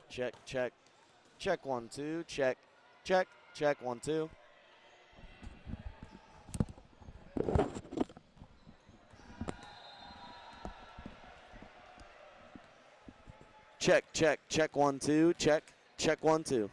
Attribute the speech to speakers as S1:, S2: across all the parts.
S1: Check, check. Check 1, 2. Check, check, check 1, 2. Check, check, check 1, 2. Check, check 1, 2.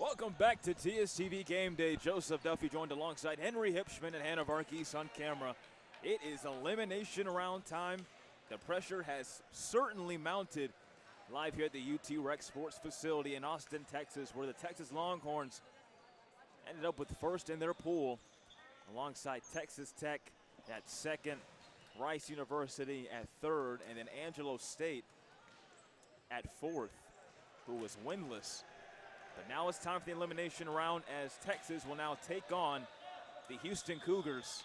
S2: Welcome back to TSTV Game Day. Joseph Duffy joined alongside Henry Hipschman and Hannah Varkes on camera. It is elimination round time. The pressure has certainly mounted live here at the UTRecSports facility in Austin, Texas, where the Texas Longhorns ended up with first in their pool, alongside Texas Tech at second, Rice University at third, and then Angelo State at fourth, who was winless. But now it's time for the elimination round, as Texas will now take on the Houston Cougars.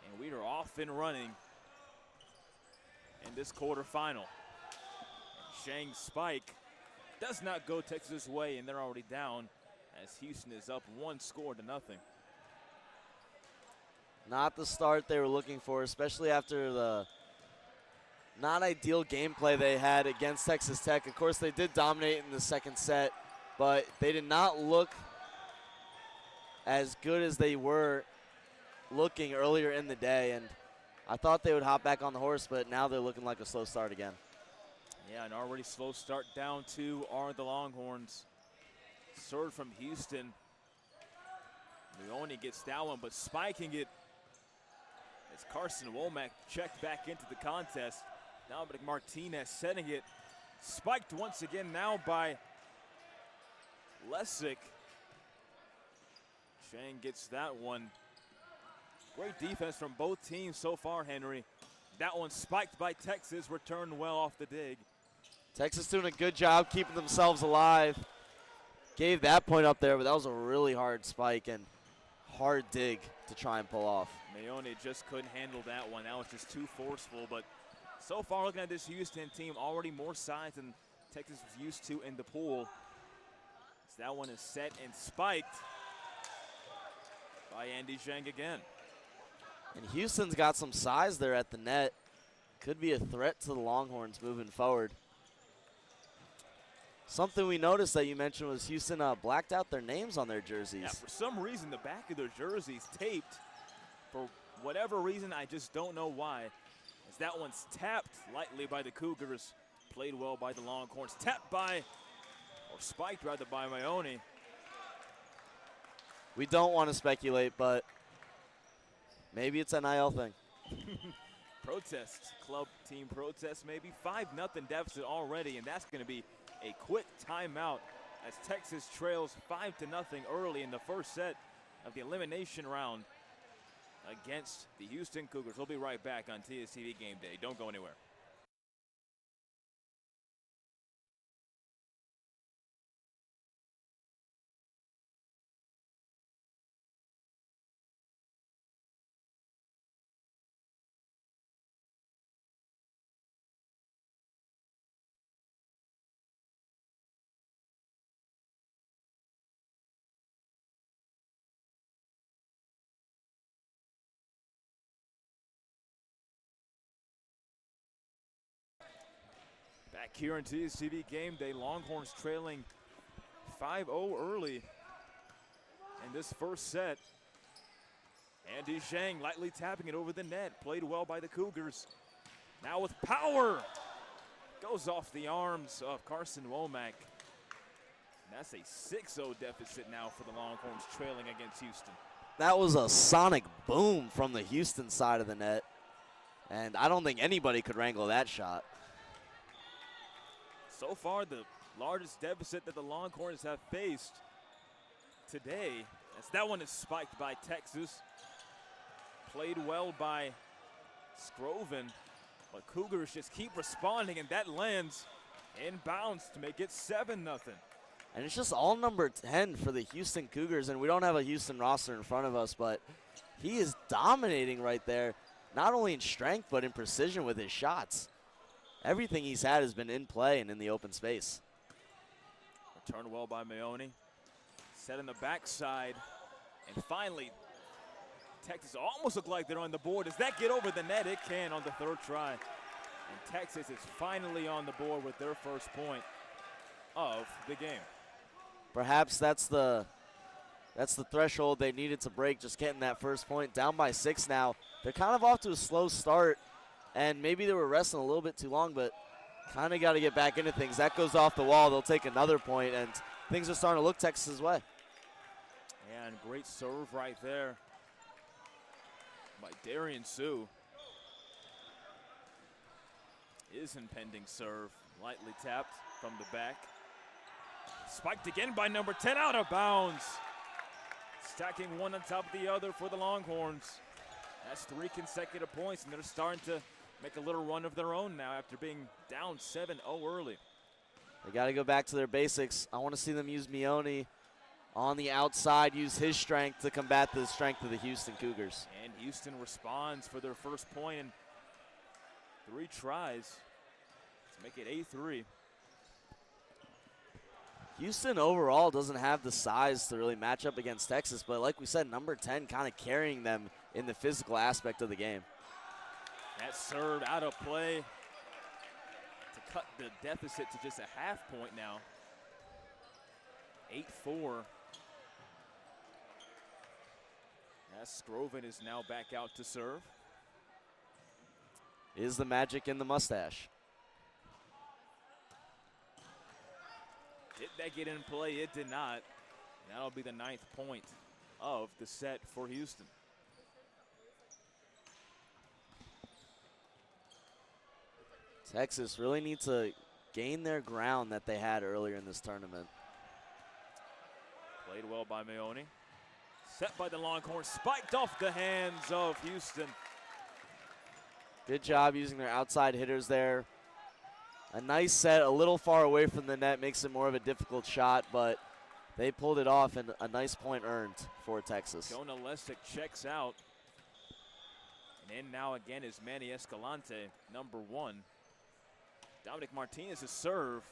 S2: And we are off and running in this quarterfinal. Shang's spike does not go Texas' way, and they're already down as Houston is up 1 score to nothing.
S1: Not the start they were looking for, especially after the not ideal gameplay they had against Texas Tech. Of course, they did dominate in the second set, but they did not look as good as they were looking earlier in the day. And I thought they would hop back on the horse, but now they're looking like a slow start again.
S2: Yeah, an already slow start. Down 2 are the Longhorns. Serve from Houston. Leone gets that one, but spiking it as Carson Womack checked back into the contest. Dominic Martinez setting it. Spiked once again now by Lesick. Shang gets that one. Great defense from both teams so far, Henry. That one spiked by Texas, returned well off the dig.
S1: Texas doing a good job keeping themselves alive. Gave that point up there, but that was a really hard spike and hard dig to try and pull off.
S2: Leone just couldn't handle that one. That was just too forceful, but so far looking at this Houston team, already more size than Texas was used to in the pool. So that one is set and spiked by Andy Zhang again.
S1: And Houston's got some size there at the net. Could be a threat to the Longhorns moving forward. Something we noticed that you mentioned was Houston blacked out their names on their jerseys.
S2: Yeah, for some reason, the back of their jerseys taped. For whatever reason, I just don't know why. As that one's tapped lightly by the Cougars. Played well by the Longhorns. Tapped by, or spiked rather, by Maione.
S1: We don't want to speculate, but maybe it's an NIL thing.
S2: Protest, club team protest maybe. 5-0 deficit already, and that's going to be a quick timeout as Texas trails 5-0 early in the first set of the elimination round against the Houston Cougars. We'll be right back on TSTV Game Day. Don't go anywhere. Back here in TSTV Game Day, Longhorns trailing 5-0 early in this first set. Andy Zhang lightly tapping it over the net. Played well by the Cougars. Now with power. Goes off the arms of Carson Womack. And that's a 6-0 deficit now for the Longhorns trailing against Houston.
S1: That was a sonic boom from the Houston side of the net. And I don't think anybody could wrangle that shot.
S2: So far, the largest deficit that the Longhorns have faced today, as that one is spiked by Texas. Played well by Scroven, but Cougars just keep responding, and that lands inbounds to make it 7-0.
S1: And it's just all number 10 for the Houston Cougars, and we don't have a Houston roster in front of us, but he is dominating right there, not only in strength, but in precision with his shots. Everything he's had has been in play and in the open space.
S2: Returned well by Maione. Set in the backside. And finally, Texas almost looked like they're on the board. Does that get over the net? It can on the third try. And Texas is finally on the board with their first point of the game.
S1: Perhaps that's the threshold they needed to break, just getting that first point. Down by 6 now. They're kind of off to a slow start. And maybe they were resting a little bit too long, but kind of got to get back into things. That goes off the wall. They'll take another point, and things are starting to look Texas's way.
S2: And great serve right there by Darian Sue. His impending serve, lightly tapped from the back. Spiked again by number 10, out of bounds. Stacking one on top of the other for the Longhorns. That's 3 consecutive points, and they're starting to make a little run of their own now after being down 7-0 early.
S1: They got to go back to their basics. I want to see them use Meone on the outside, use his strength to combat the strength of the Houston Cougars.
S2: And Houston responds for their first point in 3 tries to make it 8-3.
S1: Houston overall doesn't have the size to really match up against Texas, but like we said, number 10 kind of carrying them in the physical aspect of the game.
S2: That serve out of play to cut the deficit to just a half point now. 8-4. As Scroven is now back out to serve.
S1: Is the magic in the mustache?
S2: Did that get in play? It did not. That'll be the 9th point of the set for Houston.
S1: Texas really needs to gain their ground that they had earlier in this tournament.
S2: Played well by Meone. Set by the Longhorns, spiked off the hands of Houston.
S1: Good job using their outside hitters there. A nice set, a little far away from the net, makes it more of a difficult shot, but they pulled it off and a nice point earned for Texas.
S2: Jonah Lesick checks out. And in now again is Manny Escalante, number 1. Dominic Martinez's serve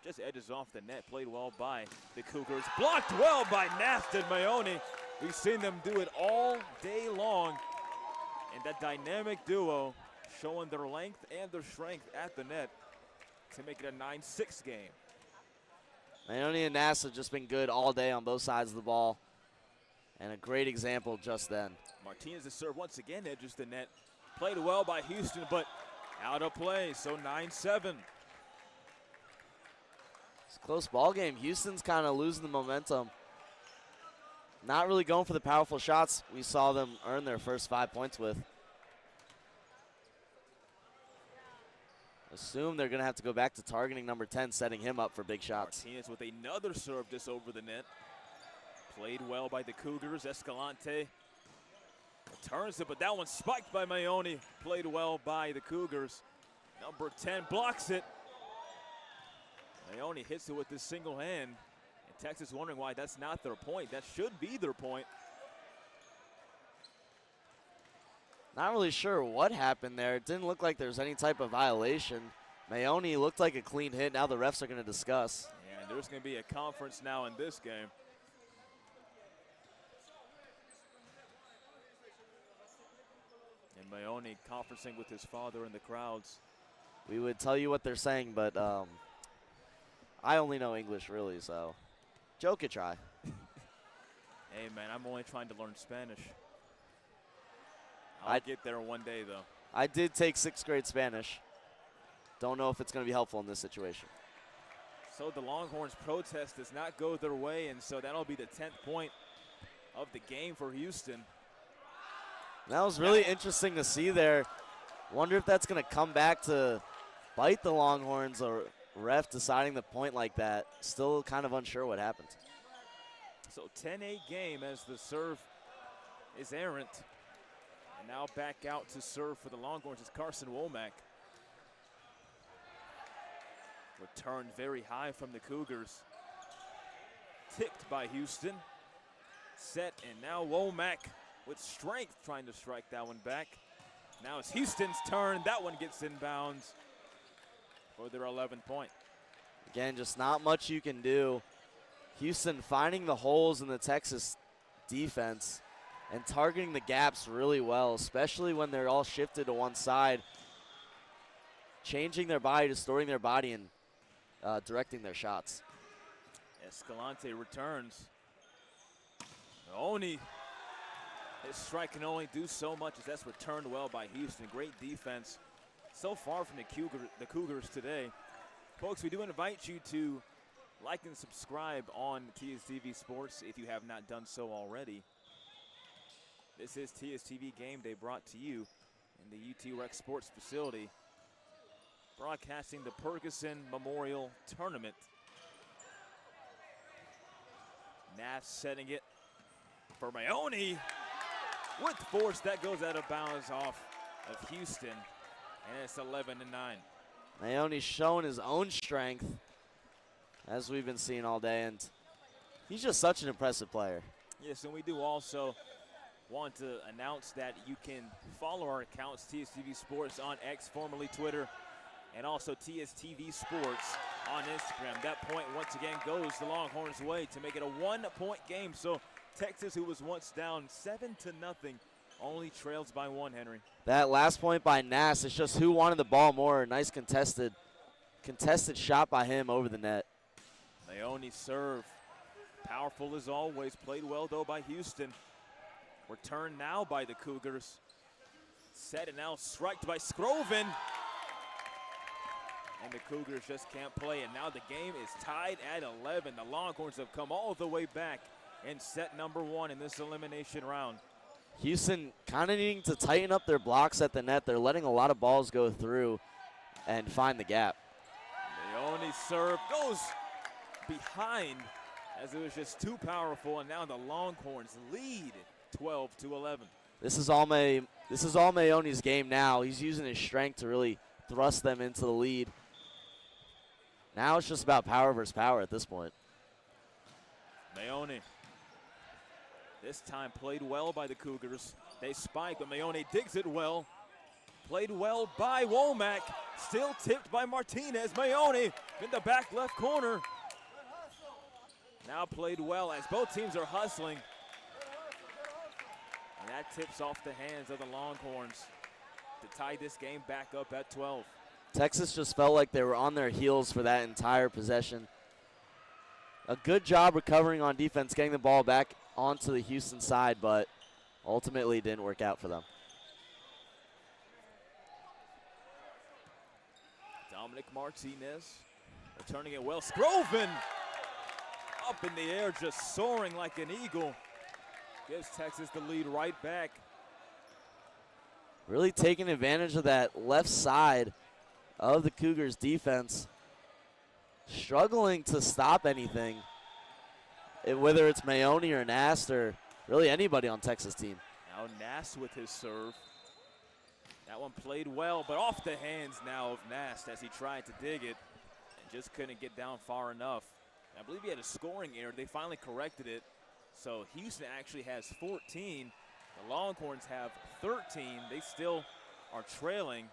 S2: just edges off the net. Played well by the Cougars. Blocked well by Naft and Meone. We've seen them do it all day long. And that dynamic duo showing their length and their strength at the net to make it a 9-6 game.
S1: Meone and Nass have just been good all day on both sides of the ball. And a great example just then.
S2: Martinez's serve once again edges the net. Played well by Houston, but out of play, so 9-7.
S1: It's a close ball game. Houston's kind of losing the momentum. Not really going for the powerful shots we saw them earn their first 5 points with. Assume they're going to have to go back to targeting number 10, setting him up for big shots.
S2: Martinez with another serve just over the net. Played well by the Cougars. Escalante returns it, but that one spiked by Meone. Played well by the Cougars. Number 10 blocks it. Meone hits it with his single hand. And Texas wondering why that's not their point. That should be their point.
S1: Not really sure what happened there. It didn't look like there was any type of violation. Meone looked like a clean hit. Now the refs are going to discuss.
S2: And there's going to be a conference now in this game. And Meone conferencing with his father in the crowds.
S1: We would tell you what they're saying, but I only know English really, so Joe could try.
S2: Hey, man, I'm only trying to learn Spanish. I'll get there one day, though.
S1: I did take 6th grade Spanish. Don't know if it's going to be helpful in this situation.
S2: So the Longhorns protest does not go their way, and so that'll be the 10th point of the game for Houston.
S1: That was really interesting to see there. Wonder if that's going to come back to bite the Longhorns, or ref deciding the point like that. Still kind of unsure what happened.
S2: So 10-8 game as the serve is errant. And now back out to serve for the Longhorns is Carson Womack. Returned very high from the Cougars. Tipped by Houston. Set, and now Womack with strength trying to strike that one back. Now it's Houston's turn. That one gets inbounds for their 11th point.
S1: Again, just not much you can do. Houston finding the holes in the Texas defense and targeting the gaps really well, especially when they're all shifted to one side. Changing their body, distorting their body, and directing their shots.
S2: Escalante returns. Only his strike can only do so much as that's returned well by Houston. Great defense so far from the Cougars today. Folks, we do invite you to Like and subscribe on TSTV Sports if you have not done so already. This is TSTV Gameday, brought to you in the UTRecSports facility, broadcasting the Purgason Memorial Tournament. Nass setting it for Mayoni with force. That goes out of bounds off of Houston, and it's 11-9.
S1: Mayoni's showing his own strength, as we've been seeing all day, and he's just such an impressive player.
S2: Yes, and we do also want to announce that you can follow our accounts, TSTV Sports on X, formerly Twitter, and also TSTV Sports on Instagram. That point once again goes the Longhorns' way to make it a 1-point game. So Texas, who was once down 7-0, only trails by 1, Henry.
S1: That last point by Nass, it's just who wanted the ball more. Nice contested shot by him over the net.
S2: Mayoni serve, powerful as always. Played well though by Houston. Returned now by the Cougars. Set and now striked by Scroven. And the Cougars just can't play. And now the game is tied at 11. The Longhorns have come all the way back in set number 1 in this elimination round.
S1: Houston kind of needing to tighten up their blocks at the net. They're letting a lot of balls go through and find the gap.
S2: Mayoni serve goes behind as it was just too powerful, and now the Longhorns lead 12-11.
S1: This is all Mayoni's game now. He's using his strength to really thrust them into the lead. Now it's just about power versus power at this point.
S2: Mayoni, this time played well by the Cougars. They spike, but Mayoni digs it well. Played well by Womack. Still tipped by Martinez. Mayoni in the back left corner. Now played well as both teams are hustling. And that tips off the hands of the Longhorns to tie this game back up at 12.
S1: Texas just felt like they were on their heels for that entire possession. A good job recovering on defense, getting the ball back onto the Houston side, but ultimately it didn't work out for them.
S2: Dominic Martinez returning it well. Scroven up in the air, just soaring like an eagle. Gives Texas the lead right back.
S1: Really taking advantage of that left side of the Cougars defense. Struggling to stop anything, whether it's Mayoni or Nass or really anybody on Texas team.
S2: Now Nass with his serve. That one played well, but off the hands now of Nass as he tried to dig it and just couldn't get down far enough. I believe he had a scoring error. They finally corrected it. So Houston actually has 14. The Longhorns have 13. They still are trailing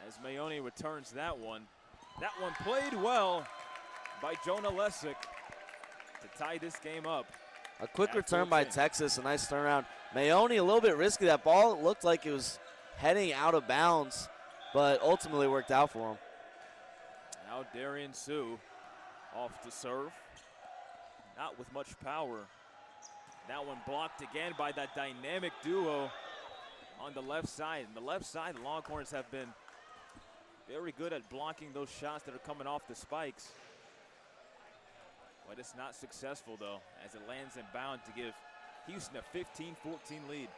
S2: as Mayoni returns that one. That one played well by Jonah Lesick to tie this game up.
S1: A quick return by Texas, a nice turnaround. Mayoni a little bit risky. That ball looked like it was heading out of bounds, but ultimately worked out for him.
S2: Now Darian Sue off to serve. Not with much power. That one blocked again by that dynamic duo on the left side. And the left side, the Longhorns have been very good at blocking those shots that are coming off the spikes. But it's not successful, though, as it lands inbound to give Houston a 15-14 lead.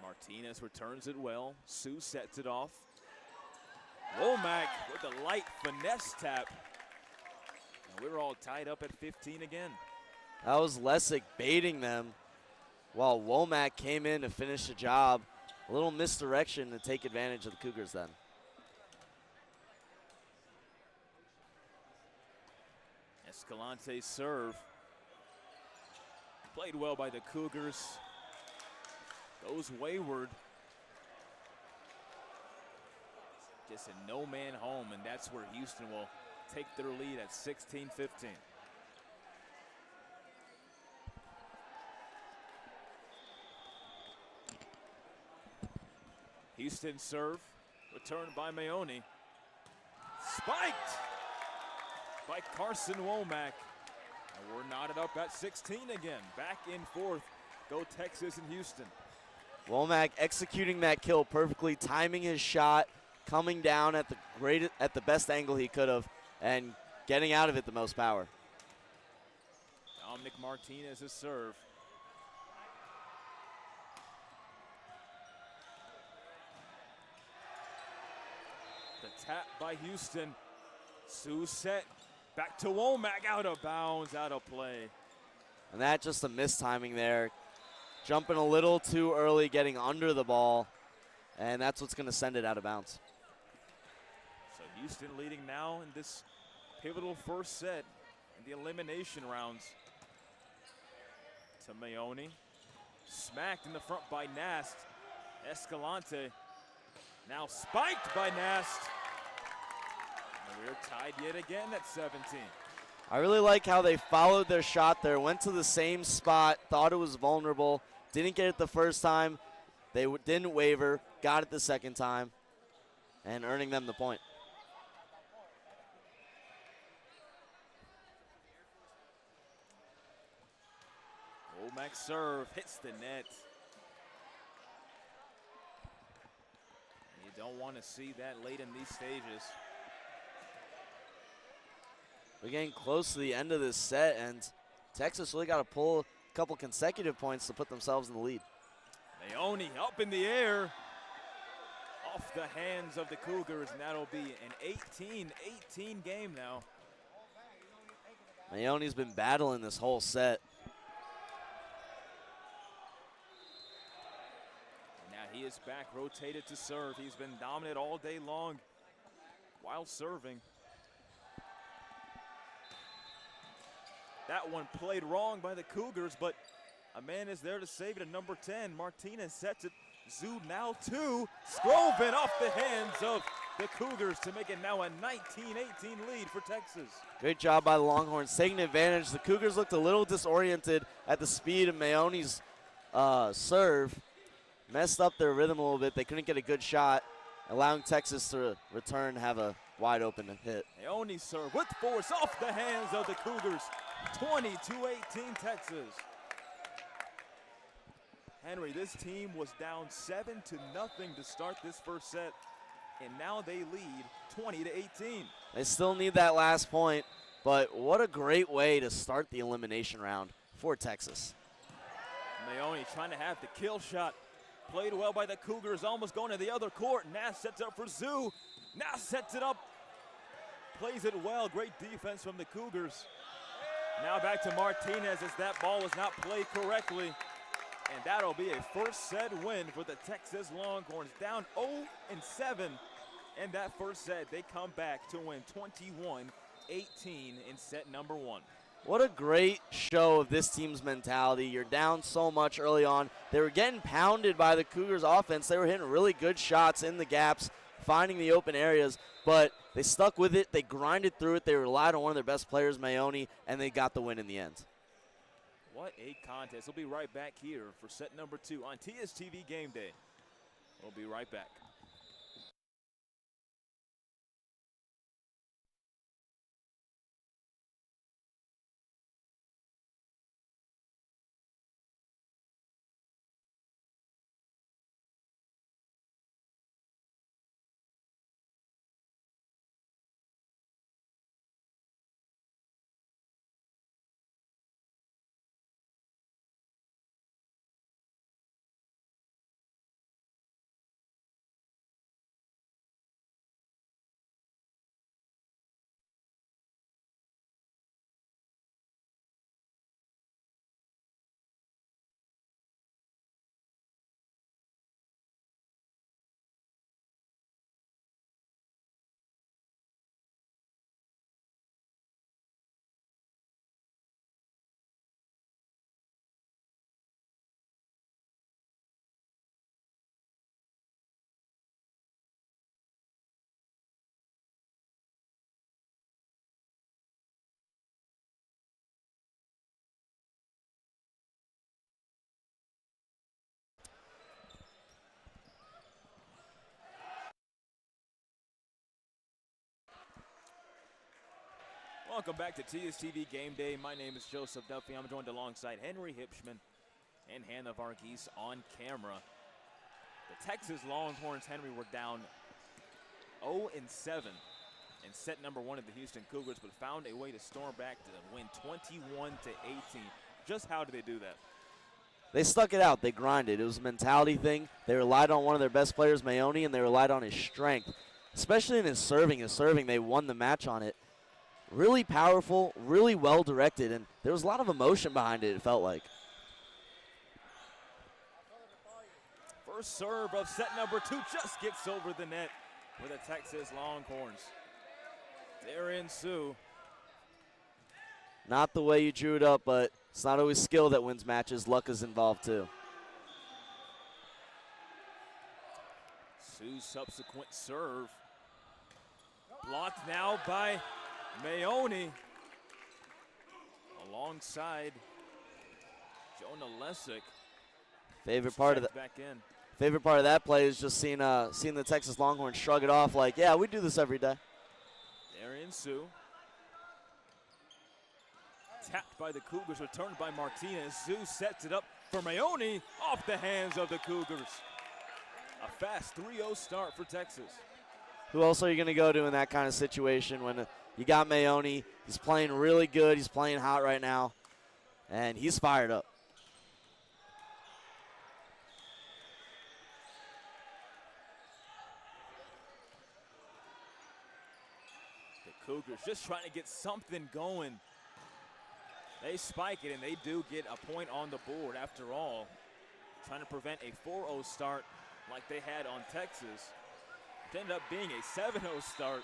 S2: Martinez returns it well. Sue sets it off. Womack with a light finesse tap. And we're all tied up at 15 again.
S1: That was Lesick baiting them while Womack came in to finish the job. A little misdirection to take advantage of the Cougars then.
S2: Escalante's serve. Played well by the Cougars. Goes wayward. Just a no-man home, and that's where Houston will take their lead at 16-15. Houston serve, returned by Mayoni. Spiked by Carson Womack. And we're knotted up at 16 again. Back in fourth Go Texas and Houston.
S1: Womack executing that kill perfectly, timing his shot, coming down at the best angle he could have, and getting out of it the most power.
S2: Dominic Martinez's serve. The tap by Houston. Sue set. Back to Womack, out of bounds, out of play.
S1: And that just a mistiming there. Jumping a little too early, getting under the ball, and that's what's going to send it out of bounds.
S2: So Houston leading now in this pivotal first set in the elimination rounds. To Mayoni. Smacked in the front by Nast. Escalante now spiked by Nast. And we're tied yet again at 17.
S1: I really like how they followed their shot there, went to the same spot, thought it was vulnerable, didn't get it the first time. They didn't waver, got it the second time, and earning them the point.
S2: Womack's serve hits the net. You don't want to see that late in these stages.
S1: We're getting close to the end of this set, and Texas really got to pull a couple consecutive points to put themselves in the lead.
S2: Mayoni up in the air. Off the hands of the Cougars, and that'll be an 18-18 game now.
S1: Mayoni's been battling this whole set.
S2: Now he is back, rotated to serve. He's been dominant all day long while serving. That one played wrong by the Cougars, but a man is there to save it at number 10. Martinez sets it. Zoo now 2. Scroven off the hands of the Cougars to make it now a 19-18 lead for Texas.
S1: Great job by the Longhorns taking advantage. The Cougars looked a little disoriented at the speed of Mayoni's serve. Messed up their rhythm a little bit. They couldn't get a good shot, allowing Texas to return, have a wide open hit.
S2: Mayoni's serve with force off the hands of the Cougars. 22-18 Texas. Henry, this team was down 7-0 to start this first set, and now they lead 20-18.
S1: They still need that last point, but what a great way to start the elimination round for Texas.
S2: Mayoni trying to have the kill shot. Played well by the Cougars, almost going to the other court. Nass sets up for Zoo. Nass sets it up, plays it well. Great defense from the Cougars. Now back to Martinez as that ball was not played correctly. And that'll be a first set win for the Texas Longhorns. Down 0-7 in that first set. They come back to win 21-18 in set number 1.
S1: What a great show of this team's mentality. You're down so much early on. They were getting pounded by the Cougars offense. They were hitting really good shots in the gaps, finding the open areas, but they stuck with it. They grinded through it. They relied on one of their best players, Mayoni, and they got the win in the end.
S2: What a contest. We'll be right back here for set number 2 on TSTV Gameday. We'll be right back. Welcome back to TSTV Game Day. My name is Joseph Duffy. I'm joined alongside Henry Hipschman. and Hannah Varghese on camera. The Texas Longhorns, Henry, were down 0-7 in set number 1 of the Houston Cougars, but found a way to storm back to win 21-18. Just how did they do that?
S1: They stuck it out. They grinded. It was a mentality thing. They relied on one of their best players, Mayoni, and they relied on his strength, especially in his serving. His serving, they won the match on it. Really powerful, really well-directed, and there was a lot of emotion behind it, it felt like.
S2: First serve of set number 2 just gets over the net for the Texas Longhorns. Darian Sue.
S1: Not the way you drew it up, but it's not always skill that wins matches. Luck is involved too.
S2: Sue's subsequent serve. Blocked now by Mayoni. Alongside Jonah Lessick.
S1: Favorite part of the
S2: back in.
S1: Favorite part of that play is just seeing the Texas Longhorns shrug it off like, yeah, we do this every day.
S2: Darian Sue. Tapped by the Cougars, returned by Martinez. Sue sets it up for Mayoni, off the hands of the Cougars. A fast 3-0 start for Texas.
S1: Who else are you going to go to in that kind of situation when you got Mayoni? He's playing really good. He's playing hot right now, and he's fired up.
S2: The Cougars just trying to get something going. They spike it, and they do get a point on the board after all. Trying to prevent a 4-0 start like they had on Texas. It ended up being a 7-0 start.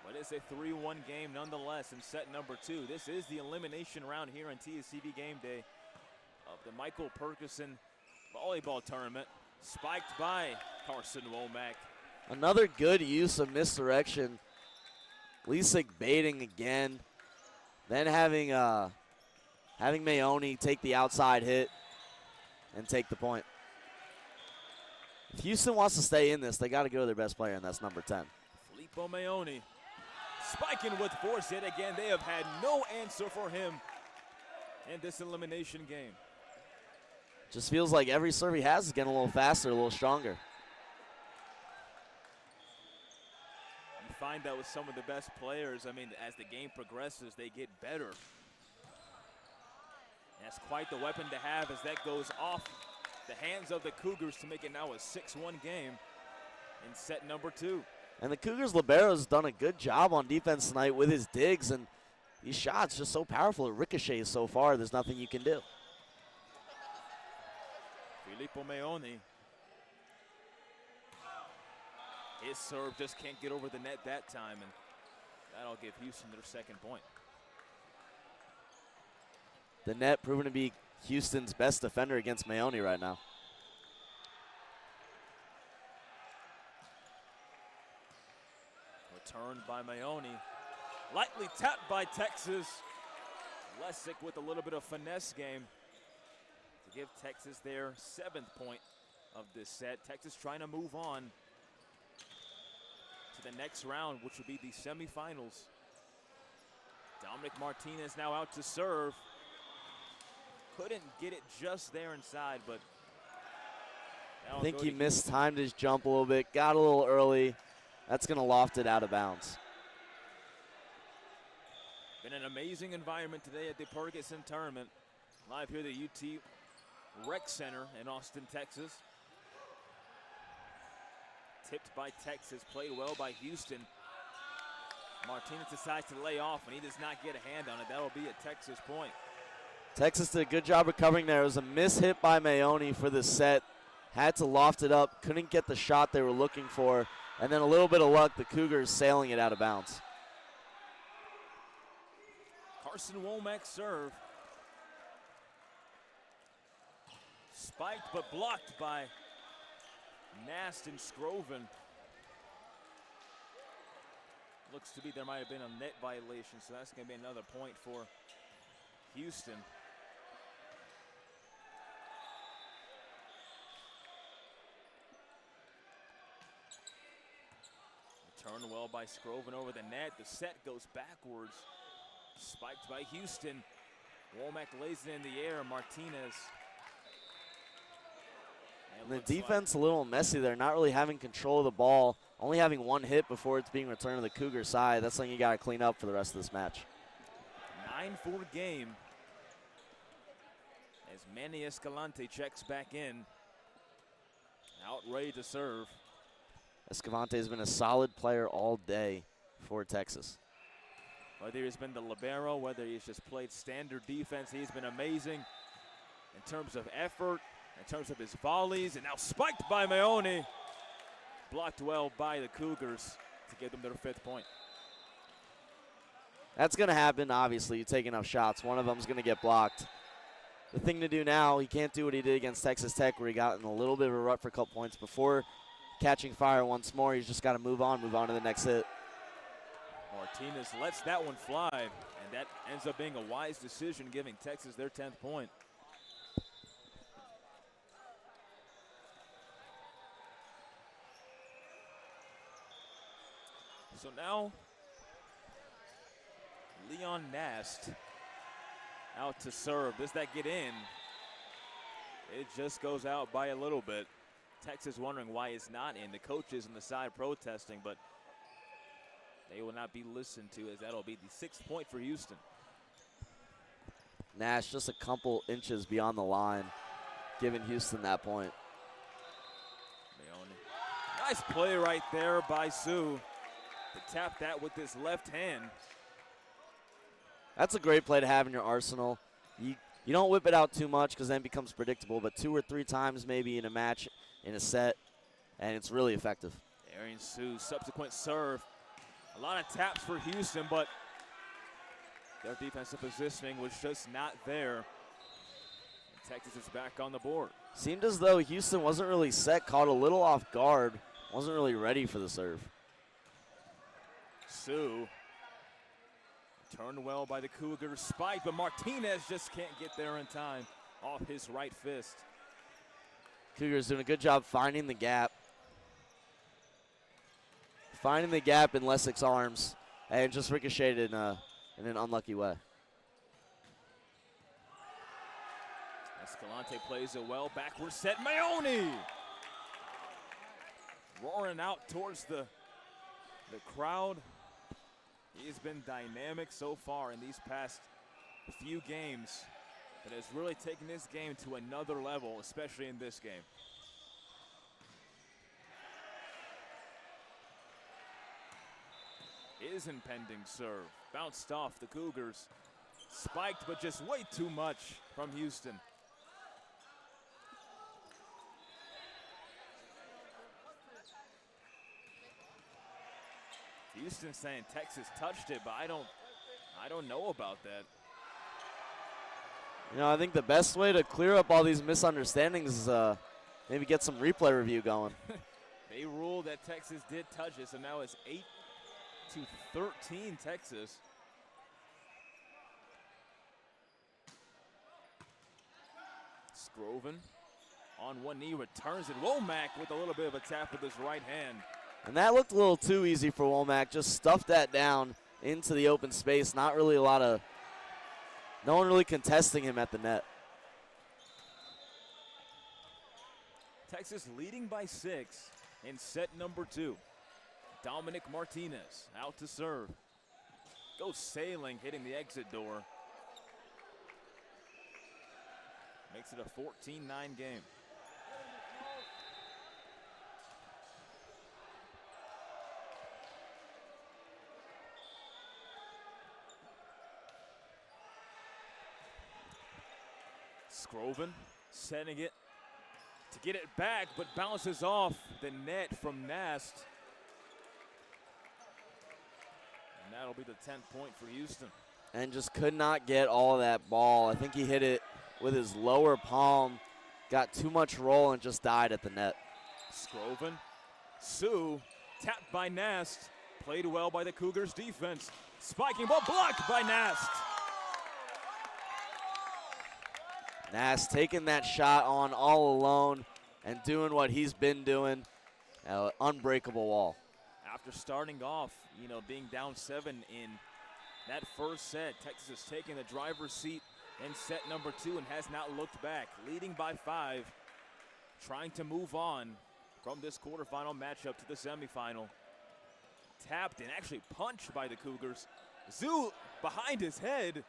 S2: But it's a 3-1 game nonetheless in set number 2. This is the elimination round here on TSTV Gameday of the Michael Purgason Volleyball Tournament. Spiked by Carson Womack.
S1: Another good use of misdirection. Lisick baiting again. Then having Mayoni take the outside hit and take the point. If Houston wants to stay in this, they got to go to their best player, and that's number 10.
S2: Filippo Mayoni spiking with force yet again. They have had no answer for him in this elimination game.
S1: Just feels like every serve he has is getting a little faster, a little stronger.
S2: You find that with some of the best players. I mean, as the game progresses, they get better. That's quite the weapon to have as that goes off the hands of the Cougars to make it now a 6-1 game in set number 2.
S1: And the Cougars' libero's done a good job on defense tonight with his digs, and these shots just so powerful. It ricochets so far, there's nothing you can do.
S2: Filippo Mayoni. His serve just can't get over the net that time, and that'll give Houston their second point.
S1: The net proven to be Houston's best defender against Mayoni right now.
S2: Returned by Mayoni. Lightly tapped by Texas. Lessick with a little bit of finesse game to give Texas their 7th point of this set. Texas trying to move on to the next round, which will be the semifinals. Dominic Martinez now out to serve. Couldn't get it just there inside, but
S1: I think he mistimed his jump a little bit, got a little early. That's going to loft it out of bounds.
S2: Been an amazing environment today at the Purgason Tournament. Live here at the UTRec Center in Austin, Texas. Tipped by Texas, played well by Houston. Martinez decides to lay off, and he does not get a hand on it. That'll be a Texas point.
S1: Texas did a good job recovering there. It was a miss hit by Mayoni for the set. Had to loft it up, couldn't get the shot they were looking for. And then a little bit of luck, the Cougars sailing it out of bounds.
S2: Carson Womack's serve. Spiked but blocked by Nast and Scroven. Looks to be there might have been a net violation, so that's going to be another point for Houston. Turned well by Scroven over the net. The set goes backwards. Spiked by Houston. Womack lays it in the air. Martinez.
S1: And the defense a little messy there, not really having control of the ball, only having one hit before it's being returned to the Cougar side. That's something you got to clean up for the rest of this match.
S2: 9-4 game. As Manny Escalante checks back in. Out ready to serve.
S1: Escalante has been a solid player all day for Texas.
S2: Whether he's been the libero, whether he's just played standard defense, he's been amazing in terms of effort, in terms of his volleys, and now spiked by Maone. Blocked well by the Cougars to get them their 5th point.
S1: That's going to happen, obviously. You take enough shots. One of them's going to get blocked. The thing to do now, he can't do what he did against Texas Tech, where he got in a little bit of a rut for a couple points before catching fire once more. He's just got to move on to the next hit.
S2: Martinez lets that one fly, and that ends up being a wise decision, giving Texas their 10th point. So now, Leon Nast out to serve. Does that get in? It just goes out by a little bit. Texas wondering why it's not in. The coaches on the side protesting, but they will not be listened to, as that'll be the 6th point for Houston.
S1: Nash just a couple inches beyond the line, giving Houston that point.
S2: Nice play right there by Sue to tap that with his left hand.
S1: That's a great play to have in your arsenal. You don't whip it out too much because then it becomes predictable, but 2 or 3 times maybe in a match, in a set, and it's really effective.
S2: Arian Sue's subsequent serve. A lot of taps for Houston, but their defensive positioning was just not there. And Texas is back on the board.
S1: Seemed as though Houston wasn't really set, caught a little off guard, wasn't really ready for the serve.
S2: Sue turned well by the Cougars, spike, but Martinez just can't get there in time off his right fist.
S1: Cougars doing a good job finding the gap. Finding the gap in Lessig's arms, and just ricocheted in an unlucky way.
S2: Escalante plays it well, backward set, Maone! Roaring out towards the crowd. He has been dynamic so far in these past few games, but has really taken this game to another level, especially in this game. Is impending serve. Bounced off the Cougars. Spiked, but just way too much from Houston. Houston saying Texas touched it, but I don't know about that.
S1: You know, I think the best way to clear up all these misunderstandings is maybe get some replay review going.
S2: They ruled that Texas did touch it, so now it's 8-13 Texas. Scroven on one knee returns it. Womack with a little bit of a tap with his right hand.
S1: And that looked a little too easy for Womack. Just stuffed that down into the open space. Not really no one really contesting him at the net.
S2: Texas leading by 6 in set number 2. Dominic Martinez out to serve. Goes sailing, hitting the exit door. Makes it a 14-9 game. Scroven setting it to get it back, but bounces off the net from Nast. And that'll be the 10th point for Houston.
S1: And just could not get all of that ball. I think he hit it with his lower palm, got too much roll and just died at the net.
S2: Scroven, Sue, tapped by Nast, played well by the Cougars defense. Spiking ball blocked by Nast.
S1: Nast taking that shot on all alone and doing what he's been doing, unbreakable wall.
S2: After starting off, being down 7 in that first set, Texas is taking the driver's seat in set number 2 and has not looked back. Leading by 5, trying to move on from this quarterfinal matchup to the semifinal. Tapped and actually punched by the Cougars. Zhu behind his head.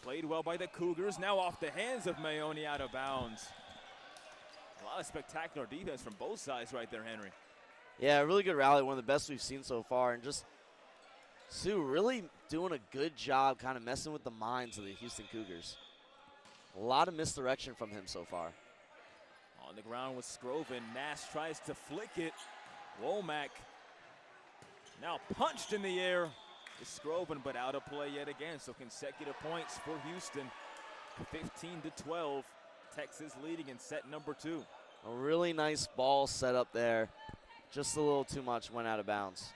S2: Played well by the Cougars, now off the hands of Mayoni, out of bounds. A lot of spectacular defense from both sides right there, Henry.
S1: Yeah, a really good rally, one of the best we've seen so far, and just Sue really doing a good job kind of messing with the minds of the Houston Cougars. A lot of misdirection from him so far.
S2: On the ground with Scroven, Nass tries to flick it. Womack now punched in the air. It's Scroven, but out of play yet again, so consecutive points for Houston. 15-12, Texas leading in set number 2.
S1: A really nice ball set up there. Just a little too much, went out of bounds.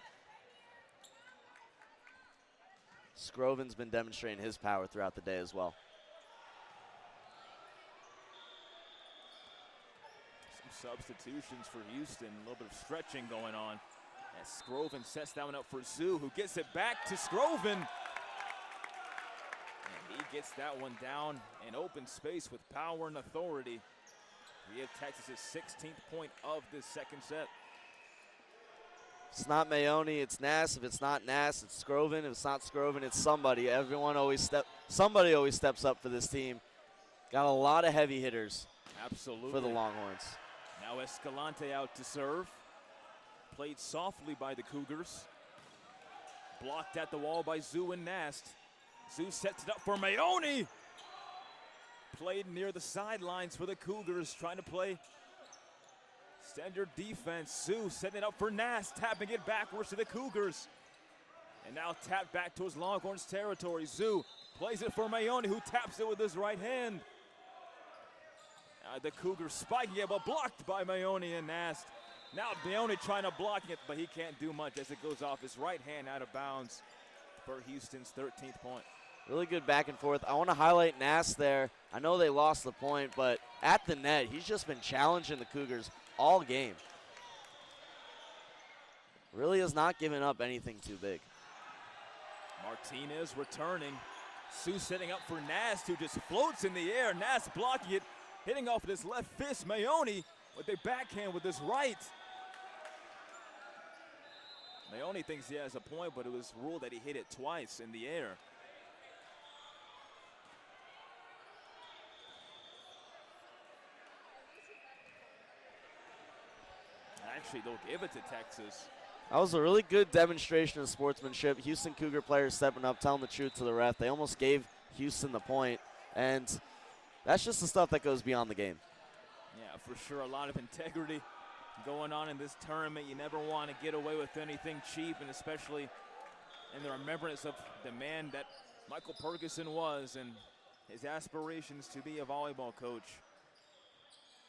S1: Scroven's been demonstrating his power throughout the day as well.
S2: Some substitutions for Houston, a little bit of stretching going on. As Scroven sets that one up for Zhu, who gets it back to Scroven. And he gets that one down in open space with power and authority. We have Texas's 16th point of this second set.
S1: It's not Mayoni, it's Nass. If it's not Nass, it's Scroven. If it's not Scroven, it's somebody. Somebody always steps up for this team. Got a lot of heavy hitters.
S2: Absolutely.
S1: For the Longhorns.
S2: Now Escalante out to serve. Played softly by the Cougars. Blocked at the wall by Zhu and Nast. Zhu sets it up for Mayoni. Played near the sidelines for the Cougars, trying to play standard defense. Zhu setting it up for Nast, tapping it backwards to the Cougars. And now tapped back towards Longhorns territory. Zhu plays it for Mayoni, who taps it with his right hand. The Cougars spiking it, but blocked by Mayoni and Nast. Now Mayoni trying to block it, but he can't do much as it goes off his right hand out of bounds for Houston's 13th point.
S1: Really good back and forth. I want to highlight Nass there. I know they lost the point, but at the net, he's just been challenging the Cougars all game. Really has not given up anything too big.
S2: Martinez returning. Sue setting up for Nass, who just floats in the air. Nass blocking it, hitting off with his left fist. Mayoni with a backhand with his right. Mayoni thinks he has a point, but it was ruled that he hit it twice in the air. Actually, they'll give it to Texas.
S1: That was a really good demonstration of sportsmanship. Houston Cougar players stepping up, telling the truth to the ref. They almost gave Houston the point, and that's just the stuff that goes beyond the game.
S2: Yeah, for sure, a lot of integrity going on in this tournament. You never want to get away with anything cheap, and especially in the remembrance of the man that Michael Purgason was and his aspirations to be a volleyball coach.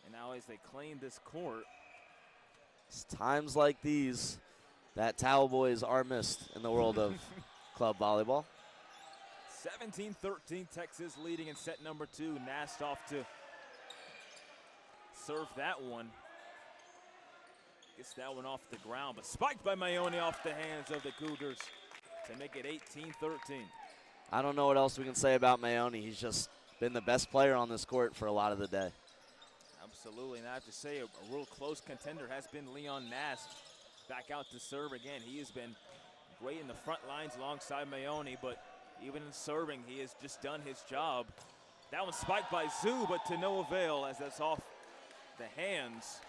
S2: And now as they claim this court,
S1: it's times like these that towel boys are missed in the world of club volleyball.
S2: 17-13, Texas leading in set number 2. Nast off to serve that one. Gets that one off the ground, but spiked by Mayoni off the hands of the Cougars to make it 18-13.
S1: I don't know what else we can say about Mayoni. He's just been the best player on this court for a lot of the day.
S2: Absolutely, and I have to say a real close contender has been Leon Nast. Back out to serve again. He has been great in the front lines alongside Mayoni, but even in serving, he has just done his job. That one spiked by Zhu, but to no avail as that's off the hands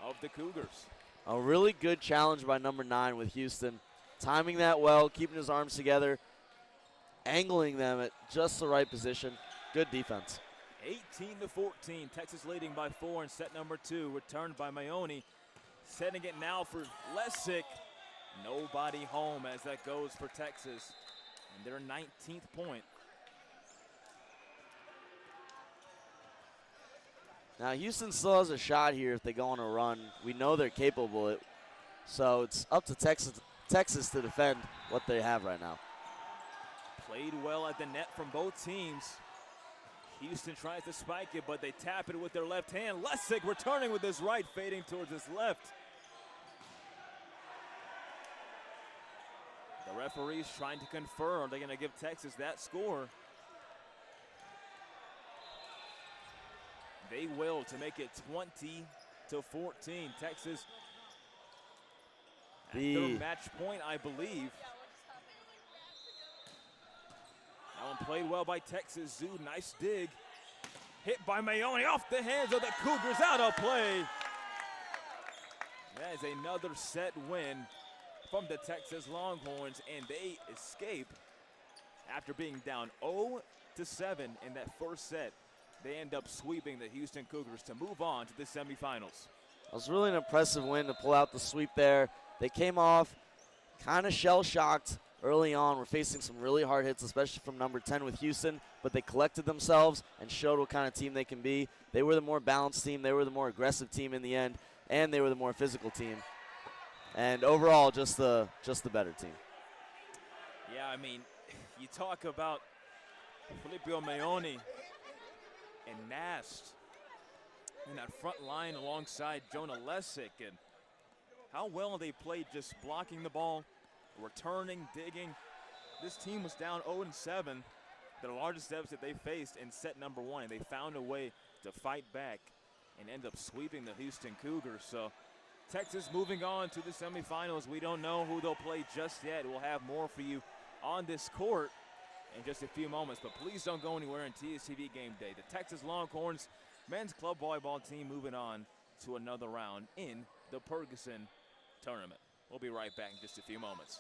S2: of the Cougars.
S1: A really good challenge by number 9 with Houston. Timing that well, keeping his arms together, angling them at just the right position. Good defense.
S2: 18-14, Texas leading by 4 in set number 2, returned by Mayoni. Setting it now for Lessick. Nobody home as that goes for Texas. And their 19th point.
S1: Now Houston still has a shot here if they go on a run. We know they're capable of it. So it's up to Texas to defend what they have right now.
S2: Played well at the net from both teams. Houston tries to spike it, but they tap it with their left hand. Lessick returning with his right, fading towards his left. The referee's trying to confer. Are they going to give Texas that score? They will, to make it 20-14. Texas at their match point, I believe. That one played well by Texas. Zoo, nice dig. Hit by Mayoni off the hands of the Cougars, out of play. That is another set win from the Texas Longhorns, and they escape after being down 0-7 in that first set. They end up sweeping the Houston Cougars to move on to the semifinals.
S1: It was really an impressive win to pull out the sweep there. They came off kind of shell-shocked early on. We're facing some really hard hits, especially from number 10 with Houston, but they collected themselves and showed what kind of team they can be. They were the more balanced team. They were the more aggressive team in the end, and they were the more physical team. And overall, just the better team.
S2: Yeah, I mean, you talk about Filippo Mayoni and Nast in that front line alongside Jonah Lesick, and how well they played just blocking the ball, returning, digging. This team was down 0-7, the largest deficit they faced in set number 1, and they found a way to fight back and end up sweeping the Houston Cougars. So Texas moving on to the semifinals. We don't know who they'll play just yet. We'll have more for you on this court in just a few moments, but please don't go anywhere in TSTV Game Day. The Texas Longhorns men's club volleyball team moving on to another round in the Purgason Tournament. We'll be right back in just a few moments.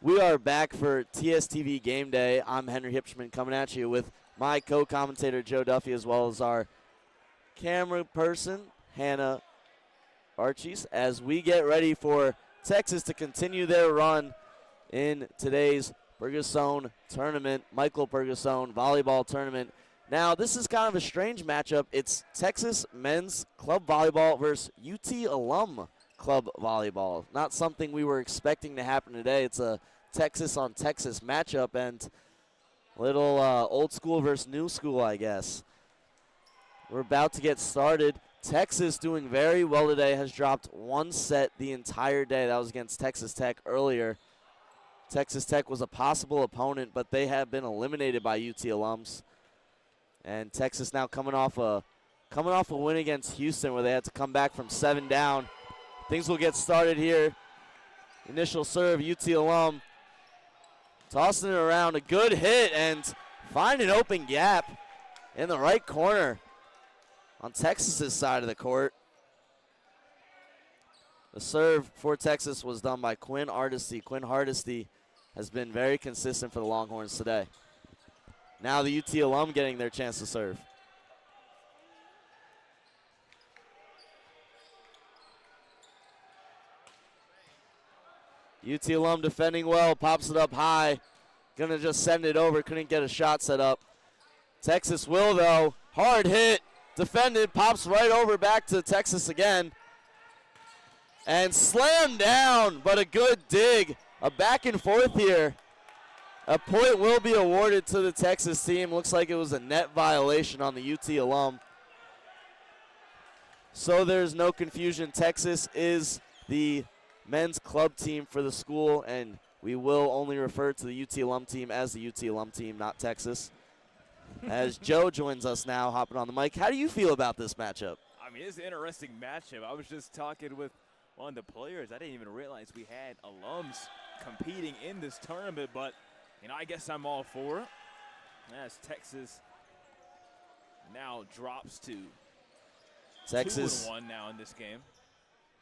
S1: We are back for TSTV Game Day. I'm Henry Hipschman coming at you with my co-commentator Joe Duffy, as well as our camera person Hannah Archies, as we get ready for Texas to continue their run in today's Purgason Tournament, Michael Purgason Volleyball Tournament. Now, this is kind of a strange matchup. It's Texas Men's Club Volleyball versus UT Alum Club Volleyball. Not something we were expecting to happen today. It's a Texas on Texas matchup, and a little old school versus new school, I guess. We're about to get started. Texas doing very well today, has dropped one set the entire day. That was against Texas Tech earlier. Texas Tech was a possible opponent, but they have been eliminated by UT Alums. And Texas now coming off a win against Houston, where they had to come back from 7 down. Things will get started here. Initial serve, UT Alum. Tossing it around, a good hit, and find an open gap in the right corner on Texas's side of the court. The serve for Texas was done by Quinn Hardesty. Quinn Hardesty has been very consistent for the Longhorns today. Now the UT Alum getting their chance to serve. UT Alum defending well, pops it up high. Gonna just send it over, couldn't get a shot set up. Texas will though, hard hit, defended, pops right over back to Texas again. And slammed down, but a good dig. A back and forth here. A point will be awarded to the Texas team. Looks like it was a net violation on the UT Alum. So there's no confusion. Texas is the men's club team for the school, and we will only refer to the UT Alum team as the UT Alum team, not Texas. As Joe joins us now, hopping on the mic. How do you feel about this matchup?
S2: I mean, it's an interesting matchup. I was just talking with one of the players. I didn't even realize we had alums competing in this tournament, but you know, I guess I'm all for it. As Texas now drops to 2-1 now in this game.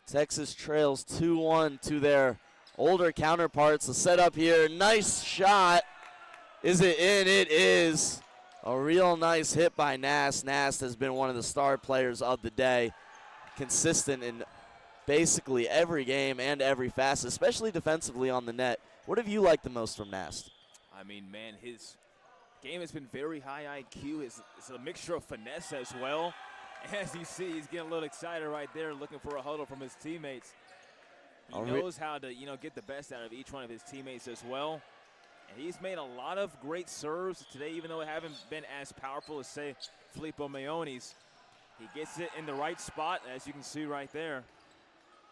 S1: Texas trails 2-1 to their older counterparts. The setup here, nice shot. Is it in? It is. A real nice hit by Nast. Nast has been one of the star players of the day. Consistent in basically every game and every facet, especially defensively on the net. What have you liked the most from Nast?
S2: I mean, man, his game has been very high IQ. It's a mixture of finesse as well. As you see, he's getting a little excited right there, looking for a huddle from his teammates. He knows how to, get the best out of each one of his teammates as well. And he's made a lot of great serves today, even though it haven't been as powerful as, say, Filippo Maione's. He gets it in the right spot, as you can see right there.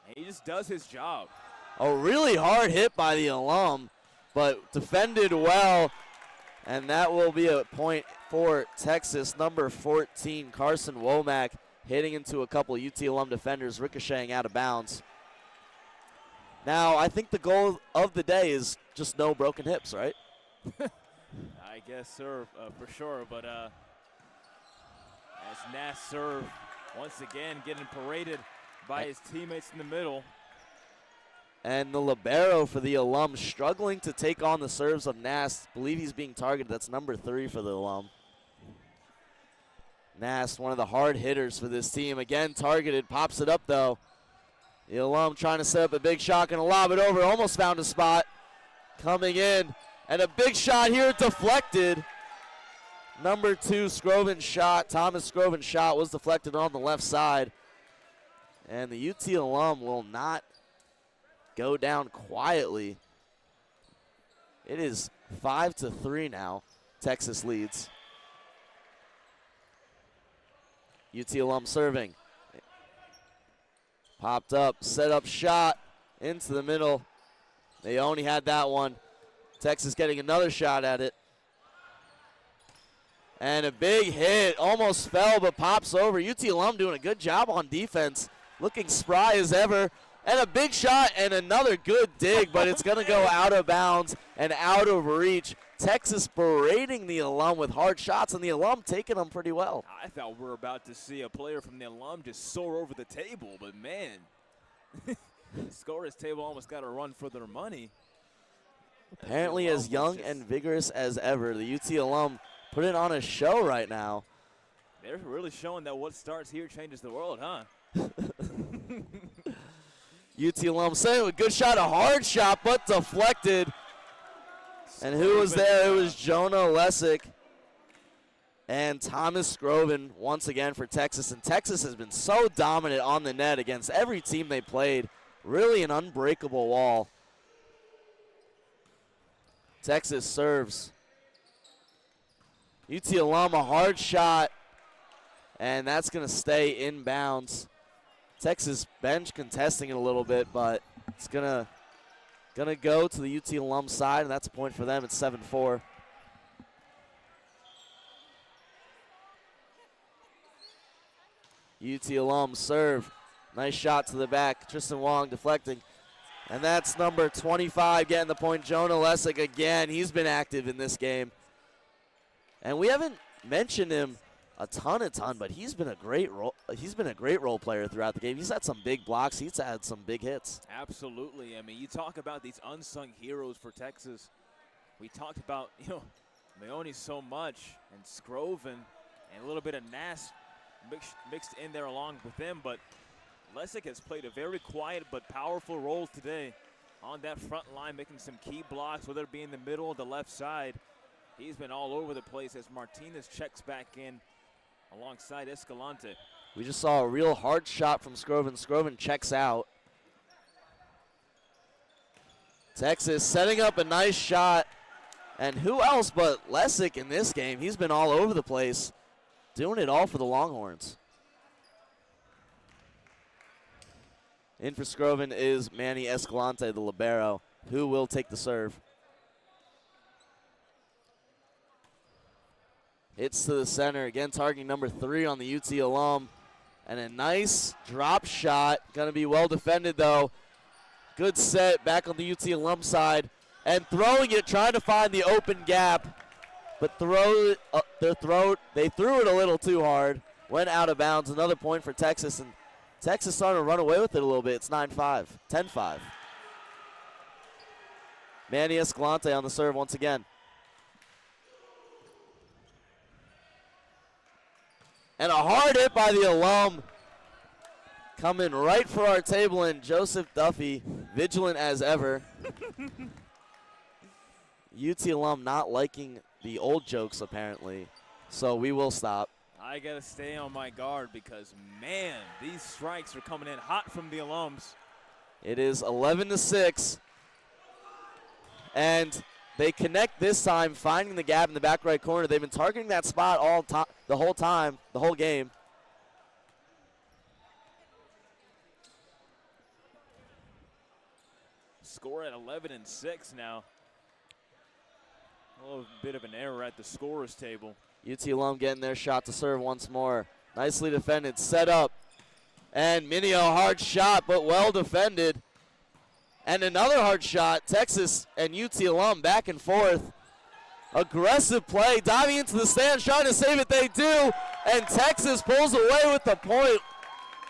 S2: And he just does his job.
S1: A really hard hit by the alum, but defended well. And that will be a point for Texas. Number 14, Carson Womack, hitting into a couple UT Alum defenders, ricocheting out of bounds. Now, I think the goal of the day is just no broken hips, right?
S2: I guess, sir, for sure. But as Nass serve, once again getting paraded by his teammates in the middle.
S1: And the libero for the alum struggling to take on the serves of Nast. Believe he's being targeted. That's number 3 for the alum. Nast, one of the hard hitters for this team. Again, targeted, pops it up though. The alum trying to set up a big shot, gonna lob it over, almost found a spot. Coming in, and a big shot here, deflected. Number 2, Scroven's shot, Thomas Scroven's shot was deflected on the left side. And the UT alum will not go down quietly. It is 5-3 now. Texas leads. UT alum serving. Popped up, set up shot into the middle. They only had that one. Texas getting another shot at it. And a big hit, almost fell but pops over. UT alum doing a good job on defense. Looking spry as ever. And a big shot and another good dig, but it's going to go out of bounds and out of reach. Texas berating the alum with hard shots, and the alum taking them pretty well.
S2: I thought we were about to see a player from the alum just soar over the table, but man, the scorer's table almost got a run for their money.
S1: Apparently as young and vigorous as ever. The UT alum put it on a show right now.
S2: They're really showing that what starts here changes the world, huh?
S1: UT alum saying a good shot, a hard shot, but deflected. And who was there? It was Jonah Lesick and Thomas Scroven once again for Texas. And Texas has been so dominant on the net against every team they played. Really an unbreakable wall. Texas serves. UT alum, a hard shot, and that's going to stay inbounds. Texas bench contesting it a little bit, but it's going to go to the UT alum side, and that's a point for them. It's 7-4. UT alum serve. Nice shot to the back. Tristan Wong deflecting. And that's number 25 getting the point. Jonah Lesick again. He's been active in this game. And we haven't mentioned him a ton, but he's been a great role player throughout the game. He's had some big blocks. He's had some big hits.
S2: Absolutely. I mean, you talk about these unsung heroes for Texas. We talked about, Maone so much, and Scroven, and a little bit of Nass mixed in there along with them, but Lesick has played a very quiet but powerful role today on that front line, making some key blocks, whether it be in the middle or the left side. He's been all over the place as Martinez checks back in alongside Escalante.
S1: We just saw a real hard shot from Scroven. Scroven checks out. Texas setting up a nice shot. And who else but Lesick in this game? He's been all over the place, doing it all for the Longhorns. In for Scroven is Manny Escalante, the libero, who will take the serve. Hits to the center, again targeting number 3 on the UT alum. And a nice drop shot, gonna be well defended though. Good set back on the UT alum side. And throwing it, trying to find the open gap. But they threw it a little too hard. Went out of bounds, another point for Texas. And Texas starting to run away with it a little bit. It's 9-5, 10-5. Manny Escalante on the serve once again. And a hard hit by the alum. Coming right for our table, and Joseph Duffy, vigilant as ever. UT alum not liking the old jokes, apparently. So we will stop.
S2: I got to stay on my guard because, man, these strikes are coming in hot from the alums.
S1: It is 11-6. And they connect this time, finding the gap in the back right corner. They've been targeting that spot the whole time, the whole game.
S2: Score at 11-6 now. A little bit of an error at the scorer's table.
S1: UT alum getting their shot to serve once more. Nicely defended, set up. And Minio, hard shot, but well defended. And another hard shot. Texas and UT alum back and forth. Aggressive play, diving into the stands, trying to save it. They do, and Texas pulls away with the point.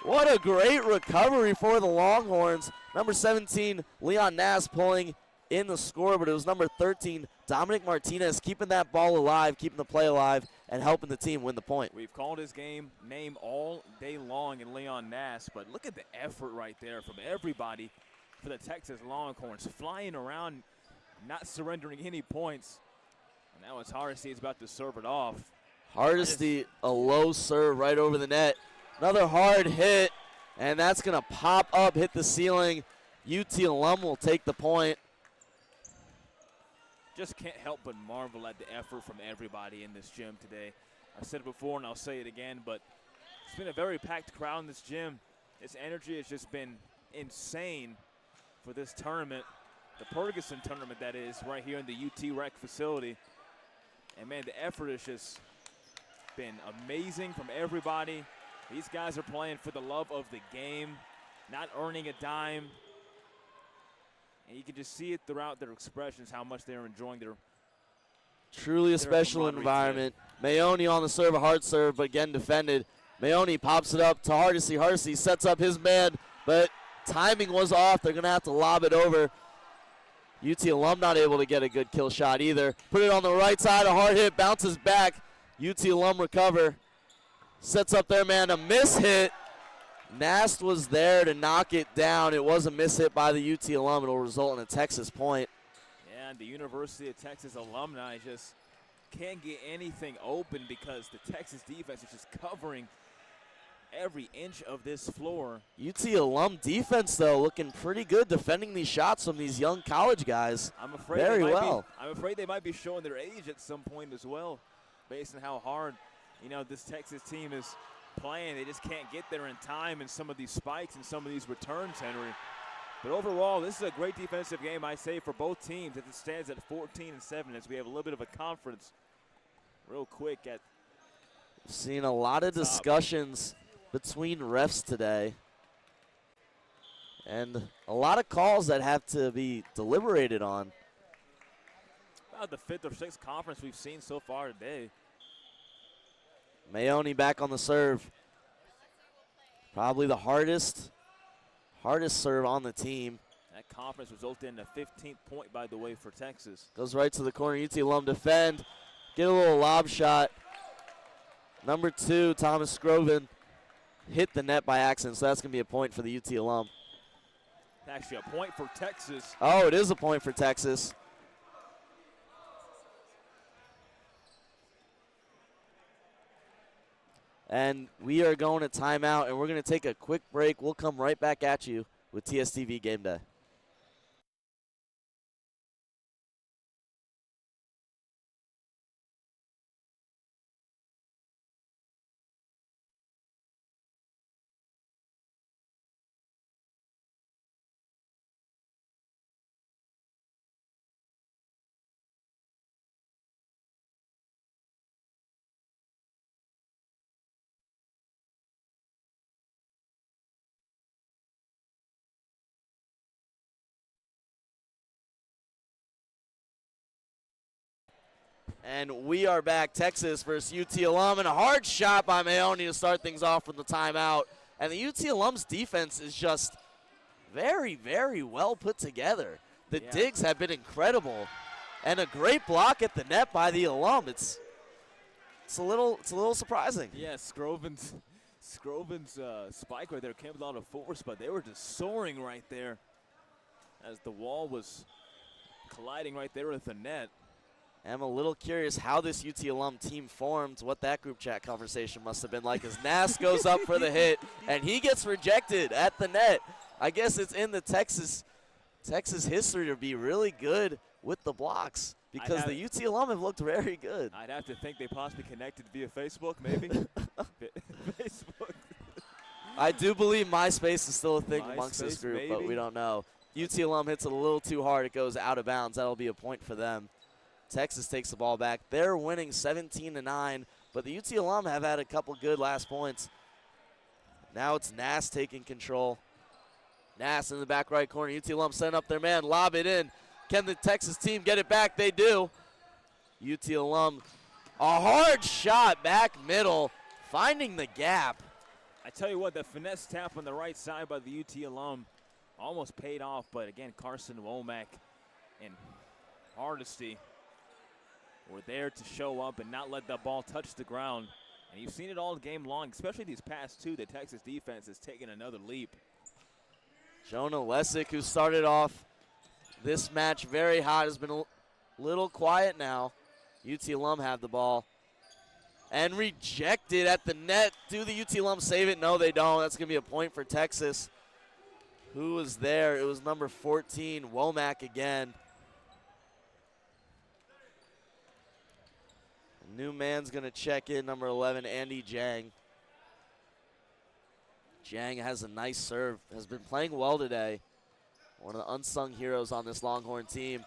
S1: What a great recovery for the Longhorns. Number 17, Leon Nass, pulling in the score, but it was number 13, Dominic Martinez, keeping that ball alive, keeping the play alive, and helping the team win the point.
S2: We've called his name all day long in Leon Nass, but look at the effort right there from everybody for the Texas Longhorns, flying around, not surrendering any points. And now it's Hardesty is about to serve it off.
S1: Hardesty, a low serve right over the net. Another hard hit, and that's going to pop up, hit the ceiling. UT alum will take the point.
S2: Just can't help but marvel at the effort from everybody in this gym today. I said it before and I'll say it again, but it's been a very packed crowd in this gym. Its energy has just been insane for this tournament. The Purgason Tournament, that is, right here in the UTRec facility. And, man, the effort has just been amazing from everybody. These guys are playing for the love of the game, not earning a dime. And you can just see it throughout their expressions how much they're enjoying their
S1: truly a special environment. Maone on the serve, a hard serve, but again defended. Maone pops it up to Hardesty. Hardesty sets up his man, but timing was off. They're going to have to lob it over. UT Alum not able to get a good kill shot either. Put it on the right side, a hard hit, bounces back. UT Alum recover. Sets up their man, a miss hit. Nast was there to knock it down. It was a miss hit by the UT Alum. It'll result in a Texas point.
S2: Yeah, and the University of Texas alumni just can't get anything open because the Texas defense is just covering every inch of this floor.
S1: UT Alum defense, though, looking pretty good defending these shots from these young college guys.
S2: I'm afraid I'm afraid they might be showing their age at some point as well, based on how hard, this Texas team is playing. They just can't get there in time in some of these spikes and some of these returns, Henry. But overall, this is a great defensive game, I say, for both teams. It stands at 14-7 as we have a little bit of a conference real quick at.
S1: We've seen a lot of discussions between refs today, and a lot of calls that have to be deliberated on.
S2: About the 5th or 6th conference we've seen so far today.
S1: Mayoni back on the serve. Probably the hardest serve on the team.
S2: That conference resulted in a 15th point, by the way, for Texas.
S1: Goes right to the corner. UT Alum defend. Get a little lob shot. Number 2, Thomas Scroven, hit the net by accident, so that's going to be a point for the UT Alum.
S2: Actually, a point for Texas.
S1: Oh, it is a point for Texas. And we are going to timeout, and we're going to take a quick break. We'll come right back at you with TSTV Game Day. And we are back. Texas versus UT Alum, and a hard shot by Mayoni to start things off from the timeout. And the UT Alum's defense is just very, very well put together. The digs have been incredible, and a great block at the net by the Alum. It's a little surprising.
S2: Yeah, Scroven's spike right there came with a lot of force, but they were just soaring right there as the wall was colliding right there with the net.
S1: I'm a little curious how this UT Alum team formed, what that group chat conversation must have been like as Nass goes up for the hit, and he gets rejected at the net. I guess it's in the Texas history to be really good with the blocks because the UT Alum have looked very good.
S2: I'd have to think they possibly connected via Facebook, maybe. Facebook.
S1: I do believe MySpace is still a thing amongst this group, maybe. But we don't know. UT Alum hits it a little too hard. It goes out of bounds. That'll be a point for them. Texas takes the ball back. They're winning 17-9, but the UT Alum have had a couple good last points. Now it's Nass taking control. Nass in the back right corner. UT Alum setting up their man, lob it in. Can the Texas team get it back? They do. UT Alum, a hard shot back middle, finding the gap.
S2: I tell you what, the finesse tap on the right side by the UT Alum almost paid off, but again, Carson Womack and Hardesty were there to show up and not let the ball touch the ground. And you've seen it all game long, especially these past two. The Texas defense has taken another leap.
S1: Jonah Lessick, who started off this match very hot, has been a little quiet now. UT Alum have the ball. And rejected at the net. Do the UT Alum save it? No, they don't. That's going to be a point for Texas. Who was there? It was number 14, Womack again. New man's going to check in, number 11, Andy Jang. Jang has a nice serve, has been playing well today. One of the unsung heroes on this Longhorn team.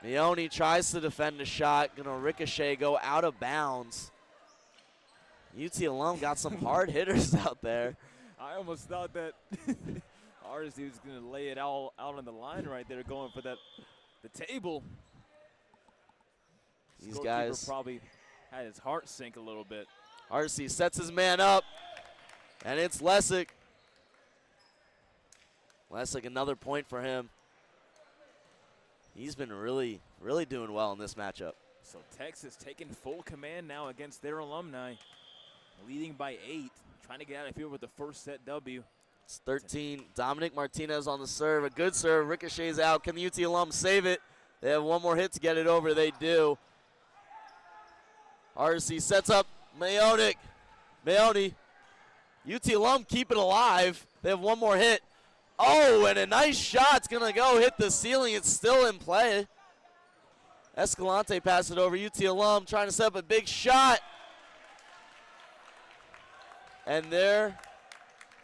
S1: Meone tries to defend a shot, going to ricochet, go out of bounds. UT Alum got some hard hitters out there.
S2: I almost thought that Hardesty was going to lay it all out on the line right there, going for the table.
S1: These guys
S2: probably had his heart sink a little bit.
S1: Hardesty sets his man up, and it's Lessick. Lessick, another point for him. He's been really, really doing well in this matchup.
S2: So Texas taking full command now against their alumni, leading by 8, trying to get out of field with the first set W.
S1: It's 13. Dominic Martinez on the serve. A good serve. Ricochets out. Can the UT alum save it? They have one more hit to get it over. They do. RC sets up Mayonik. Mayoni. UT alum keep it alive. They have one more hit. Oh, and a nice shot's going to go hit the ceiling. It's still in play. Escalante passed it over. UT alum trying to set up a big shot. And they're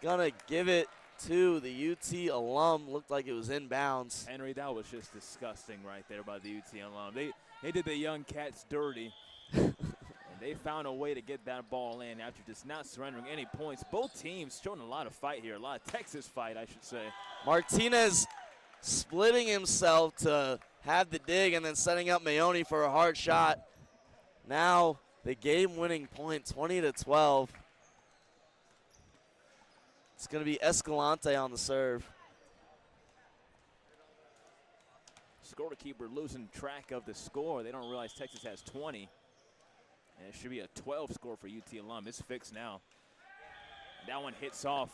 S1: going to give it to the UT alum. Looked like it was inbounds.
S2: Henry, that was just disgusting right there by the UT alum. They did the young cats dirty. And they found a way to get that ball in after just not surrendering any points. Both teams showing a lot of fight here, a lot of Texas fight, I should say.
S1: Martinez splitting himself to have the dig and then setting up Mayoni for a hard shot. Now the game-winning point, 20-12. It's going to be Escalante on the serve.
S2: Scorekeeper losing track of the score. They don't realize Texas has 20. And it should be a 12 score for UT alum. It's fixed now. And that one hits off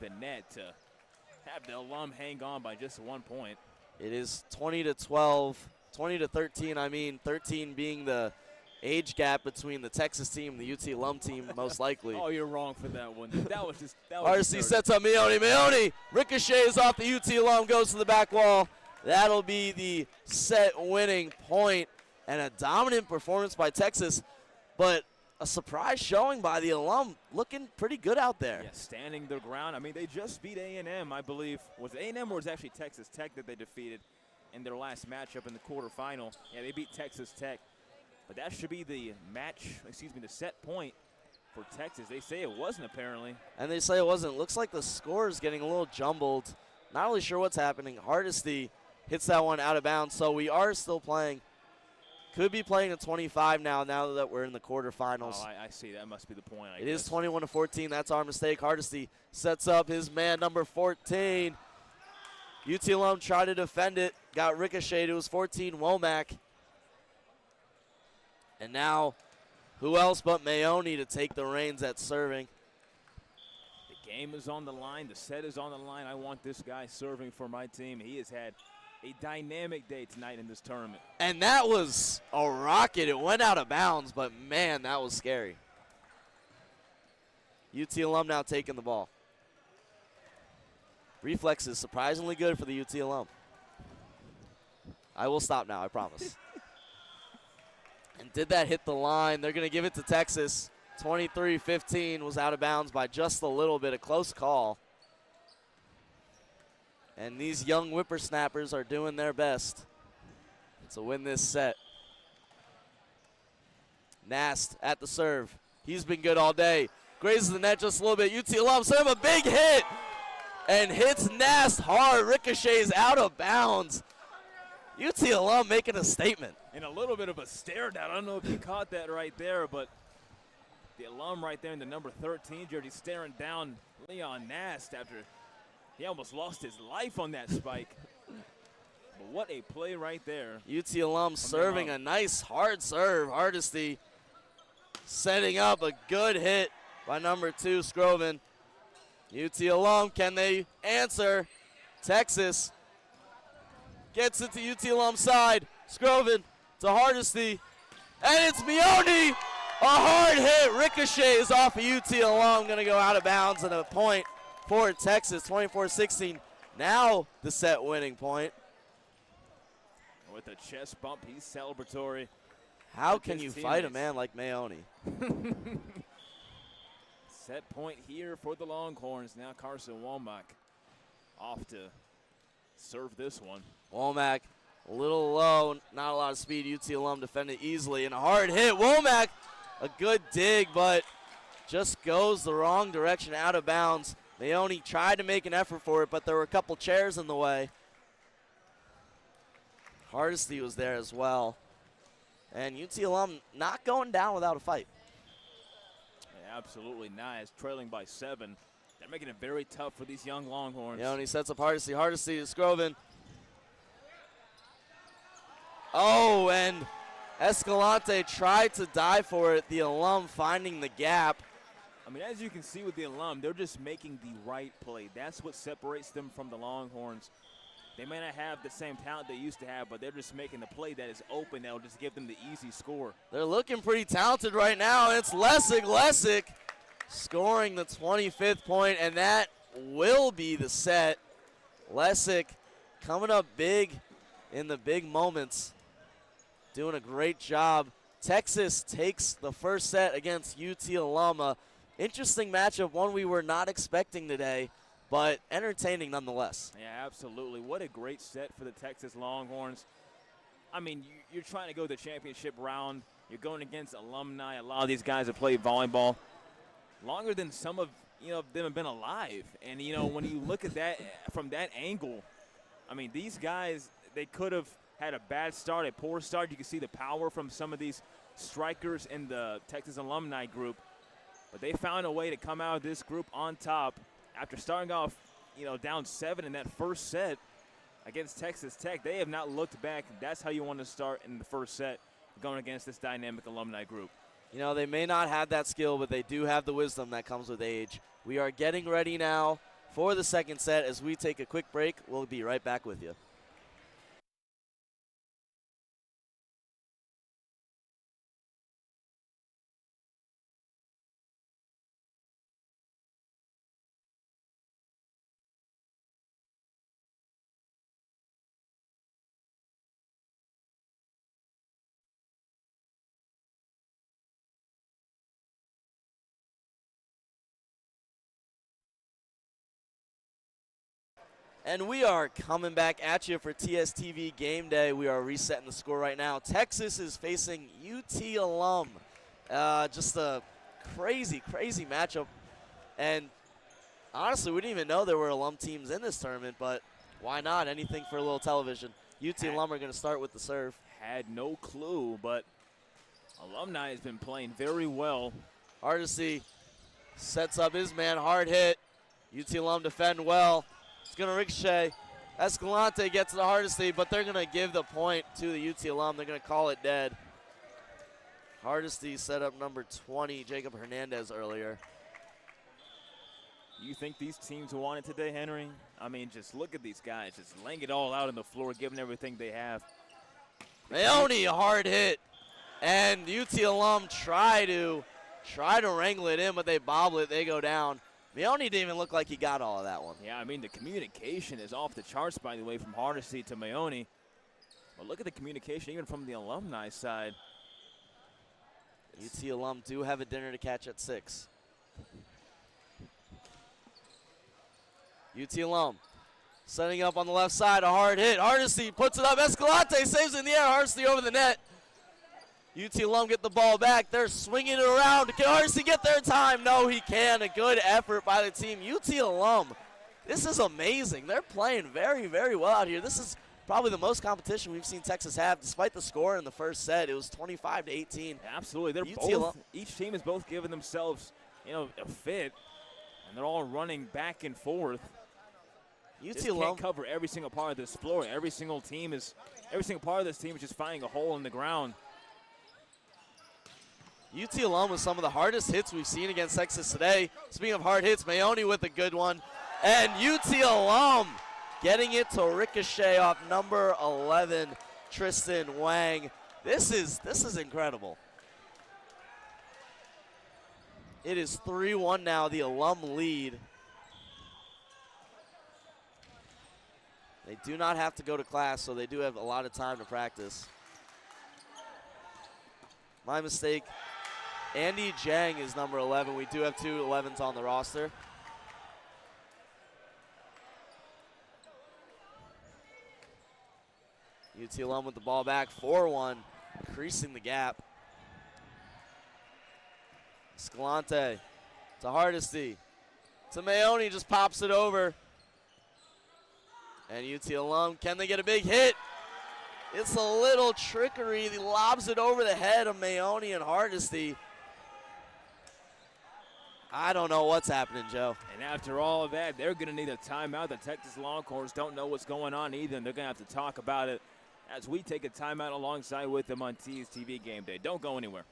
S2: the net to have the alum hang on by just 1 point.
S1: It is 20-12, 20-13, I mean, 13 being the age gap between the Texas team and the UT alum team, most likely.
S2: Oh, you're wrong for that one. That was just
S1: RC sets up Mayoni. Mayoni ricochets off the UT alum, goes to the back wall. That'll be the set-winning point, and a dominant performance by Texas, but a surprise showing by the alum, looking pretty good out there.
S2: Yeah, standing their ground. I mean, they just beat A&M, I believe. Was it A&M or was it actually Texas Tech that they defeated in their last matchup in the quarterfinal? Yeah, they beat Texas Tech. But that should be the the set point for Texas. They say it wasn't, apparently.
S1: And they say it wasn't. Looks like the score is getting a little jumbled. Not really sure what's happening. Hardesty hits that one out of bounds, so we are still playing. Could be playing at 25 now that we're in the quarterfinals.
S2: Oh, I see. That must be the point, I
S1: guess. It is 21-14. That's our mistake. Hardesty sets up his man, number 14. UT alum tried to defend it. Got ricocheted. It was 14, Womack. And now, who else but Mayoni to take the reins at serving?
S2: The game is on the line. The set is on the line. I want this guy serving for my team. He has had a dynamic day tonight in this tournament.
S1: And that was a rocket. It went out of bounds, but, man, that was scary. UT alum now taking the ball. Reflex is surprisingly good for the UT alum. I will stop now, I promise. And did that hit the line? They're going to give it to Texas. 23-15 was out of bounds by just a little bit. A close call. And these young whippersnappers are doing their best to win this set. Nast at the serve. He's been good all day. Grazes the net just a little bit. UT alum set him a big hit and hits Nast hard. Ricochets out of bounds. UT alum making a statement.
S2: And a little bit of a stare down. I don't know if you caught that right there, but the alum right there in the number 13 jersey staring down Leon Nast after he almost lost his life on that spike. But what a play right there.
S1: UT alum serving a nice hard serve. Hardesty setting up a good hit by number 2, Scroven. UT alum, can they answer? Texas gets it to UT alum's side. Scroven to Hardesty. And it's Mayoni. A hard hit. Ricochets off of UT alum. Going to go out of bounds and a point for Texas, 24-16. Now the set winning point.
S2: With a chest bump, he's celebratory.
S1: How can you fight a man like Mayoni?
S2: Set point here for the Longhorns. Now Carson Womack off to serve this one.
S1: Womack a little low, not a lot of speed. UT alum defended easily, and a hard hit. Womack, a good dig, but just goes the wrong direction, out of bounds. Mayoni tried to make an effort for it, but there were a couple chairs in the way. Hardesty was there as well. And UT alum not going down without a fight.
S2: Yeah, absolutely not. It's trailing by 7. They're making it very tough for these young Longhorns.
S1: Mayoni sets up Hardesty. Hardesty to Scroven. Oh, and Escalante tried to dive for it. The alum finding the gap.
S2: I mean, as you can see with the alum, they're just making the right play. That's what separates them from the Longhorns. They may not have the same talent they used to have, but they're just making the play that is open that will just give them the easy score.
S1: They're looking pretty talented right now. It's Lessig. Lessig scoring the 25th point, and that will be the set. Lessig coming up big in the big moments, doing a great job. Texas takes the first set against UT Alum. Interesting matchup, one we were not expecting today, but entertaining nonetheless.
S2: Yeah, absolutely. What a great set for the Texas Longhorns. I mean, you're trying to go the championship round. You're going against alumni. A lot of these guys have played volleyball longer than some of them have been alive. And, when you look at that from that angle, I mean, these guys, they could have had a bad start, a poor start. You can see the power from some of these strikers in the Texas alumni group. But they found a way to come out of this group on top after starting off, down 7 in that first set against Texas Tech. They have not looked back. That's how you want to start in the first set, going against this dynamic alumni group.
S1: They may not have that skill, but they do have the wisdom that comes with age. We are getting ready now for the second set. As we take a quick break, we'll be right back with you. And we are coming back at you for TSTV Gameday. We are resetting the score right now. Texas is facing UT Alum. Just a crazy, crazy matchup. And honestly, we didn't even know there were alum teams in this tournament, but why not? Anything for a little television. UT Alum are going to start with the serve.
S2: Had no clue, but alumni has been playing very well.
S1: Hardesty sets up his man, hard hit. UT Alum defend well. It's going to ricochet. Escalante gets the Hardesty, but they're going to give the point to the UT Alum. They're going to call it dead. Hardesty set up number 20, Jacob Hernandez, earlier.
S2: You think these teams won it today, Henry? I mean, just look at these guys, just laying it all out on the floor, giving everything they have.
S1: Maone, hard hit. And UT Alum try to wrangle it in, but they bobble it. They go down. Maone didn't even look like he got all of that one.
S2: Yeah, I mean, the communication is off the charts, by the way, from Hardesty to Maone. But look at the communication even from the alumni side.
S1: UT Alum do have a dinner to catch at 6. UT Alum setting up on the left side, a hard hit. Hardesty puts it up. Escalante saves it in the air. Hardesty over the net. UT Alum get the ball back. They're swinging it around. Can Hardesty get there in time? No, he can. A good effort by the team. UT Alum, this is amazing. They're playing very, very well out here. This is probably the most competition we've seen Texas have, despite the score in the first set. It was 25-18.
S2: Absolutely. They're both, each team is both giving themselves, a fit, and they're all running back and forth. UT Alum can't cover every single part of this floor. Every single part of this team is just finding a hole in the ground.
S1: UT Alum with some of the hardest hits we've seen against Texas today. Speaking of hard hits, Maone with a good one. And UT Alum getting it to ricochet off number 11, Tristan Wang. This is incredible. It is 3-1 now, the Alum lead. They do not have to go to class, so they do have a lot of time to practice. My mistake. Andy Jang is number 11. We do have 2 11s on the roster. UT Alum with the ball back, 4-1, increasing the gap. Escalante to Hardesty. To Maone, just pops it over. And UT Alum, can they get a big hit? It's a little trickery. He lobs it over the head of Maone and Hardesty. I don't know what's happening, Joe.
S2: And after all of that, they're going to need a timeout. The Texas Longhorns don't know what's going on either, and they're going to have to talk about it as we take a timeout alongside with them on TSTV Game Day. Don't go anywhere.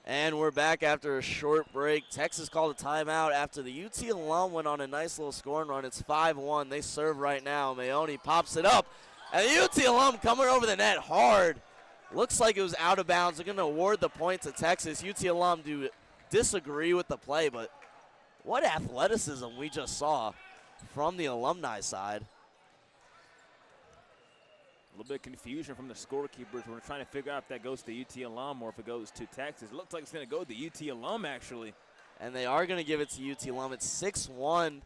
S1: And we're back after a short break. Texas called a timeout after the UT alum went on a nice little scoring run. It's 5-1. They serve right now. Mayoni pops it up. And the UT alum coming over the net hard. Looks like it was out of bounds. They're going to award the point to Texas. UT alum do disagree with the play, but what athleticism we just saw from the alumni side.
S2: A little bit of confusion from the scorekeepers. We're trying to figure out if that goes to the UT alum or if it goes to Texas. It looks like it's going to go to the UT alum, actually.
S1: And they are going to give it to UT alum. It's 6-1.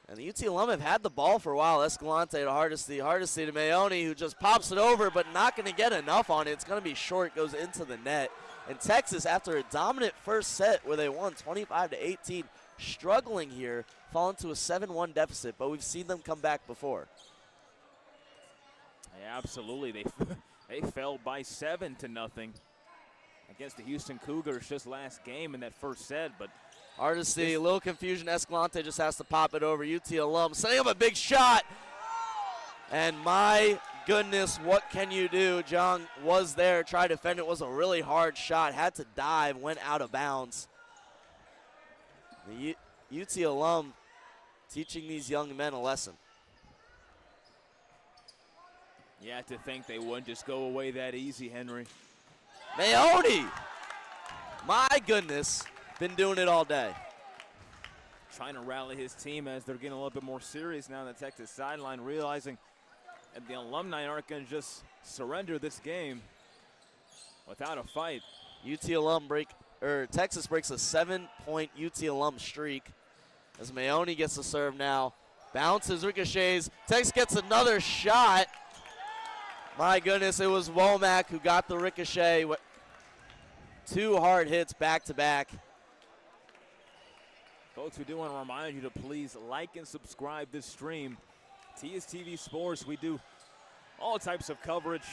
S1: And the UT alum have had the ball for a while. Escalante to Hardesty. Hardesty to Mayoni, who just pops it over, but not going to get enough on it. It's going to be short, goes into the net. And Texas, after a dominant first set where they won 25-18, struggling here, fall into a 7-1 deficit, but we've seen them come back before.
S2: Yeah, absolutely. They fell by 7-0 against the Houston Cougars just last game in that first set. But
S1: Hardesty, a little confusion. Escalante just has to pop it over. UT alum setting up a big shot. And my goodness, what can you do? Jung was there, tried to defend it. Was a really hard shot. Had to dive, went out of bounds. The UT alum teaching these young men a lesson.
S2: Yeah, to think they wouldn't just go away that easy, Henry.
S1: Mayoni, my goodness, been doing it all day.
S2: Trying to rally his team as they're getting a little bit more serious now on the Texas sideline, realizing that the alumni aren't going to just surrender this game without a fight.
S1: Texas breaks a 7-point UT alum streak as Mayoni gets the serve now. Bounces, ricochets. Texas gets another shot. My goodness, it was Womack who got the ricochet. Two hard hits back to back.
S2: Folks, we do want to remind you to please like and subscribe this stream. TSTV Sports, we do all types of coverage,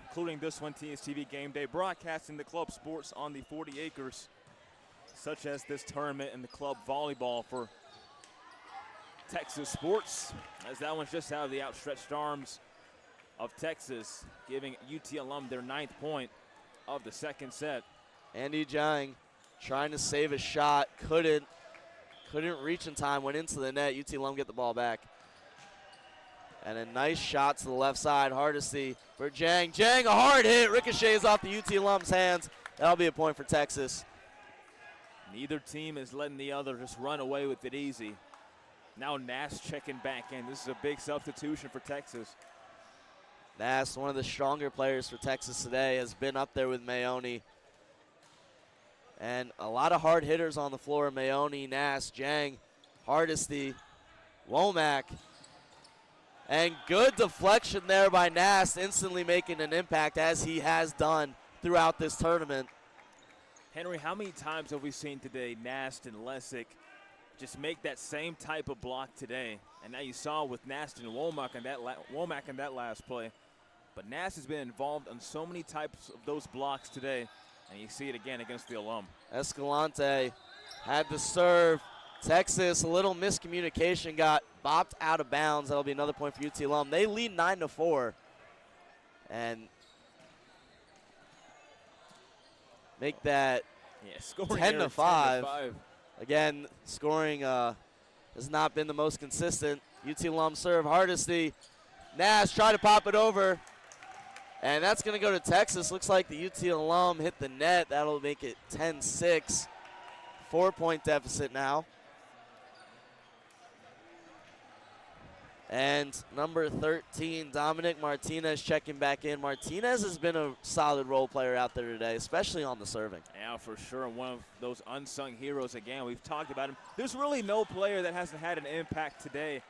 S2: including this one, TSTV Game Day, broadcasting the club sports on the 40 acres, such as this tournament and the club volleyball for Texas sports, as that one's just out of the outstretched arms of Texas, giving UT alum their 9th point of the second set.
S1: Andy Jiang trying to save a shot, couldn't reach in time, went into the net. UT alum get the ball back. And a nice shot to the left side. Hardesty for Jiang. Jiang, a hard hit, ricochets off the UT alum's hands. That'll be a point for Texas.
S2: Neither team is letting the other just run away with it easy. Now Nass checking back in. This is a big substitution for Texas.
S1: Nass, one of the stronger players for Texas today, has been up there with Mayoni. And a lot of hard hitters on the floor. Mayoni, Nass, Jiang, Hardesty, Womack. And good deflection there by Nass, instantly making an impact as he has done throughout this tournament.
S2: Henry, how many times have we seen today Nast and Lessick just make that same type of block today? And now you saw with Nast and Womack in that last play. But Nast has been involved in so many types of those blocks today, and you see it again against the alum.
S1: Escalante had the serve. Texas, a little miscommunication, got bopped out of bounds. That'll be another point for UT alum. They lead 9-4. And make that 10-5. Again, scoring has not been the most consistent. UT alum serve, Hardesty. Nash try to pop it over. And that's going to go to Texas. Looks like the UT alum hit the net. That'll make it 10-6. 4-point deficit now. And number 13, Dominic Martinez checking back in. Martinez has been a solid role player out there today, especially on the serving.
S2: Yeah, for sure. One of those unsung heroes again. We've talked about him. There's really no player that hasn't had an impact today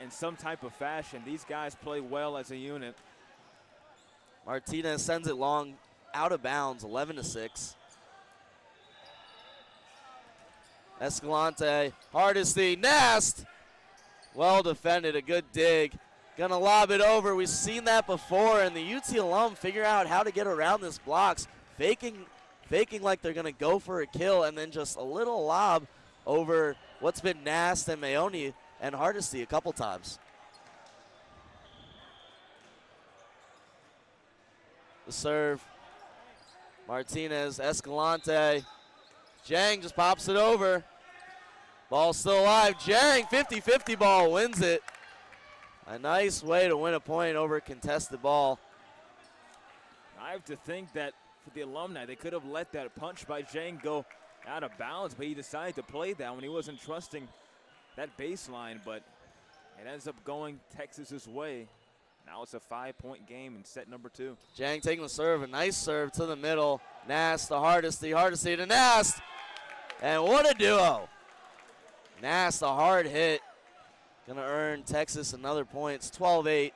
S2: in some type of fashion. These guys play well as a unit.
S1: Martinez sends it long, out of bounds, 11-6. Escalante, Hardesty, Nast. Well defended, a good dig. Gonna lob it over. We've seen that before, and the UT alum figure out how to get around this blocks, faking like they're gonna go for a kill, and then just a little lob over what's been Nast and Mayoni and Hardesty a couple times. The serve, Martinez, Escalante. Jang just pops it over. Ball still alive. Jang, 50-50 ball, wins it. A nice way to win a point over a contested ball.
S2: I have to think that for the alumni, they could have let that punch by Jang go out of bounds, but he decided to play that when he wasn't trusting that baseline, but it ends up going Texas's way. Now it's a 5-point game in set number 2.
S1: Jang taking the serve, a nice serve to the middle. Nast, the Hardesty to Nast. And what a duo. Nast, a hard hit. Gonna earn Texas another point. It's 12-8.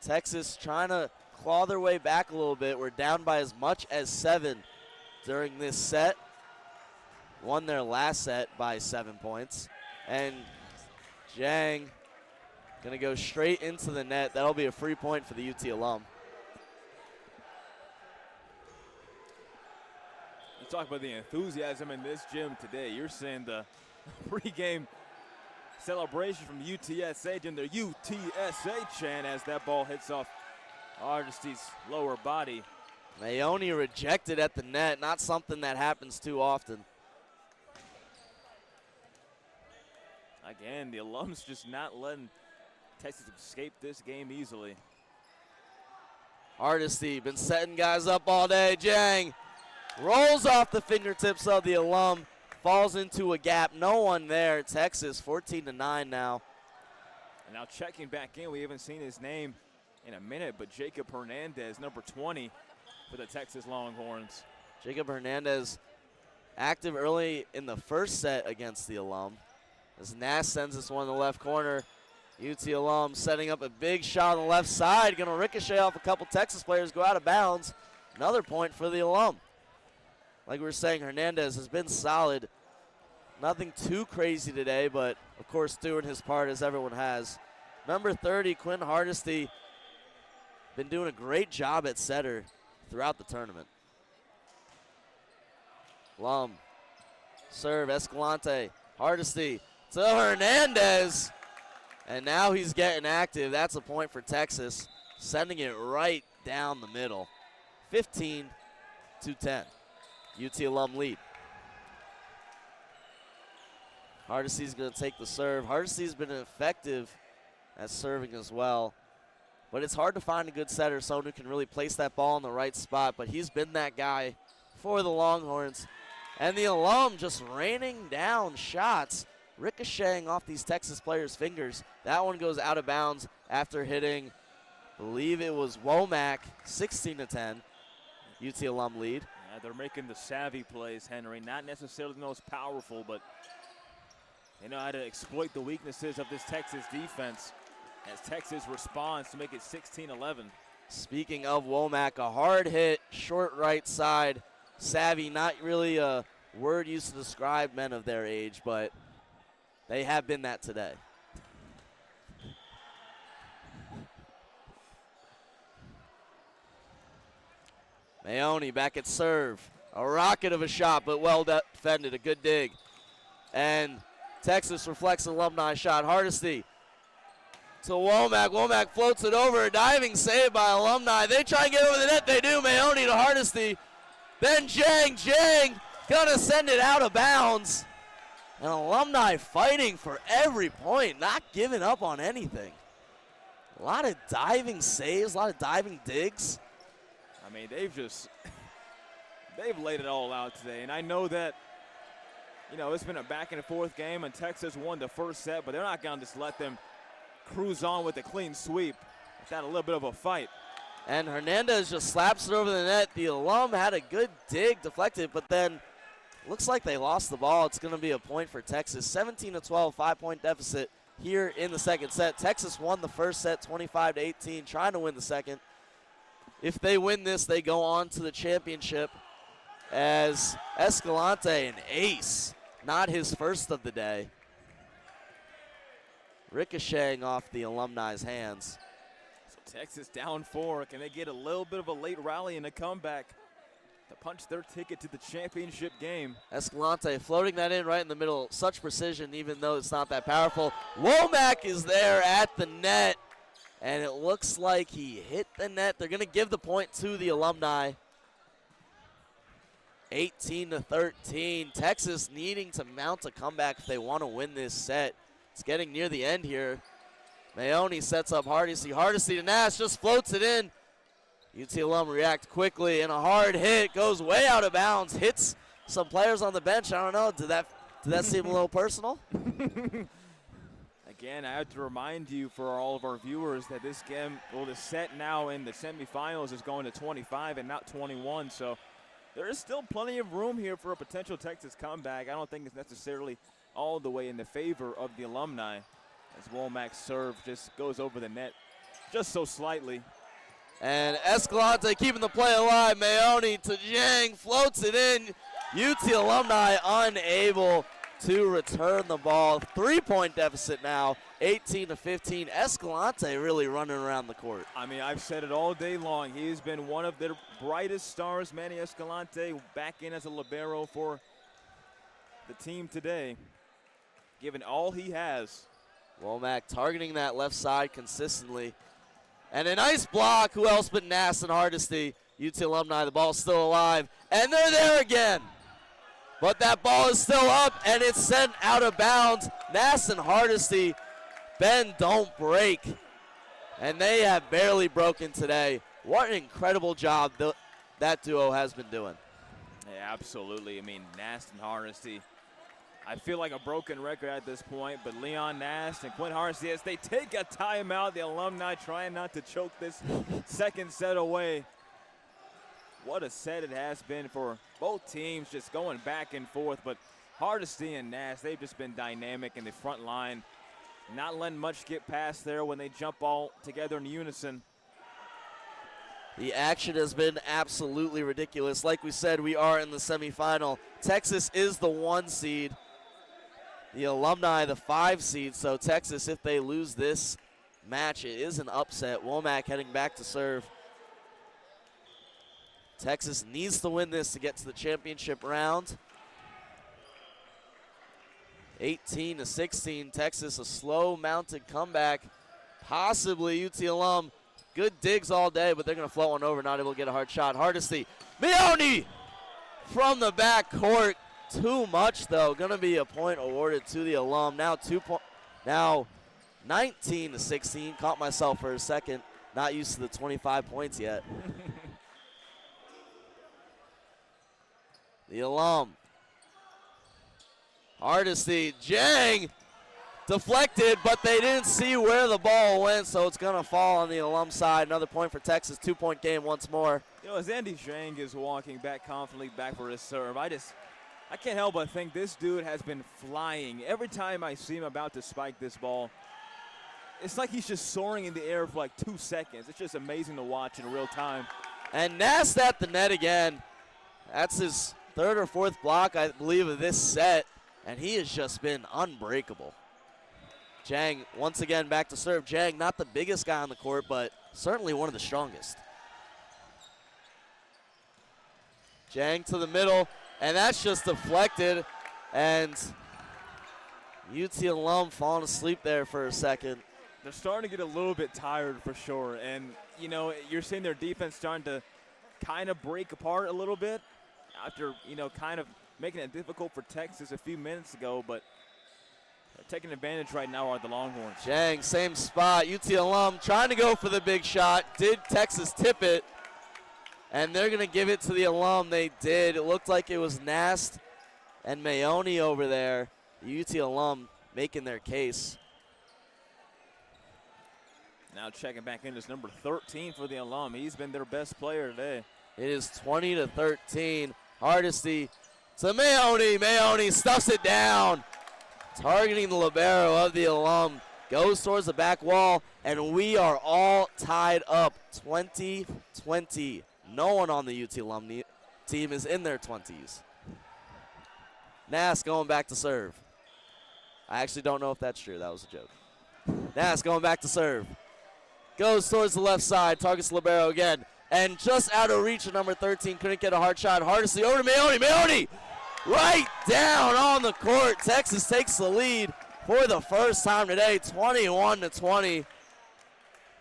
S1: Texas trying to claw their way back a little bit. We're down by as much as 7 during this set. Won their last set by 7 points. And Jang gonna go straight into the net. That'll be a free point for the UT alum.
S2: You talk about the enthusiasm in this gym today. You're seeing the pregame celebration from UTSA doing their UTSA chant as that ball hits off Hardesty's lower body.
S1: Mayoni rejected at the net, not something that happens too often.
S2: Again, the alums just not letting Texas escape this game easily.
S1: Hardesty been setting guys up all day. Jang rolls off the fingertips of the alum, falls into a gap. No one there. Texas 14-9 now.
S2: And now checking back in, we haven't seen his name in a minute, but Jacob Hernandez, number 20 for the Texas Longhorns.
S1: Jacob Hernandez active early in the first set against the alum. As Nast sends this one in the left corner. UT alum setting up a big shot on the left side. Going to ricochet off a couple Texas players, go out of bounds. Another point for the alum. Like we were saying, Hernandez has been solid. Nothing too crazy today, but of course doing his part as everyone has. Number 30, Quinn Hardesty, been doing a great job at setter throughout the tournament. Lum, serve, Escalante, Hardesty to Hernandez. And now he's getting active. That's a point for Texas, sending it right down the middle. 15-10. UT alum lead. Hardesty's going to take the serve. Hardesty's been effective at serving as well. But it's hard to find a good setter, someone who can really place that ball in the right spot. But he's been that guy for the Longhorns. And the alum just raining down shots, ricocheting off these Texas players' fingers. That one goes out of bounds after hitting, I believe it was Womack, 16-10. UT alum lead.
S2: Yeah, they're making the savvy plays, Henry. Not necessarily the most powerful, but they know how to exploit the weaknesses of this Texas defense as Texas responds to make it 16-11.
S1: Speaking of Womack, a hard hit, short right side. Savvy, not really a word used to describe men of their age, but they have been that today. Mayoni back at serve. A rocket of a shot, but well defended. A good dig. And Texas reflects alumni shot. Hardesty to Womack. Womack floats it over. A diving save by alumni. They try and get over the net. They do. Mayoni to Hardesty. Then Jang gonna send it out of bounds. And alumni fighting for every point, not giving up on anything. A lot of diving saves, a lot of diving digs.
S2: I mean, they've laid it all out today. And I know that, you know, it's been a back and forth game and Texas won the first set, but they're not gonna just let them cruise on with a clean sweep without a little bit of a fight.
S1: And Hernandez just slaps it over the net. The alum had a good dig, deflected, but then looks like they lost the ball. It's going to be a point for Texas. 17-12, 5-point deficit here in the second set. Texas won the first set 25-18, trying to win the second. If they win this, they go on to the championship as Escalante, an ace, not his first of the day, ricocheting off the alumni's hands.
S2: So Texas down 4. Can they get a little bit of a late rally and a comeback to punch their ticket to the championship game?
S1: Escalante floating that in right in the middle. Such precision, even though it's not that powerful. Womack is there at the net, and it looks like he hit the net. They're going to give the point to the alumni. 18-13. Texas needing to mount a comeback if they want to win this set. It's getting near the end here. Maone sets up Hardesty. Hardesty to Nash, just floats it in. UT alum react quickly, and a hard hit goes way out of bounds. Hits some players on the bench. I don't know. Did that seem a little personal?
S2: Again, I have to remind you for all of our viewers that this game, well, the set now in the semifinals is going to 25 and not 21. So there is still plenty of room here for a potential Texas comeback. I don't think it's necessarily all the way in the favor of the alumni, as Womack's serve just goes over the net just so slightly.
S1: And Escalante keeping the play alive. Maone to Jang, floats it in. UT alumni unable to return the ball. 3-point deficit now, 18-15. Escalante really running around the court.
S2: I mean, I've said it all day long. He's been one of their brightest stars. Manny Escalante back in as a libero for the team today, given all he has.
S1: Womack targeting that left side consistently. And a nice block. Who else but Nass and Hardesty? UT alumni, the ball's still alive. And they're there again. But that ball is still up, and it's sent out of bounds. Nass and Hardesty, bend, don't break. And they have barely broken today. What an incredible job that duo has been doing.
S2: Yeah, absolutely. I mean, Nass and Hardesty, I feel like a broken record at this point, but Leon Nass and Quinn Hardesty, as they take a timeout, the alumni trying not to choke this second set away. What a set it has been for both teams, just going back and forth. But Hardesty and Nass, they've just been dynamic in the front line, not letting much get past there when they jump all together in unison.
S1: The action has been absolutely ridiculous. Like we said, we are in the semifinal. Texas is the 1 seed. The alumni, the 5 seed. So Texas, if they lose this match, it is an upset. Womack heading back to serve. Texas needs to win this to get to the championship round. 18-16, Texas, a slow mounted comeback. Possibly UT alum. Good digs all day, but they're going to float one over, not able to get a hard shot. Hardesty, Maone from the back court. Too much, though. Going to be a point awarded to the alum. Now 19-16. Caught myself for a second. Not used to the 25 points yet. The alum. Hardesty, Jang, deflected, but they didn't see where the ball went, so it's going to fall on the alum side. Another point for Texas, 2-point game once more.
S2: You know, as Andy Jang is walking back confidently back for his serve, I can't help but think this dude has been flying. Every time I see him about to spike this ball, it's like he's just soaring in the air for like 2 seconds. It's just amazing to watch in real time.
S1: And Nass at the net again. That's his 3rd or 4th block, I believe, of this set, and he has just been unbreakable. Jang once again back to serve. Jang, not the biggest guy on the court, but certainly one of the strongest. Jang to the middle, and that's just deflected, and UT alum falling asleep there for a second.
S2: They're starting to get a little bit tired for sure, and you know, you're seeing their defense starting to kind of break apart a little bit after, you know, kind of making it difficult for Texas a few minutes ago, but they're taking advantage right now are the Longhorns.
S1: Jang, same spot. UT alum trying to go for the big shot. Did Texas tip it? And they're going to give it to the alum. They did. It looked like it was Nast and Maone over there. The UT alum making their case.
S2: Now checking back in is number 13 for the alum. He's been their best player today.
S1: It is 20-13. Hardesty to Maone. Maone stuffs it down. Targeting the libero of the alum. goes towards the back wall, and we are all tied up 20-20. No one on the UT alumni team is in their 20s. Nass going back to serve. I actually don't know if that's true. That was a joke. Nass going back to serve. Goes towards the left side, targets libero again. And just out of reach of number 13, couldn't get a hard shot. Hardesty over to Mayoni. Mayoni right down on the court. Texas takes the lead for the first time today, 21-20.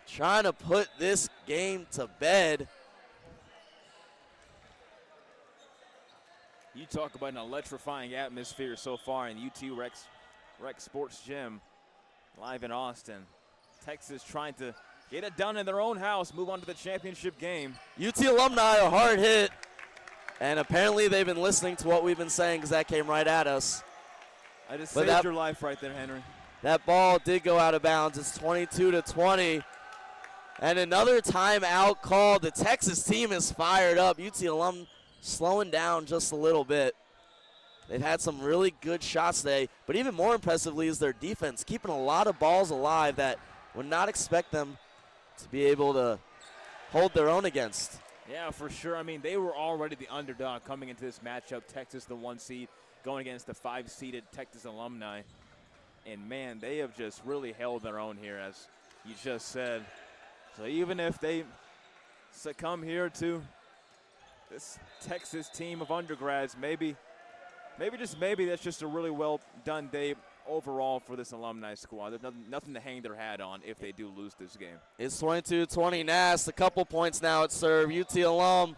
S1: Trying to put this game to bed.
S2: You talk about an electrifying atmosphere so far in UTRecSports Gym live in Austin. Texas trying to get it done in their own house, move on to the championship game.
S1: UT alumni are hard hit, and apparently they've been listening to what we've been saying because that came right at us.
S2: I just saved your life right there, Henry.
S1: That ball did go out of bounds. It's 22-20. And another timeout called. The Texas team is fired up. UT alum slowing down just a little bit. They've had some really good shots today, but even more impressively is their defense, keeping a lot of balls alive that would not expect them to be able to hold their own against.
S2: Yeah, for sure. I mean, they were already the underdog coming into this matchup. Texas, the 1 seed, going against the 5-seeded Texas alumni. And, man, they have just really held their own here, as you just said. So even if they succumb here to this Texas team of undergrads, maybe just maybe that's just a really well done day overall for this alumni squad. There's nothing to hang their hat on if they do lose this game.
S1: It's 22-20 Nass. A couple points now at serve. UT alum,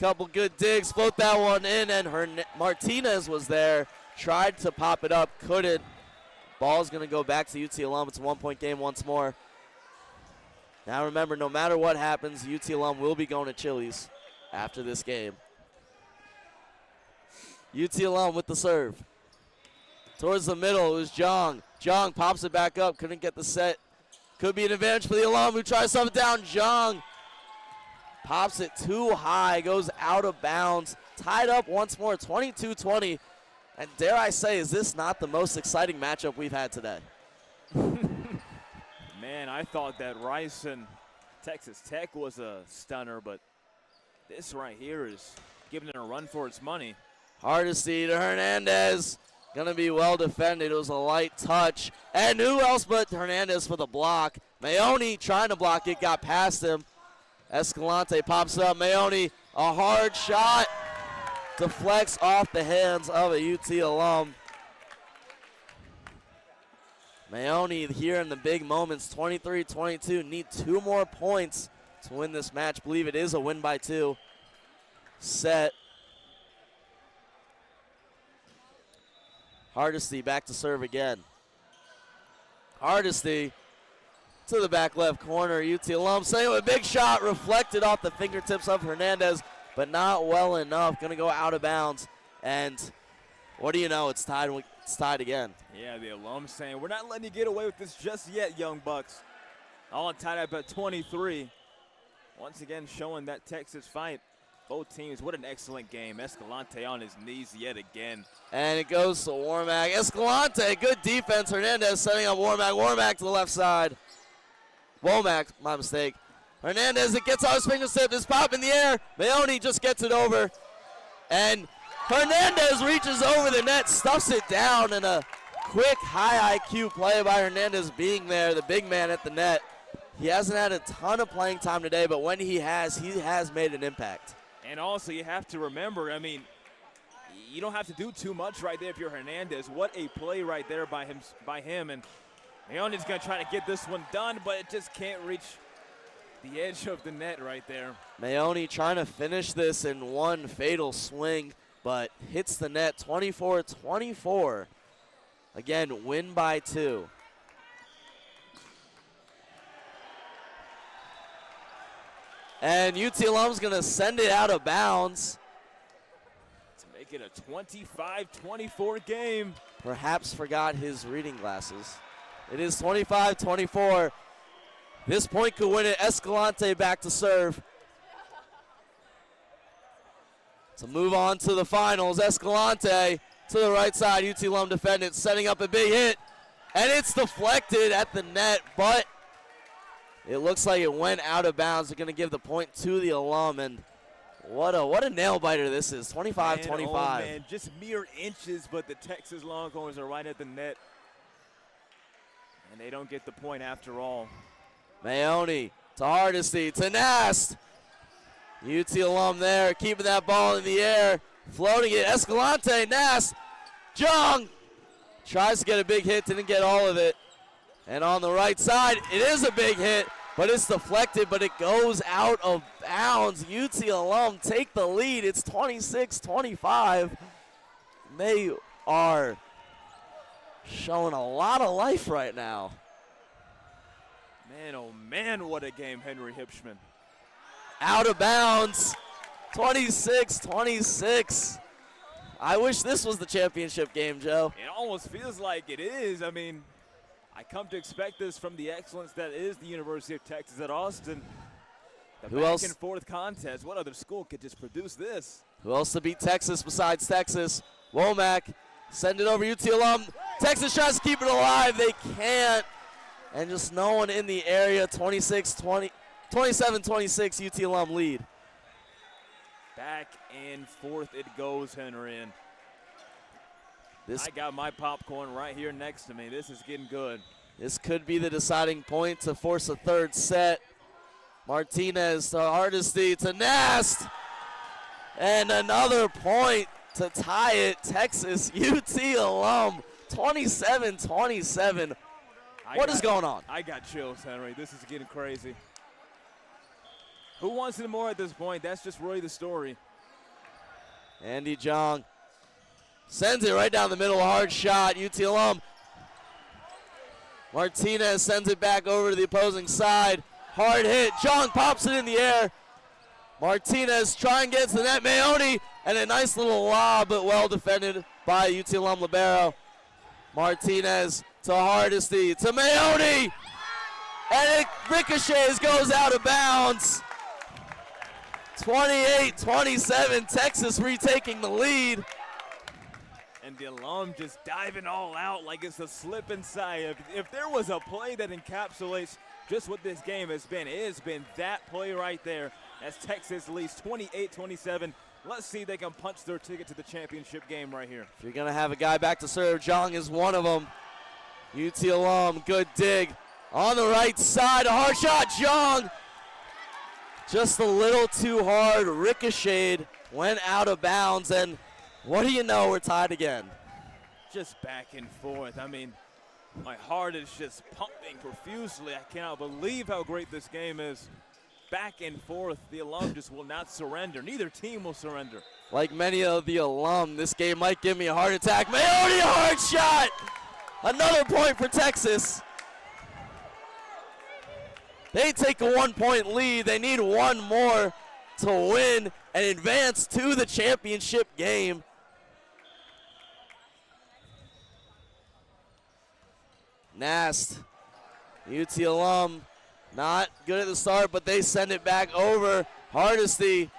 S1: couple good digs, float that one in, and Martinez was there, tried to pop it up, couldn't. Ball's going to go back to UT alum. It's a 1-point game once more. Now remember, no matter what happens, UT alum will be going to Chili's after this game. UT alum with the serve. Towards the middle, it was Jong. Jong pops it back up, couldn't get the set. Could be an advantage for the alum who tries something down. Jong pops it too high, goes out of bounds. Tied up once more, 22-20. And dare I say, is this not the most exciting matchup we've had today?
S2: Man, I thought that Rice and Texas Tech was a stunner, but this right here is giving it a run for its money.
S1: Hardesty to Hernandez. Going to be well defended. It was a light touch. And who else but Hernandez for the block. Mayoni trying to block it, got past him. Escalante pops up. Mayoni, a hard shot. Deflects off the hands of a UT alum. Mayoni here in the big moments, 23-22. Need 2 more points to win this match. Believe it is a win by 2. Set. Hardesty back to serve again. Hardesty to the back left corner. UT alum saying with a big shot, reflected off the fingertips of Hernandez, but not well enough. Going to go out of bounds. And what do you know? It's tied again.
S2: Yeah, the alum saying, we're not letting you get away with this just yet, young bucks. All tied up at 23. Once again, showing that Texas fight. Both teams, what an excellent game. Escalante on his knees yet again.
S1: And it goes to Warmack. Escalante, good defense. Hernandez setting up Warmack. Warmack to the left side. Womack, my mistake. Hernandez, it gets on his fingertip. It's pop in the air. Mayoni just gets it over. And Hernandez reaches over the net, stuffs it down, and a quick high IQ play by Hernandez being there, the big man at the net. He hasn't had a ton of playing time today, but when he has made an impact.
S2: And also, you have to remember, I mean, you don't have to do too much right there if you're Hernandez. What a play right there by him. And Mayoni's going to try to get this one done, but it just can't reach the edge of the net right there.
S1: Mayoni trying to finish this in one fatal swing, but hits the net 24-24. Again, win by 2. And UT alum's going to send it out of bounds.
S2: To make it a 25-24 game.
S1: Perhaps forgot his reading glasses. It is 25-24. This point could win it. Escalante back to serve. To move on to the finals, Escalante to the right side. UT alum defendant setting up a big hit. And it's deflected at the net, but it looks like it went out of bounds. They're going to give the point to the alum, and what a nail biter this is, 25-25.
S2: Oh man, just mere inches, but the Texas Longhorns are right at the net. And they don't get the point after all.
S1: Maone to Hardesty, to Nast. UT alum there, keeping that ball in the air, floating it. Escalante, Nast, Jung tries to get a big hit, didn't get all of it. And on the right side, it is a big hit, but it's deflected, but it goes out of bounds. UT alum take the lead. It's 26-25. They are showing a lot of life right now.
S2: Man, oh man, what a game, Henry Hipschman.
S1: Out of bounds, 26-26. I wish this was the championship game, Joe.
S2: It almost feels like it is. I mean, I come to expect this from the excellence that is the University of Texas at Austin. The back and forth contest. What other school could just produce this?
S1: Who else to beat Texas besides Texas? Womack, send it over UT alum. Texas tries to keep it alive. They can't. And just no one in the area. 27-26 UT alum lead.
S2: Back and forth it goes, Henry. And
S1: I
S2: got my popcorn right here next to me. This is getting good.
S1: This could be the deciding point to force a third set. Martinez to Hardesty to Nast. And another point to tie it. Texas UT alum 27-27. What is going on?
S2: I got chills, Henry. This is getting crazy. Who wants it more at this point? That's just really the story.
S1: Andy Jong sends it right down the middle. Hard shot. UT alum. Martinez sends it back over to the opposing side. Hard hit. Jong pops it in the air. Martinez trying to get to the net. Maone, and a nice little lob, but well defended by UT alum libero. Martinez to Hardesty to Maone, and it ricochets, goes out of bounds. 28-27, Texas retaking the lead.
S2: And the alum just diving all out like it's a slip inside. If there was a play that encapsulates just what this game has been, it has been that play right there as Texas leads 28-27. Let's see if they can punch their ticket to the championship game right here.
S1: If you're going to have a guy back to serve, Jong is one of them. UT alum, good dig. On the right side, a hard shot, Jong. Just a little too hard, ricocheted, went out of bounds, and what do you know, we're tied again.
S2: Just back and forth. I mean, my heart is just pumping profusely. I cannot believe how great this game is. Back and forth, the alum just will not surrender. Neither team will surrender.
S1: Like many of the alum, this game might give me a heart attack. Maone, hard shot! Another point for Texas. They take a 1-point lead. They need one more to win and advance to the championship game. Nast, UT alum, not good at the start, but they send it back over. Hardesty,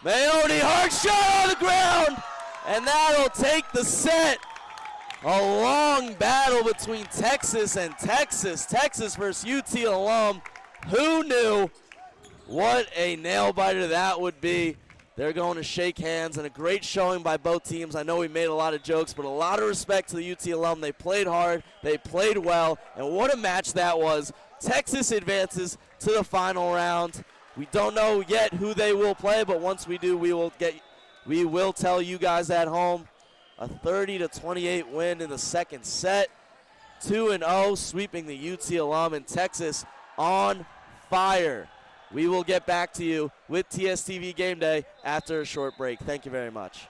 S1: Maone, hard shot on the ground, and that'll take the set. A long battle between Texas and Texas. Texas versus UT alum. Who knew? What a nail biter that would be. They're going to shake hands, and a great showing by both teams. I know we made a lot of jokes, but a lot of respect to the UT alum. They played hard, they played well, and what a match that was. Texas advances to the final round. We don't know yet who they will play, but once we do, we will tell you guys at home. A 30-28 win in the second set. 2-0, sweeping the UT alum, and Texas on fire. We will get back to you with TSTV Gameday after a short break. Thank you very much.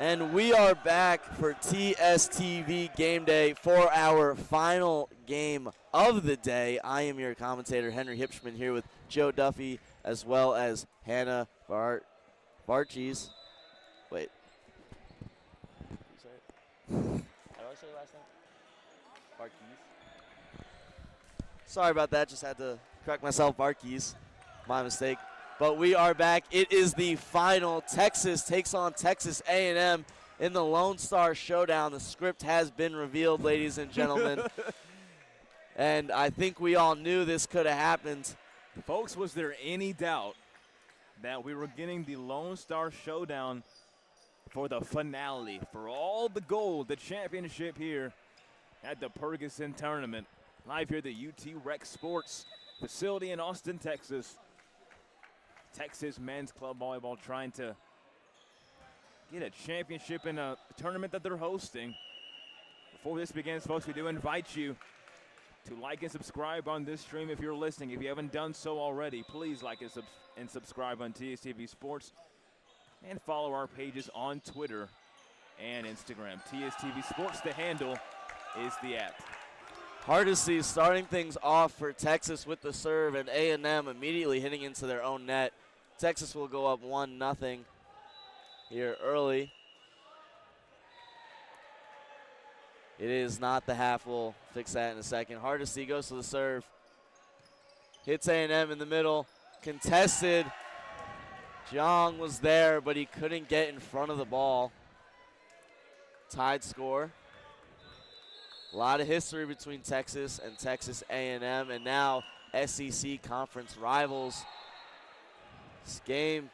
S1: And we are back for TSTV Game Day for our final game of the day. I am your commentator, Henry Hipschman, here with Joe Duffy, as well as Hannah Barches. Wait. How do I say your last name? Barques. Sorry about that. Just had to correct myself. Barques. My mistake. But we are back. It is the final. Texas takes on Texas A&M in the Lone Star Showdown. The script has been revealed, ladies and gentlemen. And I think we all knew this could have happened.
S2: Folks, was there any doubt that we were getting the Lone Star Showdown for the finale, for all the gold, the championship here at the Purgason Tournament? Live here at the UTRecSports facility in Austin, Texas. Texas men's club volleyball trying to get a championship in a tournament that they're hosting. Before this begins, folks, we do invite you to like and subscribe on this stream if you're listening. If you haven't done so already, please like and subscribe on TSTV Sports and follow our pages on Twitter and Instagram. TSTV Sports, the handle, is the app.
S1: Hardesty starting things off for Texas with the serve, and A&M immediately hitting into their own net. Texas will go up 1-0 here early. It is not the half. We'll fix that in a second. Hardesty goes to the serve. Hits A&M in the middle. Contested. Jong was there, but he couldn't get in front of the ball. Tied score. A lot of history between Texas and Texas A&M, and now SEC conference rivals. This game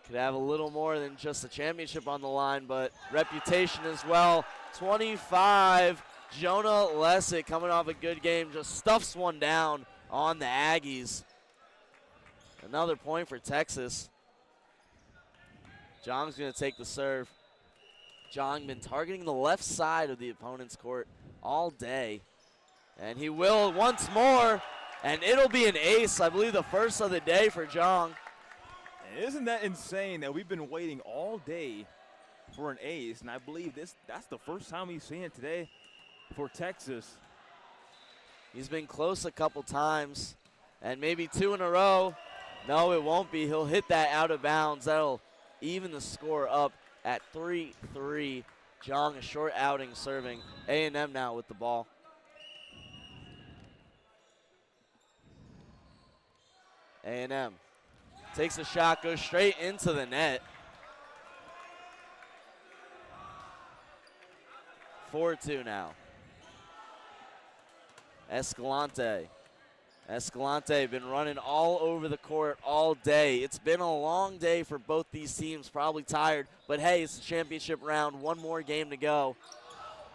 S1: could have a little more than just a championship on the line, but reputation as well. 25, Jonah Lessig coming off a good game, just stuffs one down on the Aggies. Another point for Texas. Jong's going to take the serve. Jong been targeting the left side of the opponent's court all day. And he will once more, and it'll be an ace, I believe the first of the day for Jong.
S2: And isn't that insane that we've been waiting all day for an ace, and I believe that's the first time we've seen it today for Texas.
S1: He's been close a couple times, and maybe two in a row. No, it won't be. He'll hit that out of bounds. That'll even the score up at 3-3. Jong, a short outing serving. A&M now with the ball. A&M takes a shot, goes straight into the net. 4-2 now. Escalante been running all over the court all day. It's been a long day for both these teams, probably tired, but hey, it's the championship round, one more game to go.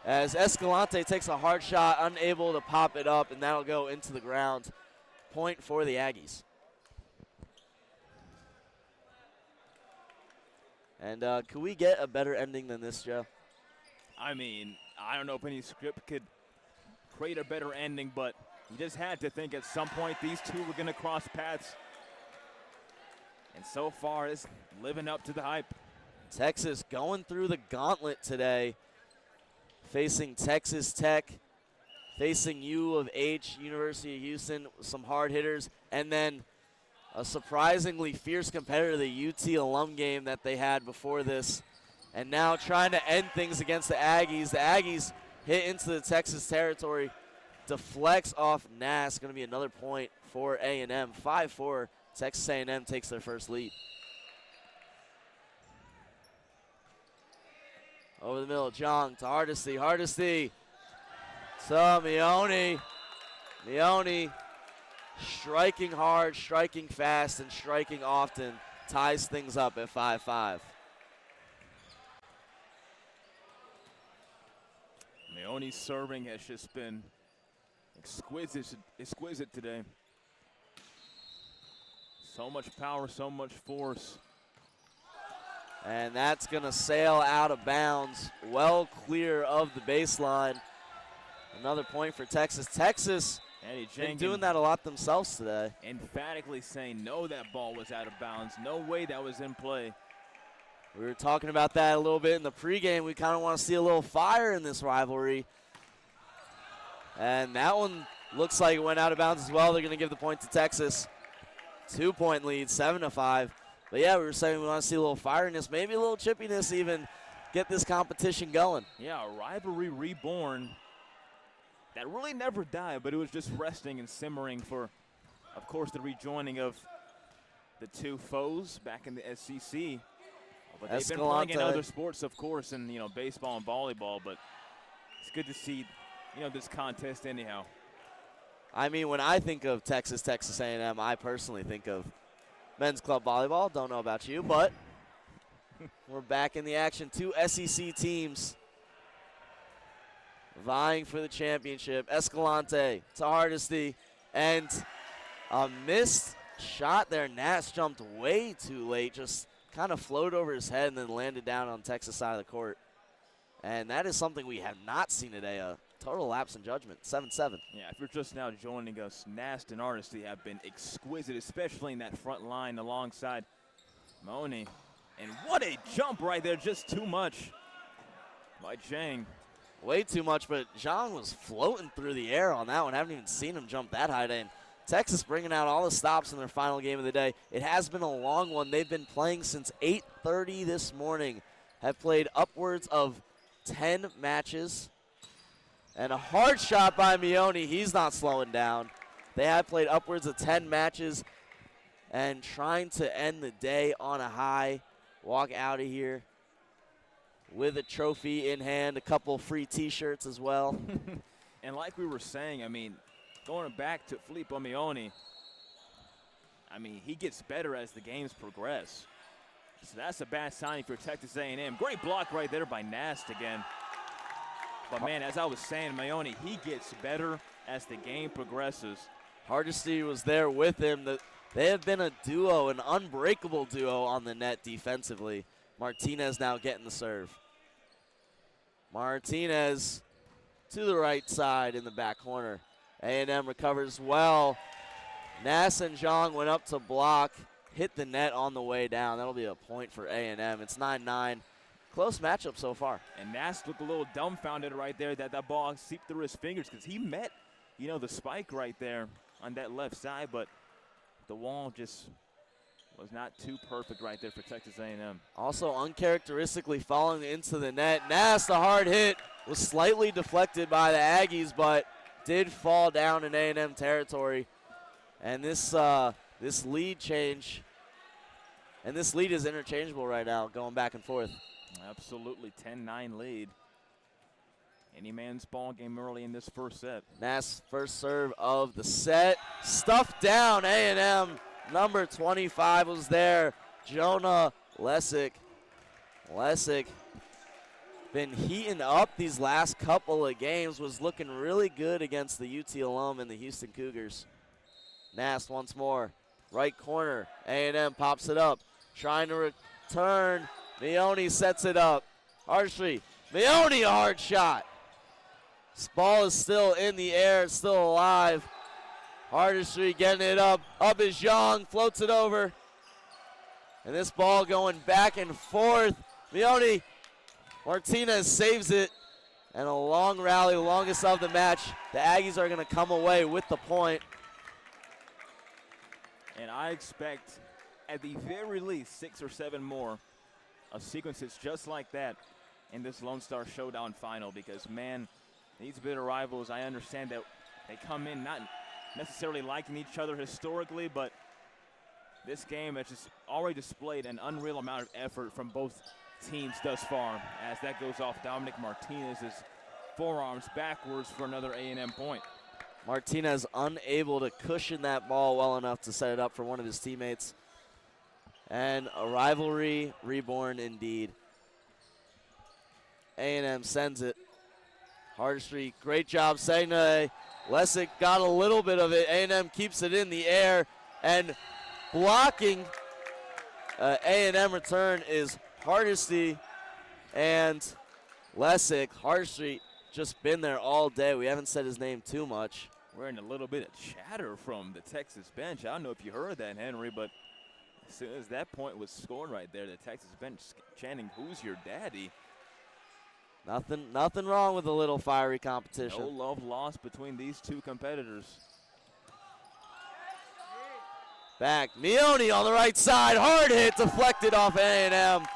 S1: As Escalante takes a hard shot, unable to pop it up, and that'll go into the ground. Point for the Aggies. And could we get a better ending than this, Joe?
S2: I mean, I don't know if any script could create a better ending, but you just had to think at some point these two were going to cross paths. And so far, it's living up to the hype.
S1: Texas going through the gauntlet today, facing Texas Tech, facing U of H, University of Houston, some hard hitters, and then a surprisingly fierce competitor, the UT alum game that they had before this. And now trying to end things against the Aggies. The Aggies hit into the Texas territory, deflects off Nass. Going to be another point for A&M. 5-4, Texas A&M takes their first lead. Over the middle, Jong to Hardesty. Hardesty to Mione. Mione striking hard, striking fast, and striking often. Ties things up at 5-5.
S2: Mione's serving has just been exquisite today. So much power, so much force.
S1: And that's going to sail out of bounds, well clear of the baseline. Another point for Texas. Texas been doing that a lot themselves today.
S2: Emphatically saying, no, that ball was out of bounds. No way that was in play.
S1: We were talking about that a little bit in the pregame. We kind of want to see a little fire in this rivalry. And that one looks like it went out of bounds as well. They're going to give the point to Texas. 2-point lead, 7-5. But yeah, we were saying we want to see a little fireness, maybe a little chippiness even, get this competition going.
S2: Yeah, a rivalry reborn that really never died, but it was just resting and simmering for, of course, the rejoining of the two foes back in the SEC. But they've been playing in other sports, of course, in baseball and volleyball. But it's good to see this contest anyhow.
S1: I mean, when I think of Texas A&M, I personally think of men's club volleyball. Don't know about you, but we're back in the action. Two SEC teams vying for the championship. Escalante to Hardesty, and a missed shot there. Nass jumped way too late, just kind of floated over his head and then landed down on Texas side of the court. And that is something we have not seen today, a total lapse in judgment, 7-7.
S2: Yeah, if you're just now joining us, Nast and Hardesty have been exquisite, especially in that front line alongside Moni. And what a jump right there, just too much by Zhang.
S1: Way too much, but Zhang was floating through the air on that one. Haven't even seen him jump that high in. Texas bringing out all the stops in their final game of the day. It has been a long one. They've been playing since 8:30 this morning. Have played upwards of 10 matches. And a hard shot by Mione. He's not slowing down. They have played upwards of 10 matches and trying to end the day on a high. Walk out of here with a trophy in hand, a couple free T-shirts as well.
S2: And like we were saying, I mean, going back to Filippo Mione, I mean, he gets better as the games progress. So that's a bad sign for Texas A&M. Great block right there by Nast again. But, man, as I was saying, Mione, he gets better as the game progresses.
S1: Hardesty was there with him. They have been a duo, an unbreakable duo on the net defensively. Martinez now getting the serve. Martinez to the right side in the back corner. A&M recovers well. Nass and Zhang went up to block, hit the net on the way down. That'll be a point for A&M. It's 9-9. Close matchup so far.
S2: And Nass looked a little dumbfounded right there that ball seeped through his fingers because he met, the spike right there on that left side, but the wall just was not too perfect right there for Texas A&M.
S1: Also uncharacteristically falling into the net. Nass, the hard hit, was slightly deflected by the Aggies, but did fall down in A&M territory. And this lead change, and this lead is interchangeable right now, going back and forth.
S2: Absolutely, 10-9 lead. Any man's ball game early in this first set.
S1: Nass first serve of the set. Stuffed down, A&M. Number 25 was there. Jonah Lesick. Lesick been heating up these last couple of games. Was looking really good against the UT alum and the Houston Cougars. Nass once more. Right corner. A&M pops it up. Trying to return. Mione sets it up. Hardesty. Mione, a hard shot. This ball is still in the air. It's still alive. Hardesty getting it up. Up is Zhang. Floats it over. And this ball going back and forth. Mione. Martinez saves it. And a long rally, longest of the match. The Aggies are going to come away with the point.
S2: And I expect, at the very least, 6 or 7 more of sequences just like that in this Lone Star Showdown final because, man, these bitter rivals, I understand that they come in not necessarily liking each other historically, but this game has just already displayed an unreal amount of effort from both teams thus far as that goes off Dominic Martinez's forearms backwards for another A&M point.
S1: Martinez unable to cushion that ball well enough to set it up for one of his teammates. And a rivalry reborn indeed. A&M sends it. Hardesty, great job setting it. Lesick got a little bit of it. A&M keeps it in the air. And blocking A&M return is Hardesty and Lesick. Hardesty just been there all day. We haven't said his name too much.
S2: We're in a little bit of chatter from the Texas bench. I don't know if you heard that, Henry, but As soon as that point was scored right there, the Texas bench chanting, "Who's your daddy?"
S1: Nothing wrong with a little fiery competition.
S2: No love lost between these two competitors.
S1: Back, Meone on the right side, hard hit, deflected off A&M.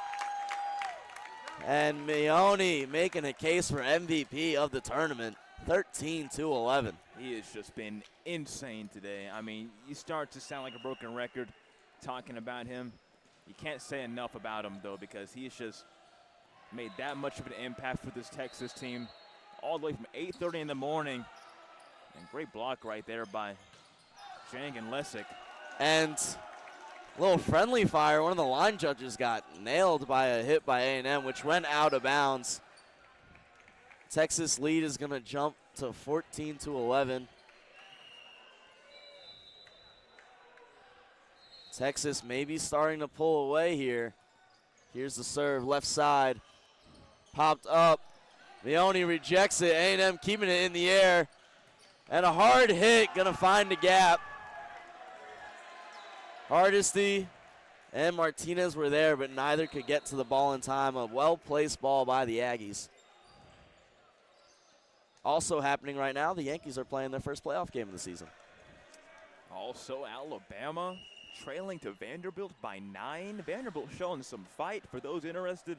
S1: And Meone making a case for MVP of the tournament, 13-11.
S2: He has just been insane today. I mean, you start to sound like a broken record talking about him. You can't say enough about him, though, because he's just made that much of an impact for this Texas team all the way from 8:30 in the morning. And great block right there by Jang and Lessick.
S1: And a little friendly fire. One of the line judges got nailed by a hit by A&M, which went out of bounds. Texas lead is going to jump to 14-11. Texas maybe starting to pull away here. Here's the serve, left side. Popped up. Meone rejects it. A&M keeping it in the air. And a hard hit, going to find the gap. Hardesty and Martinez were there, but neither could get to the ball in time. A well-placed ball by the Aggies. Also happening right now, the Yankees are playing their first playoff game of the season.
S2: Also, Alabama trailing to Vanderbilt by 9. Vanderbilt showing some fight for those interested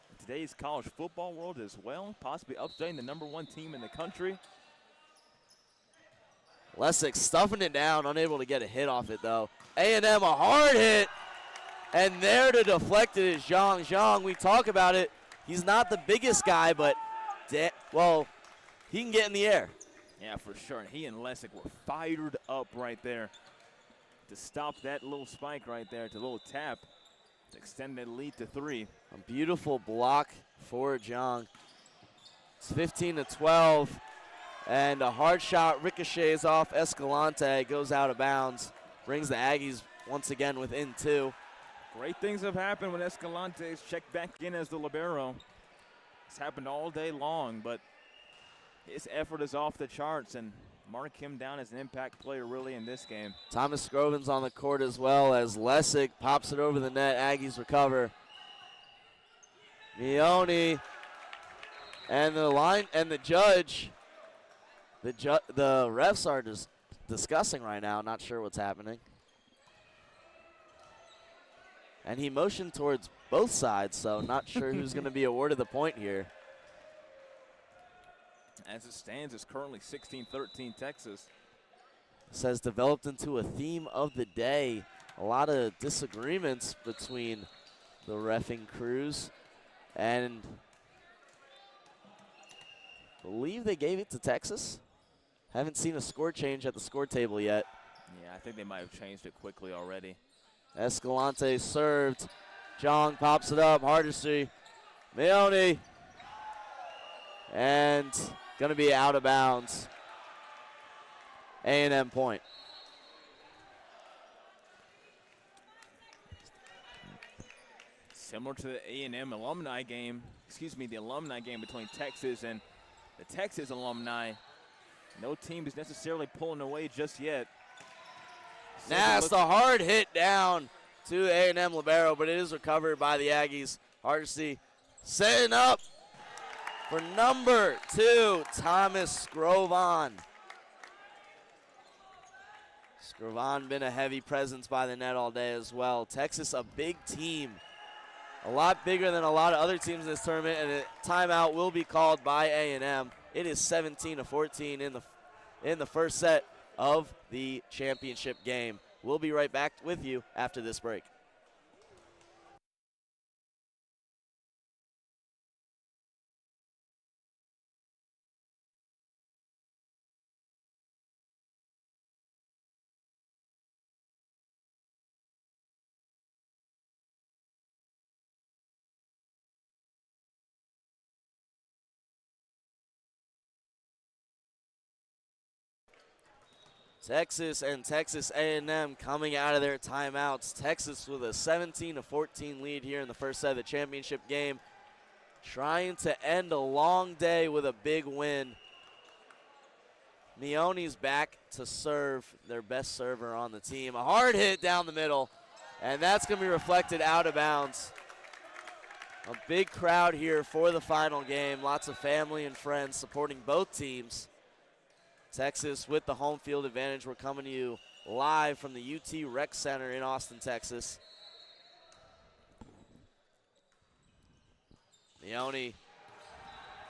S2: in today's college football world as well, possibly upsetting the #1 team in the country.
S1: Lessick stuffing it down, unable to get a hit off it though. A&M a hard hit, and there to deflect it is Zhang. Zhang, we talk about it, he's not the biggest guy, but well, he can get in the air.
S2: Yeah, for sure, and he and Lessick were fired up right there to stop that little spike right there, to a little tap to extend that lead to 3.
S1: A beautiful block for Zhang. It's 15-12. And a hard shot ricochets off Escalante, goes out of bounds, brings the Aggies once again within 2.
S2: Great things have happened when Escalante's checked back in as the libero. It's happened all day long, but his effort is off the charts, and mark him down as an impact player really in this game.
S1: Thomas Scroven's on the court as well as Lessick pops it over the net. Aggies recover. Meone and the line and the judge. The refs are just discussing right now, not sure what's happening. And he motioned towards both sides, so not sure who's going to be awarded the point here.
S2: As it stands, it's currently 16-13 Texas.
S1: Says developed into a theme of the day. A lot of disagreements between the reffing crews, and I believe they gave it to Texas. Haven't seen a score change at the score table yet.
S2: Yeah, I think they might have changed it quickly already.
S1: Escalante served. Zhang pops it up. Hardesty. Meone. And going to be out of bounds. A&M point.
S2: Similar to the A&M alumni game, the alumni game between Texas and the Texas alumni. No team is necessarily pulling away just yet.
S1: That's a hard hit down to A&M libero, but it is recovered by the Aggies. Hardesty setting up for number 2, Thomas Scrovan. Scrovan been a heavy presence by the net all day as well. Texas, a big team. A lot bigger than a lot of other teams in this tournament, and a timeout will be called by A&M. It is 17-14 in the first set of the championship game. We'll be right back with you after this break. Texas and Texas A&M coming out of their timeouts. Texas with a 17-14 lead here in the first set of the championship game. Trying to end a long day with a big win. Meone's back to serve, their best server on the team. A hard hit down the middle And that's going to be reflected out of bounds. A big crowd here for the final game. Lots of family and friends supporting both teams. Texas with the home field advantage. We're coming to you live from the UTRec Center in Austin, Texas. Meone,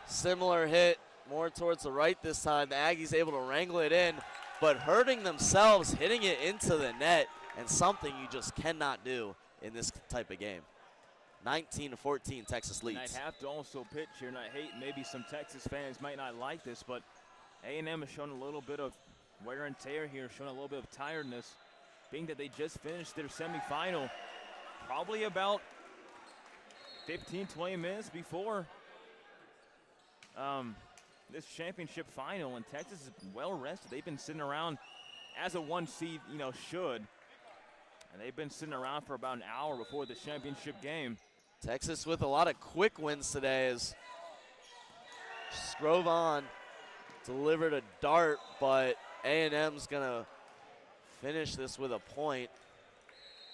S1: similar hit, more towards the right this time. The Aggies able to wrangle it in, but hurting themselves, hitting it into the net, and something you just cannot do in this type of game. 19-14, Texas leads.
S2: And I'd have to also pitch here, and I hate maybe some Texas fans might not like this, but A&M has shown a little bit of wear and tear here, showing a little bit of tiredness, being that they just finished their semifinal probably about 15-20 minutes before this championship final, and Texas is well rested. They've been sitting around as a 1 seed, should, and they've been sitting around for about an hour before the championship game.
S1: Texas with a lot of quick wins today as Scrovon delivered a dart, but A&M's gonna finish this with a point,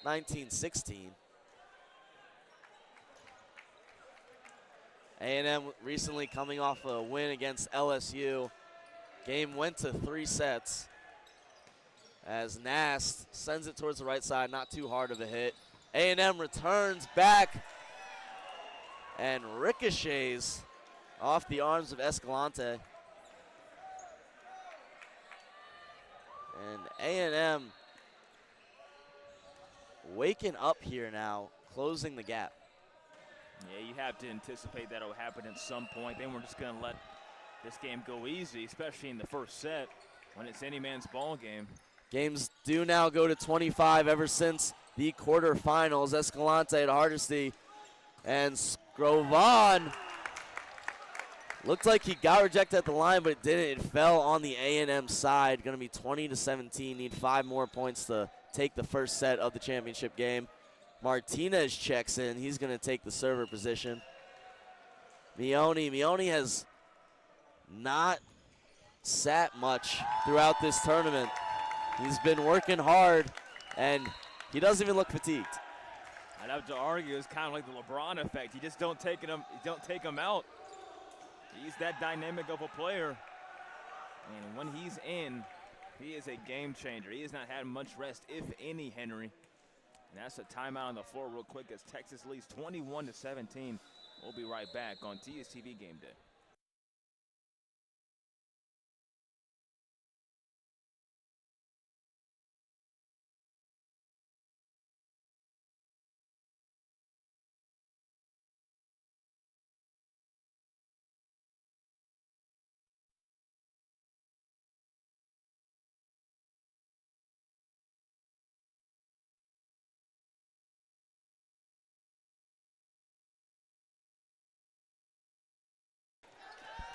S1: 19-16. A&M recently coming off a win against LSU. Game went to 3 sets as Nast sends it towards the right side, not too hard of a hit. A&M returns back and ricochets off the arms of Escalante. And A&M waking up here now, closing the gap.
S2: Yeah, you have to anticipate that will happen at some point. Then we're just going to let this game go easy, especially in the first set when it's any man's ball game.
S1: Games do now go to 25 ever since the quarterfinals. Escalante at Hardesty and Scrovon. Looked like he got rejected at the line, but it didn't. It fell on the A&M side. Going to be 20-17. Need 5 more points to take the first set of the championship game. Martinez checks in. He's going to take the server position. Meone has not sat much throughout this tournament. He's been working hard, and he doesn't even look fatigued.
S2: I'd have to argue it's kind of like the LeBron effect. You just don't take him out. He's that dynamic of a player. And when he's in, he is a game changer. He has not had much rest, if any, Henry. And that's a timeout on the floor real quick as Texas leads 21-17. We'll be right back on TSTV Game Day.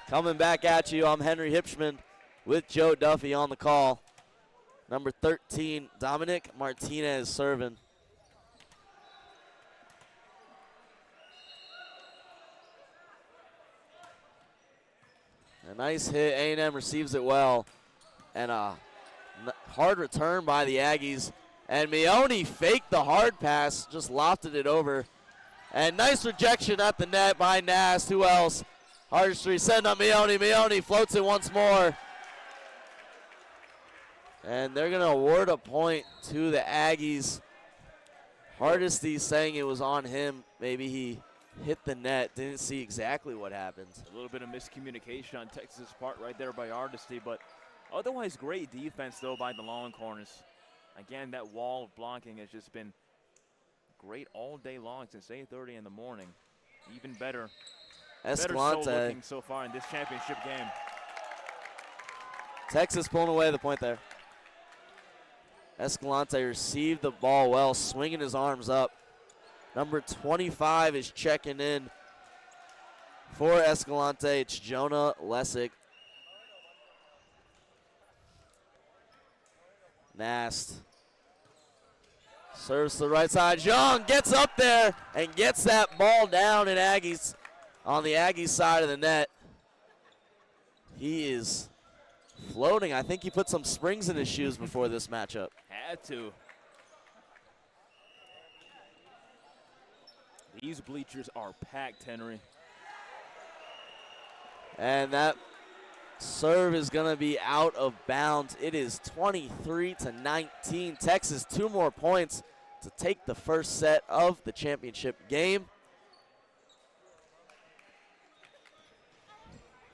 S1: Coming back at you, I'm Henry Hipschman with Joe Duffy on the call. Number 13, Dominic Martinez serving. A nice hit, A&M receives it well. And a hard return by the Aggies. And Meone faked the hard pass, just lofted it over. And nice rejection at the net by Nast. Who else? Hardesty send up Meone. Meone floats it once more. And they're going to award a point to the Aggies. Hardesty saying it was on him. Maybe he hit the net. Didn't see exactly what happened.
S2: A little bit of miscommunication on Texas' part right there by Hardesty. But otherwise great defense, though, by the Longhorns. Again, that wall of blocking has just been great all day long since 8:30 in the morning. Even better.
S1: Escalante
S2: Better looking so far in this championship game.
S1: Texas pulling away the point there. Escalante received the ball well, swinging his arms up. Number 25 is checking in for Escalante. It's Jonah Lessig. Nast serves to the right side. Jean gets up there and gets that ball down in Aggies. On the Aggies side of the net. He is floating. I think he put some springs in his shoes before this matchup.
S2: Had to. These bleachers are packed, Henry.
S1: And that serve is going to be out of bounds. It is 23-19. Texas 2 more points to take the first set of the championship game.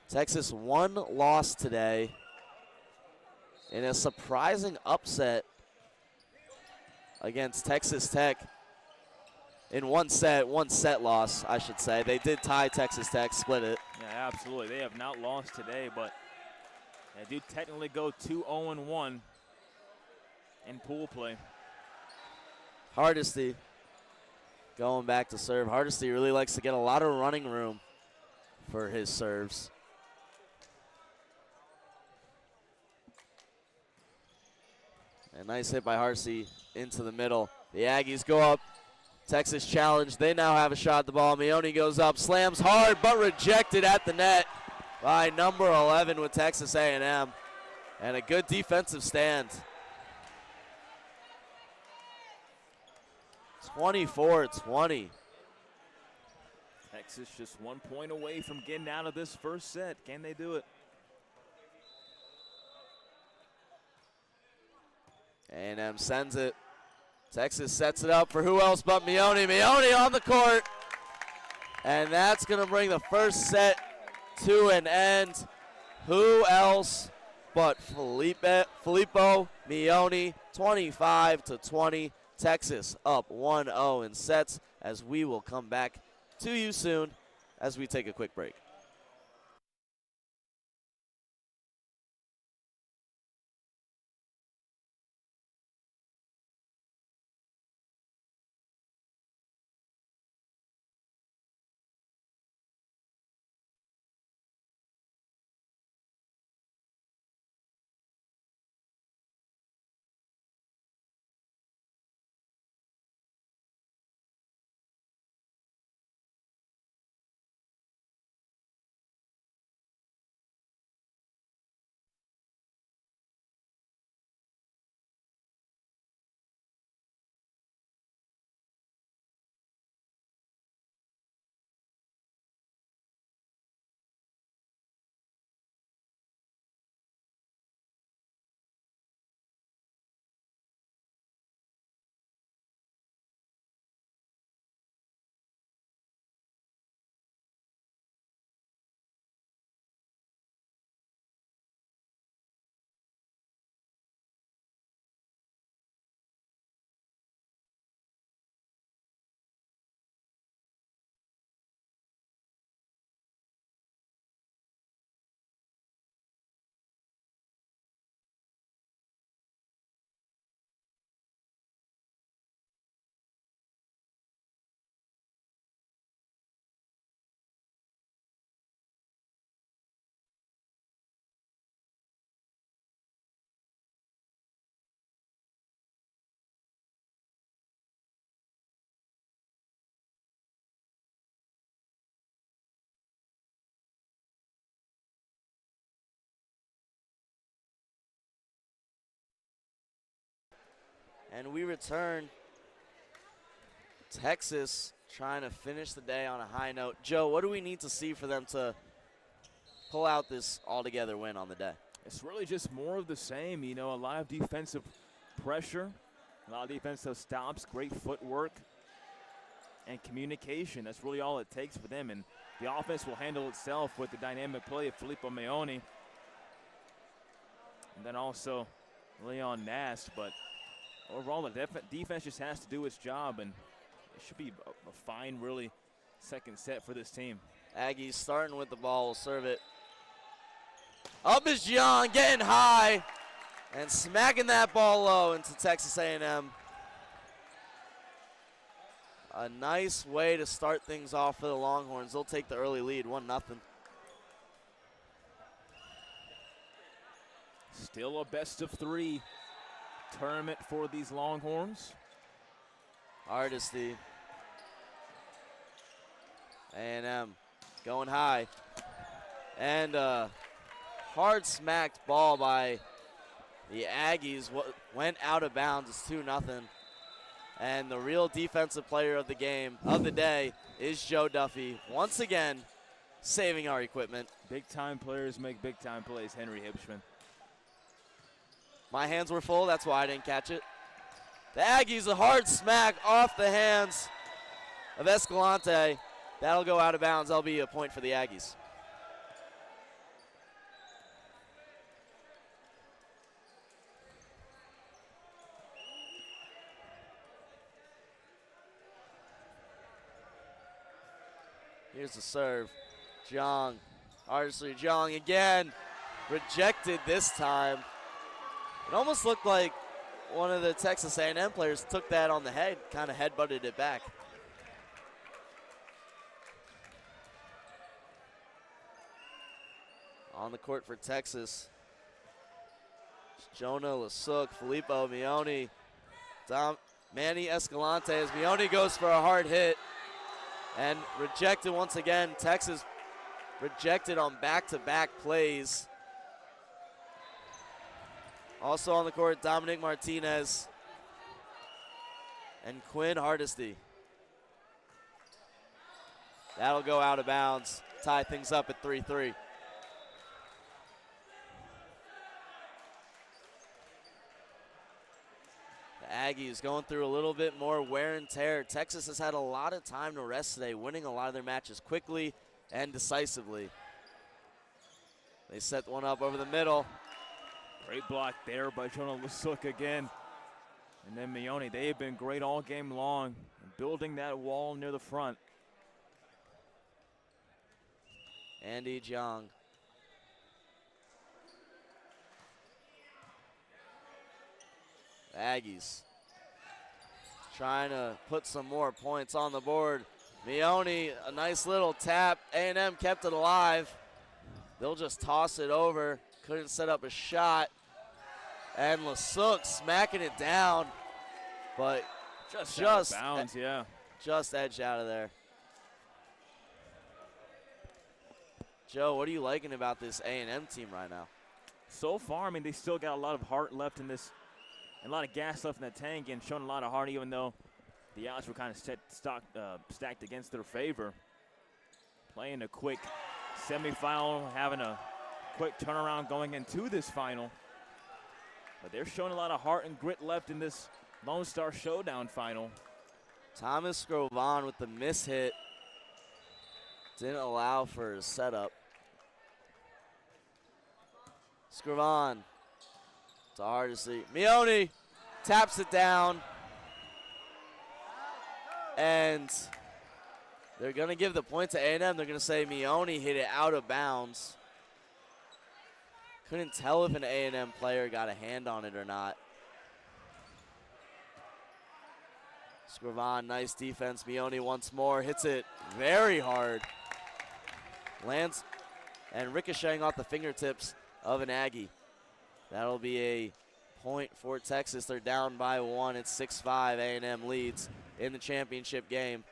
S1: Texas 1 loss today in a surprising upset against Texas Tech in one set loss, I should say. They did tie Texas Tech, split it.
S2: Yeah, absolutely. They have not lost today, but they do technically go 2-0-1 in pool play.
S1: Hardesty going back to serve. Hardesty really likes to get a lot of running room for his serves. A nice hit by Hardesty into the middle. The Aggies go up. Texas challenge. They now have a shot at the ball. Meone goes up, slams hard, but rejected at the net by number 11 with Texas A&M. And a good defensive stand. 24-20.
S2: Texas just 1 point away from getting out of this first set. Can they do it?
S1: A&M sends it. Texas sets it up for who else but Meone. Meone on the court. And that's going to bring the first set to an end. Who else but Filippo Meone, 25-20. Texas up 1-0 in sets, as we will come back to you soon as we take a quick break. And we return. Texas trying to finish the day on a high note. Joe, what do we need to see for them to pull out this altogether win on the day?
S2: It's really just more of the same. You know, a lot of defensive pressure, a lot of defensive stops, great footwork, and communication. That's really all it takes for them. And the offense will handle itself with the dynamic play of Filippo Meone. And then also Leon Nast. But overall, the defense just has to do its job, and it should be a fine, really, second set for this team.
S1: Aggies starting with the ball, will serve it. Up is Gian, getting high, and smacking that ball low into Texas A&M. A nice way to start things off for the Longhorns. They'll take the early lead, 1-0.
S2: Still a best-of-3 tournament for these Longhorns.
S1: Hardesty. A&M going high. And a hard smacked ball by the Aggies went out of bounds. It's 2-0. And the real defensive player of the game, of the day, is Joe Duffy. Once again, saving our equipment.
S2: Big-time players make big-time plays, Henry Hipschman.
S1: My hands were full, that's why I didn't catch it. The Aggies, a hard smack off the hands of Escalante. That'll go out of bounds. That'll be a point for the Aggies. Here's the serve. Jong, Artistry Jong again. Rejected this time. It almost looked like one of the Texas A&M players took that on the head, kind of headbutted it back. On the court for Texas. Jonah Lasuk, Filippo Mione, Manny Escalante as Mione goes for a hard hit and rejected once again. Texas rejected on back-to-back plays. Also on the court, Dominic Martinez and Quinn Hardesty. That'll go out of bounds, tie things up at 3-3. Aggies going through a little bit more wear and tear. Texas has had a lot of time to rest today, winning a lot of their matches quickly and decisively. They set one up over the middle.
S2: Great block there by Jonah Lasuk again. And then Mione, they have been great all game long, building that wall near the front.
S1: Andy Jong. Aggies trying to put some more points on the board. Mione, a nice little tap. A&M kept it alive. They'll just toss it over. Couldn't set up a shot. And Lasuk smacking it down, but just
S2: out of bounds, yeah.
S1: Just edged out of there. Joe, what are you liking about this A&M team right now?
S2: So far, I mean, they still got a lot of heart left in this, and a lot of gas left in the tank, and showing a lot of heart, even though the odds were kind of stacked against their favor. Playing a quick semifinal, having a quick turnaround going into this final. But they're showing a lot of heart and grit left in this Lone Star Showdown final.
S1: Thomas Scrovan with the miss hit. Didn't allow for his setup. Scrovan. It's hard to see. Mione taps it down. And they're going to give the point to A&M. They're going to say Mione hit it out of bounds. Couldn't tell if an A&M player got a hand on it or not. Scrovan, nice defense. Mione once more hits it very hard. Lands and ricocheting off the fingertips of an Aggie. That'll be a point for Texas. They're down by one. It's 6-5. A&M leads in the championship game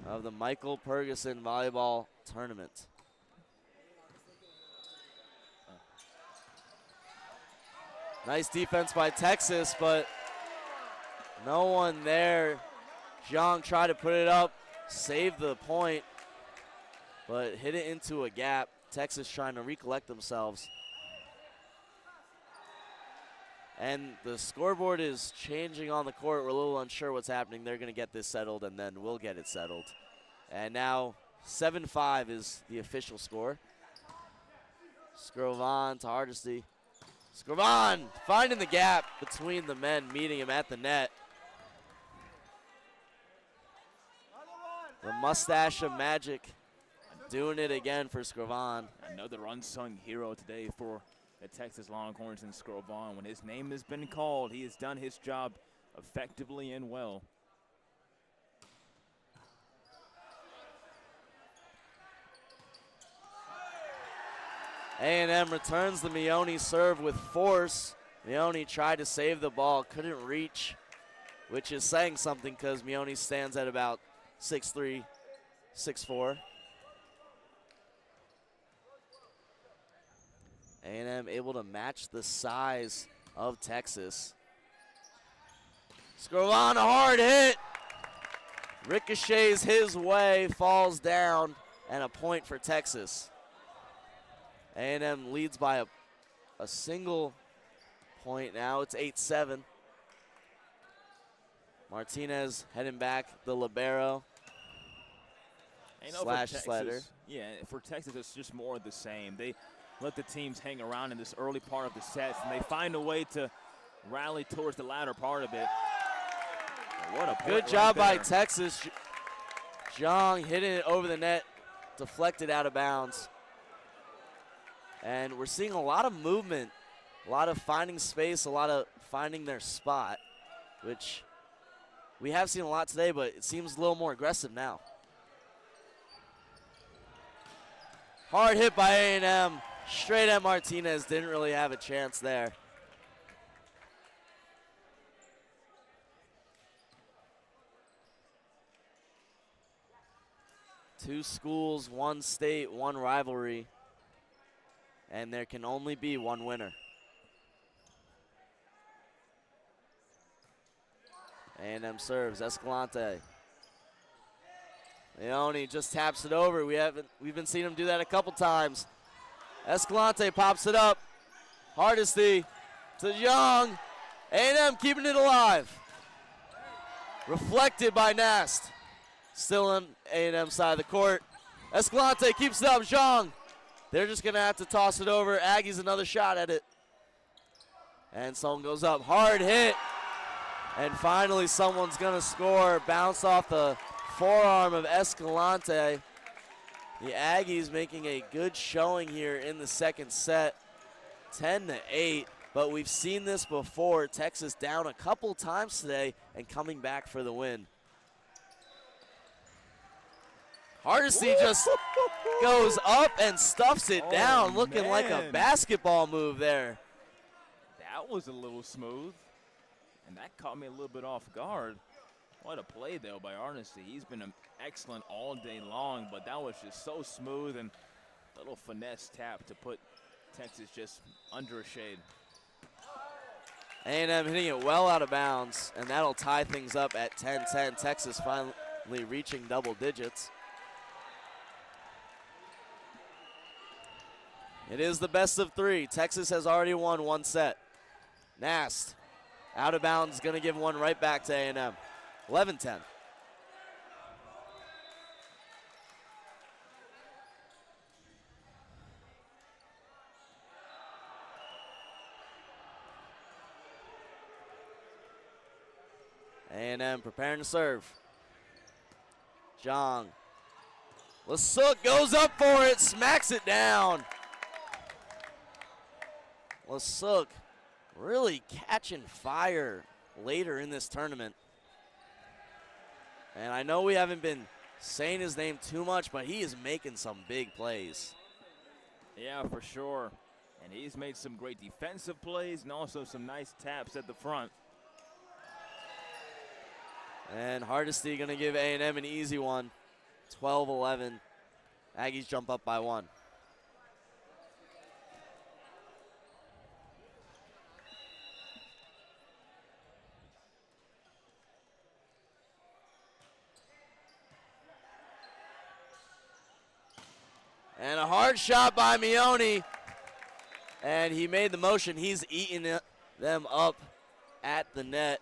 S1: of the Michael Purgason Volleyball Tournament. Nice defense by Texas, but no one there. Zhang tried to put it up, saved the point, but hit it into a gap. Texas trying to recollect themselves. And the scoreboard is changing on the court. We're a little unsure what's happening. They're going to get this settled, and then we'll get it settled. And now 7-5 is the official score. Scrovan to Hardesty. Scrovan finding the gap between the men, meeting him at the net. The mustache of magic doing it again for Scrovan.
S2: Another unsung hero today for the Texas Longhorns and Scrovan. When his name has been called, he has done his job effectively and well.
S1: A&M returns the Mione serve with force. Mione tried to save the ball, couldn't reach, which is saying something because Mione stands at about 6'3", 6'4". A&M able to match the size of Texas. Scrovan, a hard hit. Ricochets his way, falls down, and a point for Texas. A&M leads by a single point now. It's 8-7. Martinez heading back, the libero. Slash slider.
S2: Yeah, for Texas, it's just more of the same. They let the teams hang around in this early part of the sets, and they find a way to rally towards the latter part of it. What a
S1: good job by Texas. Zhang hitting it over the net, deflected out of bounds. And we're seeing a lot of movement, a lot of finding space, a lot of finding their spot, which we have seen a lot today, but it seems a little more aggressive now. Hard hit by A&M, straight at Martinez, didn't really have a chance there. Two schools, one state, one rivalry, and there can only be one winner. A&M serves, Escalante. Leone just taps it over. We've been seeing him do that a couple times. Escalante pops it up. Hardesty to Young. A&M keeping it alive. Reflected by Nast. Still on A&M side of the court. Escalante keeps it up. Zhang. They're just going to have to toss it over. Aggies another shot at it. And someone goes up. Hard hit. And finally someone's going to score. Bounce off the forearm of Escalante. The Aggies making a good showing here in the second set. 10-8. But we've seen this before. Texas down a couple times today and coming back for the win. Hardesty just goes up and stuffs it down, looking like a basketball move there.
S2: That was a little smooth, and that caught me a little bit off guard. What a play, though, by Hardesty. He's been excellent all day long, but that was just so smooth and a little finesse tap to put Texas just under a shade.
S1: A&M hitting it well out of bounds, and that'll tie things up at 10-10. Texas finally reaching double digits. It is the best of three. Texas has already won one set. Nast, out of bounds, going to give one right back to A&M. 11-10. A&M preparing to serve. Zhang. Lasuk goes up for it, smacks it down. Lasuk really catching fire later in this tournament. And I know we haven't been saying his name too much, but he is making some big plays.
S2: Yeah, for sure. And he's made some great defensive plays and also some nice taps at the front.
S1: And Hardesty going to give A&M an easy one. 12-11. Aggies jump up by one. And a hard shot by Mione. And he made the motion. He's eating them up at the net.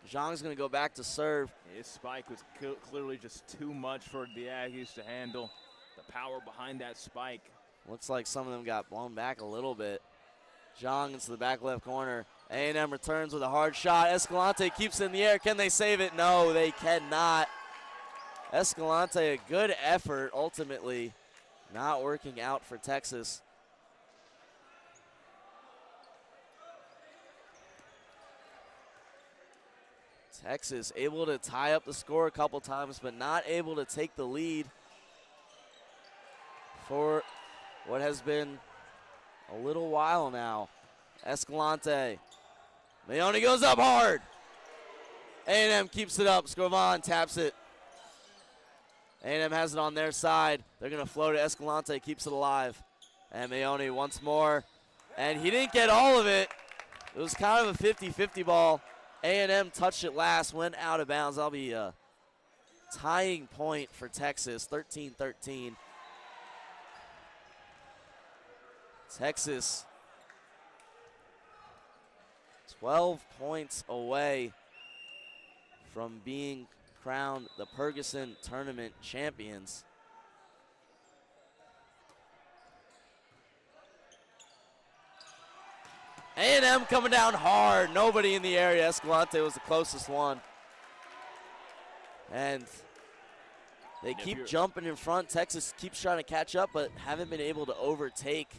S1: Zhang's going to go back to serve.
S2: His spike was clearly just too much for the Aggies to handle. The power behind that spike.
S1: Looks like some of them got blown back a little bit. Zhang into the back left corner. A&M returns with a hard shot. Escalante keeps it in the air. Can they save it? No, they cannot. Escalante, a good effort, ultimately not working out for Texas. Texas able to tie up the score a couple times, but not able to take the lead for what has been a little while now. Escalante. Leone goes up hard. A&M keeps it up. Scrovan taps it. A&M has it on their side. They're going to float it. Escalante keeps it alive. And Maone once more. And he didn't get all of it. It was kind of a 50-50 ball. A&M touched it last, went out of bounds. That'll be a tying point for Texas, 13-13. Texas 12 points away from being crowned the Purgason Tournament champions. A&M coming down hard. Nobody in the area. Escalante was the closest one. And they keep jumping in front. Texas keeps trying to catch up, but haven't been able to overtake.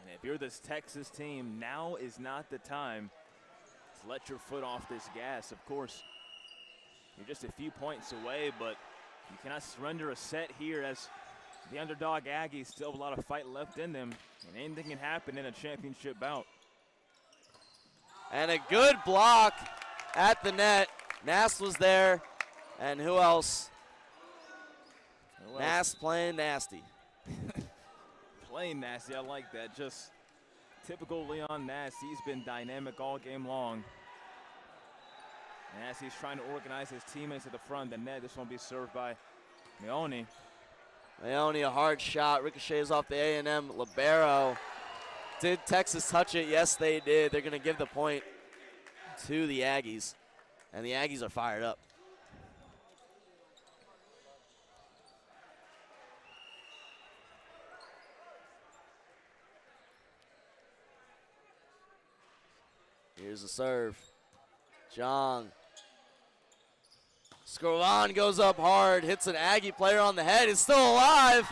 S2: And if you're this Texas team, now is not the time to let your foot off this gas. Of course, you're just a few points away, but you cannot surrender a set here as the underdog Aggies still have a lot of fight left in them, and anything can happen in a championship bout.
S1: And a good block at the net. Nass was there, and who else? Nass playing nasty.
S2: Playing nasty, I like that. Just typical Leon Nass. He's been dynamic all game long. And as he's trying to organize his teammates at the front of the net, this one will be served by Maone.
S1: Maone, a hard shot. Ricochets off the A&M libero. Did Texas touch it? Yes, they did. They're going to give the point to the Aggies. And the Aggies are fired up. Here's the serve. Jong. Scrovan goes up hard, hits an Aggie player on the head. Is still alive.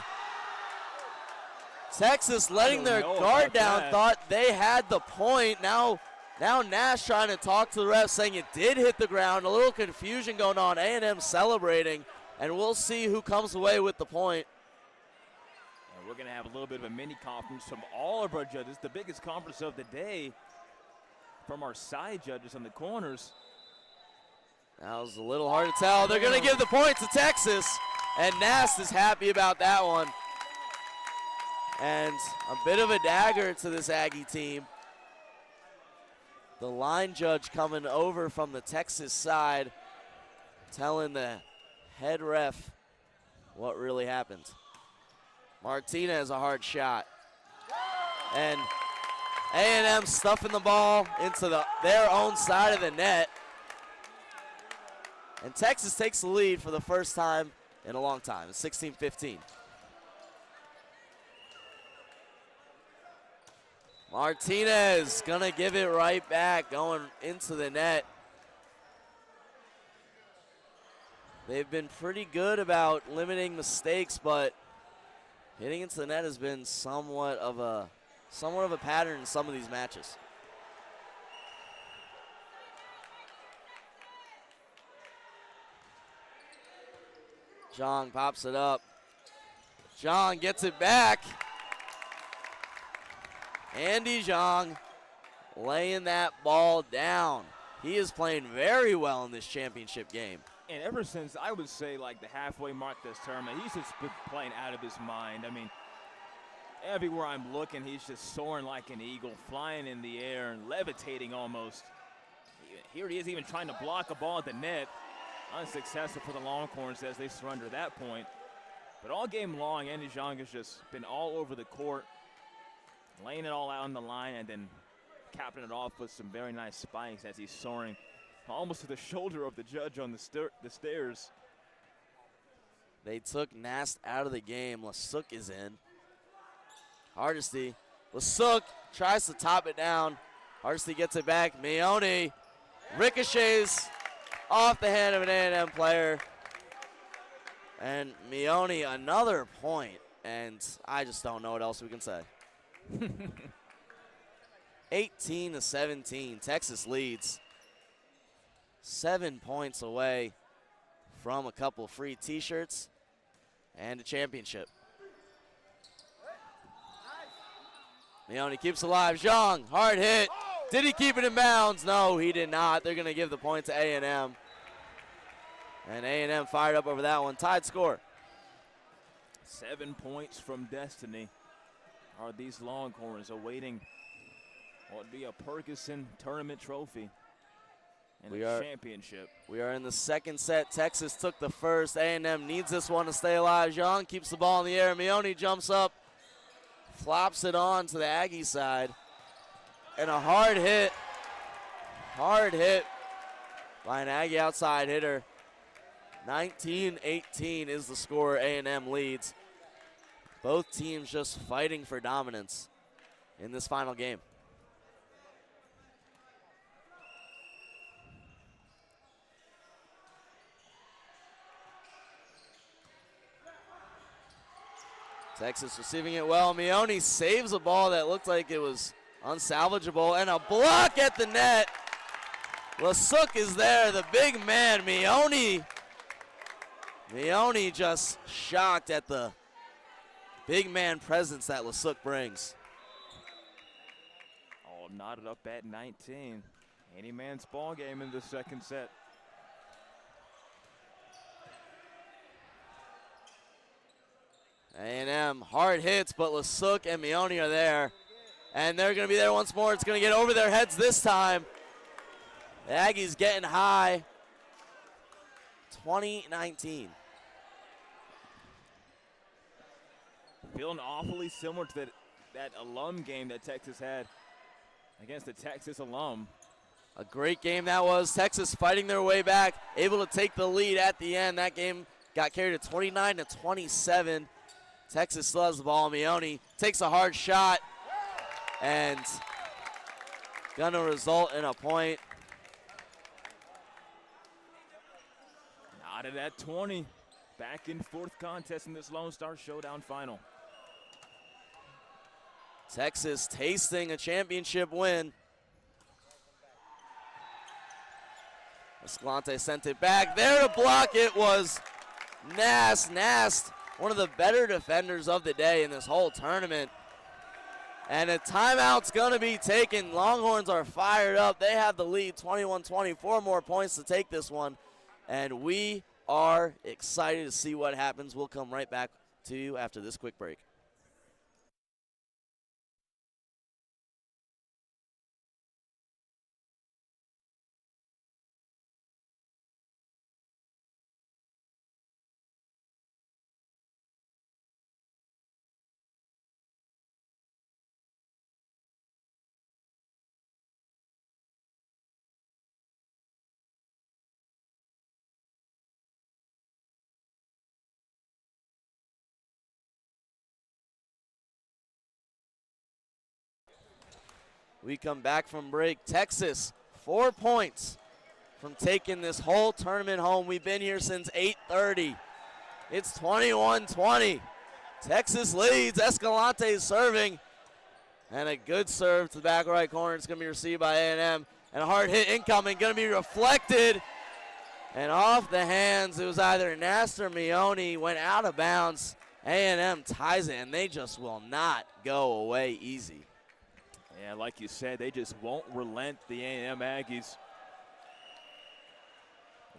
S1: Texas letting their guard down, thought they had the point. Now Nash trying to talk to the ref, saying it did hit the ground. A little confusion going on. A&M celebrating, and we'll see who comes away with the point.
S2: And we're going to have a little bit of a mini conference from all of our judges, the biggest conference of the day from our side judges on the corners.
S1: That was a little hard to tell. They're going to give the point to Texas, and Nast is happy about that one. And a bit of a dagger to this Aggie team. The line judge coming over from the Texas side, telling the head ref what really happened. Martinez, a hard shot. And A&M stuffing the ball into their own side of the net. And Texas takes the lead for the first time in a long time. It's 16-15. Martinez gonna give it right back, going into the net. They've been pretty good about limiting mistakes, but hitting into the net has been somewhat of a pattern in some of these matches. Zhang pops it up. Zhang gets it back. Andy Zhang laying that ball down. He is playing very well in this championship game.
S2: And ever since, I would say, like the halfway mark this tournament, he's just been playing out of his mind. I mean, everywhere I'm looking, he's just soaring like an eagle, flying in the air and levitating almost. Here he is even trying to block a ball at the net. Unsuccessful for the Longhorns as they surrender that point. But all game long, Andy Zhang has just been all over the court, laying it all out on the line and then capping it off with some very nice spikes as he's soaring almost to the shoulder of the judge on the stairs.
S1: They took Nast out of the game. Lasuk is in. Hardesty. Lasuk tries to top it down. Hardesty gets it back. Maone ricochets off the hand of an A&M player. And Maone another point. And I just don't know what else we can say. 18-17. Texas leads. 7 points away from a couple free t-shirts and a championship. Maone keeps alive. Zhang, hard hit. Did he keep it in bounds? No, he did not. They're going to give the point to A&M. And A&M fired up over that one. Tied score.
S2: 7 points from Destiny. are these Longhorns awaiting what would be a Purgason Tournament trophy and a championship.
S1: We are in the second set. Texas took the first. A&M needs this one to stay alive. Zhang keeps the ball in the air. Mione jumps up, flops it on to the Aggie side. And a hard hit by an Aggie outside hitter. 19-18 is the score. A&M leads. Both teams just fighting for dominance in this final game. Texas receiving it well. Mione saves a ball that looked like it was unsalvageable, and a block at the net. Lasuk is there, the big man, Mione. Mione just shocked at the big man presence that Lasuk brings.
S2: Oh, knotted up at 19. Any man's ball game in the second set.
S1: A&M hard hits, but Lasuk and Mione are there. And they're going to be there once more. It's going to get over their heads this time. The Aggies getting high. 20-19.
S2: Feeling awfully similar to that alum game that Texas had against the Texas alum.
S1: A great game that was. Texas fighting their way back, able to take the lead at the end. That game got carried to 29-27. Texas still has the ball. Mione takes a hard shot and gonna result in a point.
S2: Knotted at 20. Back in fourth contest in this Lone Star Showdown final.
S1: Texas tasting a championship win. Escalante sent it back. There to block it was Nast, one of the better defenders of the day in this whole tournament. And a timeout's going to be taken. Longhorns are fired up. They have the lead, 21-20, 4 more points to take this one. And we are excited to see what happens. We'll come right back to you after this quick break. We come back from break. Texas, 4 points from taking this whole tournament home. We've been here since 8:30. It's 21-20. Texas leads. Escalante is serving. And a good serve to the back right corner. It's going to be received by A&M. And a hard hit incoming. Going to be reflected. And off the hands, it was either Nast or Mione. Went out of bounds. A&M ties it, and they just will not go away easy.
S2: Yeah, like you said, they just won't relent, the A&M Aggies.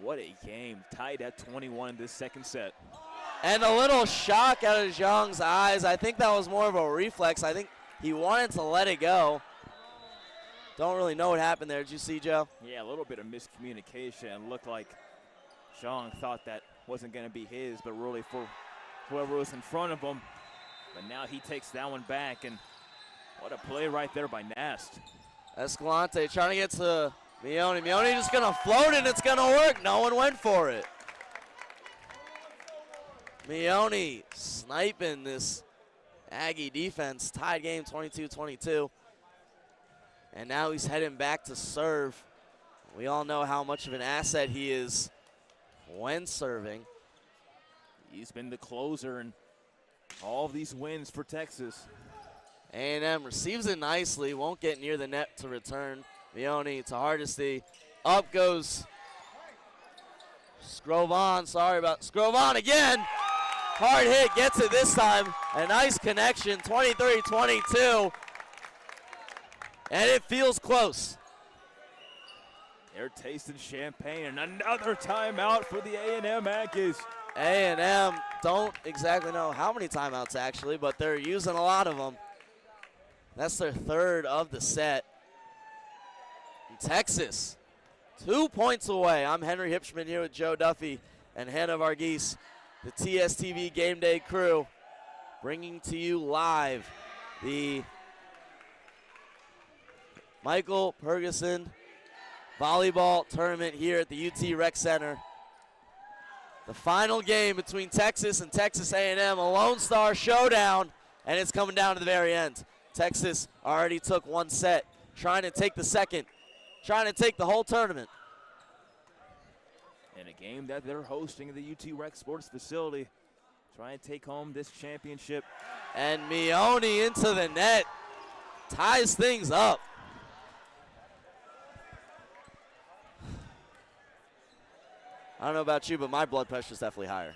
S2: What a game, tied at 21 in this second set.
S1: And a little shock out of Zhang's eyes. I think that was more of a reflex. I think he wanted to let it go. Don't really know what happened there. Did you see, Joe?
S2: Yeah, a little bit of miscommunication. It looked like Zhang thought that wasn't going to be his, but really for whoever was in front of him. But now he takes that one back, and what a play right there by Nast.
S1: Escalante trying to get to Mione. Mione just going to float it. It's going to work. No one went for it. Mione sniping this Aggie defense. Tied game 22-22. And now he's heading back to serve. We all know how much of an asset he is when serving.
S2: He's been the closer in all of these wins for Texas.
S1: A&M receives it nicely, won't get near the net to return. Mione to Hardesty. Up goes Scrovan. Scrovan again. Hard hit, gets it this time. A nice connection, 23-22. And it feels close.
S2: They're tasting champagne, and another timeout for the A&M Aggies.
S1: A&M don't exactly know how many timeouts actually, but they're using a lot of them. That's their third of the set. And Texas, 2 points away. I'm Henry Hipschman here with Joe Duffy and Hannah Varghese, the TSTV Gameday crew, bringing to you live the Michael Purgason Volleyball Tournament here at the UT Rec Center. The final game between Texas and Texas A&M, a Lone Star showdown, and it's coming down to the very end. Texas already took one set, trying to take the second, trying to take the whole tournament.
S2: In a game that they're hosting at the UTRecSports facility, trying to take home this championship.
S1: And Mione into the net, ties things up. I don't know about you, but my blood pressure is definitely higher.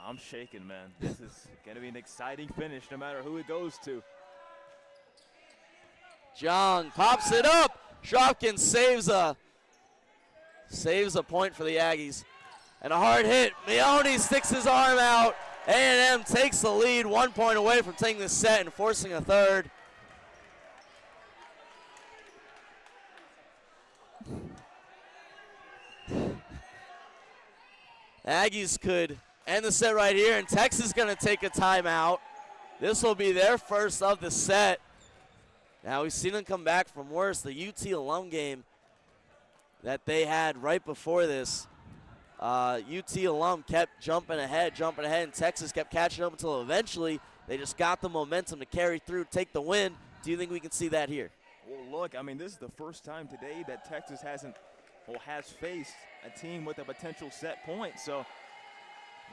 S2: I'm shaking, man. This is going to be an exciting finish no matter who it goes to.
S1: Jong pops it up. Shopkins saves a point for the Aggies. And a hard hit. Mione sticks his arm out. A&M takes the lead, 1 point away from taking this set and forcing a third. Aggies could end the set right here, and Texas is going to take a timeout. This will be their first of the set. Now we've seen them come back from worse. The UT alum game that they had right before this, UT alum kept jumping ahead, and Texas kept catching up until eventually they just got the momentum to carry through, take the win. Do you think we can see that here?
S2: Well, look, I mean, this is the first time today that Texas has faced a team with a potential set point. So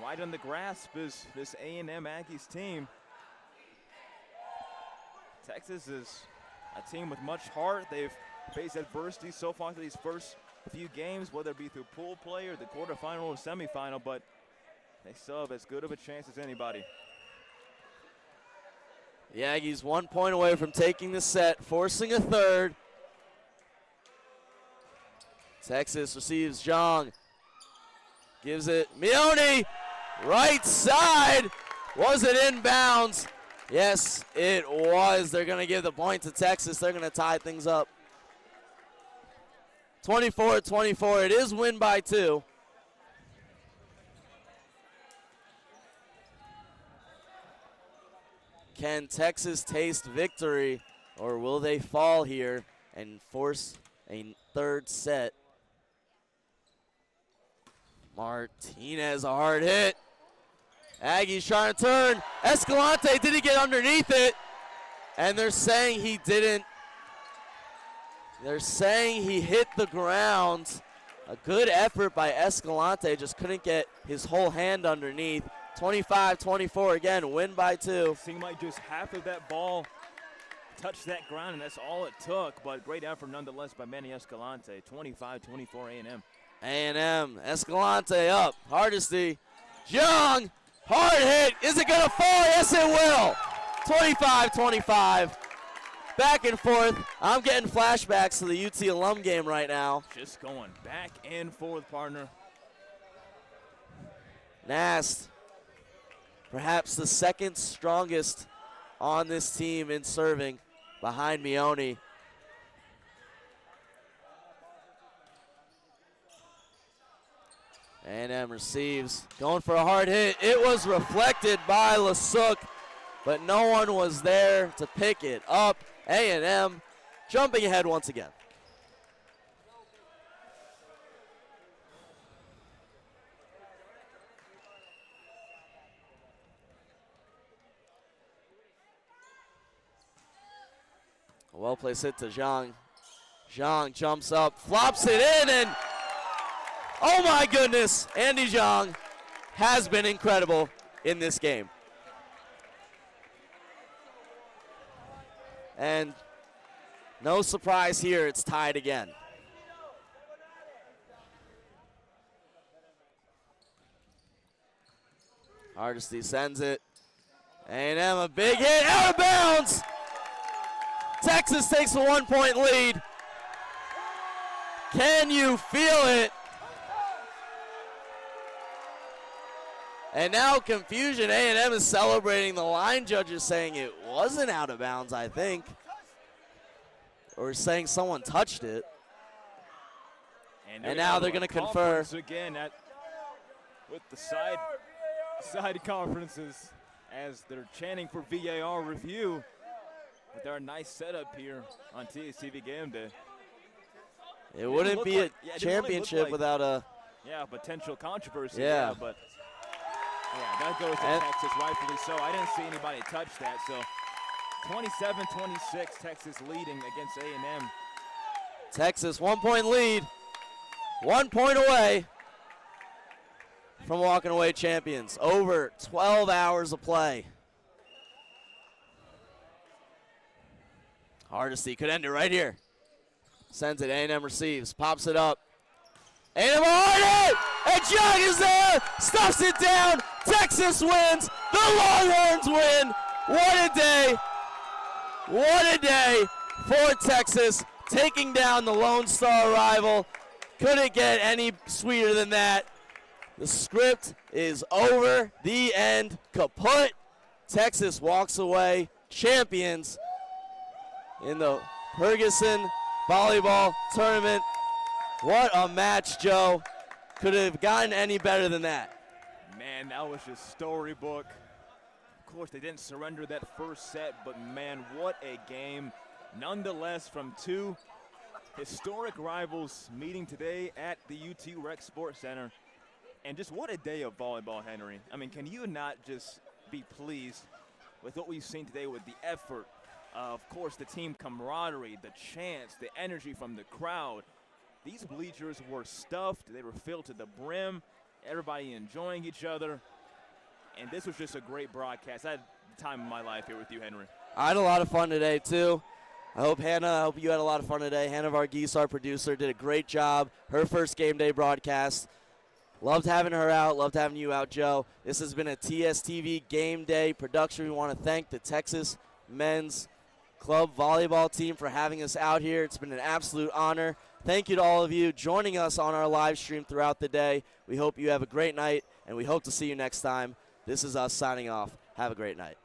S2: right on the grasp is this A&M Aggies team. Texas is a team with much heart. They've faced adversity so far through these first few games, whether it be through pool play or the quarterfinal or semifinal, but they still have as good of a chance as anybody.
S1: The Aggies 1 point away from taking the set, forcing a third. Texas receives Jong. Gives it Mione. Right side. Was it inbounds? Yes, it was. They're going to give the point to Texas. They're going to tie things up. 24-24. It is win by 2. Can Texas taste victory, or will they fall here and force a third set? Martinez, a hard hit. Aggies trying to turn. Escalante didn't get underneath it. And they're saying he didn't. They're saying he hit the ground. A good effort by Escalante, just couldn't get his whole hand underneath. 25-24 again, win by 2.
S2: Seemed like just half of that ball touched that ground, and that's all it took. But great effort nonetheless by Manny Escalante. 25-24 A&M.
S1: A&M, Escalante up, Hardesty, Jong, hard hit, is it gonna fall? Yes it will, 25-25, back and forth. I'm getting flashbacks to the UT alum game right now.
S2: Just going back and forth, partner.
S1: Nast, perhaps the second strongest on this team in serving, behind Mione. A&M receives, going for a hard hit. It was reflected by Lasuk, but no one was there to pick it up. A&M jumping ahead once again. A well-placed hit to Zhang. Zhang jumps up, flops it in, and oh my goodness, Andy Zhang has been incredible in this game. And no surprise here, it's tied again. Hardesty sends it. A&M a big hit, out of bounds. Texas takes a 1 point lead. Can you feel it? And now confusion. A&M is celebrating. The line judge is saying it wasn't out of bounds, I think. or saying someone touched it.
S2: And
S1: now they're going to confer.
S2: Again with the side conferences as they're chanting for VAR review. But they're a nice setup here on TSTV Gameday.
S1: It wouldn't be a championship without a
S2: potential controversy.
S1: Yeah.
S2: But that goes to Texas, rightfully so. I didn't see anybody touch that. So 27-26, Texas leading against A&M.
S1: Texas 1-point lead, 1 point away from walking away champions. Over 12 hours of play. Hardesty could end it right here. Sends it, A&M receives, pops it up. A&M behind it! And Jug is there! Stuffs it down! Texas wins! The Longhorns win! What a day! What a day for Texas, taking down the Lone Star rival. Couldn't get any sweeter than that. The script is over. The end. Kaput. Texas walks away champions in the Purgason Volleyball Tournament. What a match, Joe. Could have gotten any better than that.
S2: Man, that was just storybook. Of course, they didn't surrender that first set, but man, what a game. Nonetheless, from two historic rivals meeting today at the UTRecSports Center. And just what a day of volleyball, Henry. I mean, can you not just be pleased with what we've seen today with the effort, of course, the team camaraderie, the chants, the energy from the crowd. These bleachers were stuffed. They were filled to the brim. Everybody enjoying each other. And this was just a great broadcast. I had the time of my life here with you, Henry.
S1: I had a lot of fun today, too. I hope you had a lot of fun today. Hannah Varghese, our producer, did a great job. Her first game day broadcast. Loved having her out. Loved having you out, Joe. This has been a TSTV Game Day production. We want to thank the Texas Men's Club volleyball team for having us out here. It's been an absolute honor. Thank you to all of you joining us on our live stream throughout the day. We hope you have a great night, and we hope to see you next time. This is us signing off. Have a great night.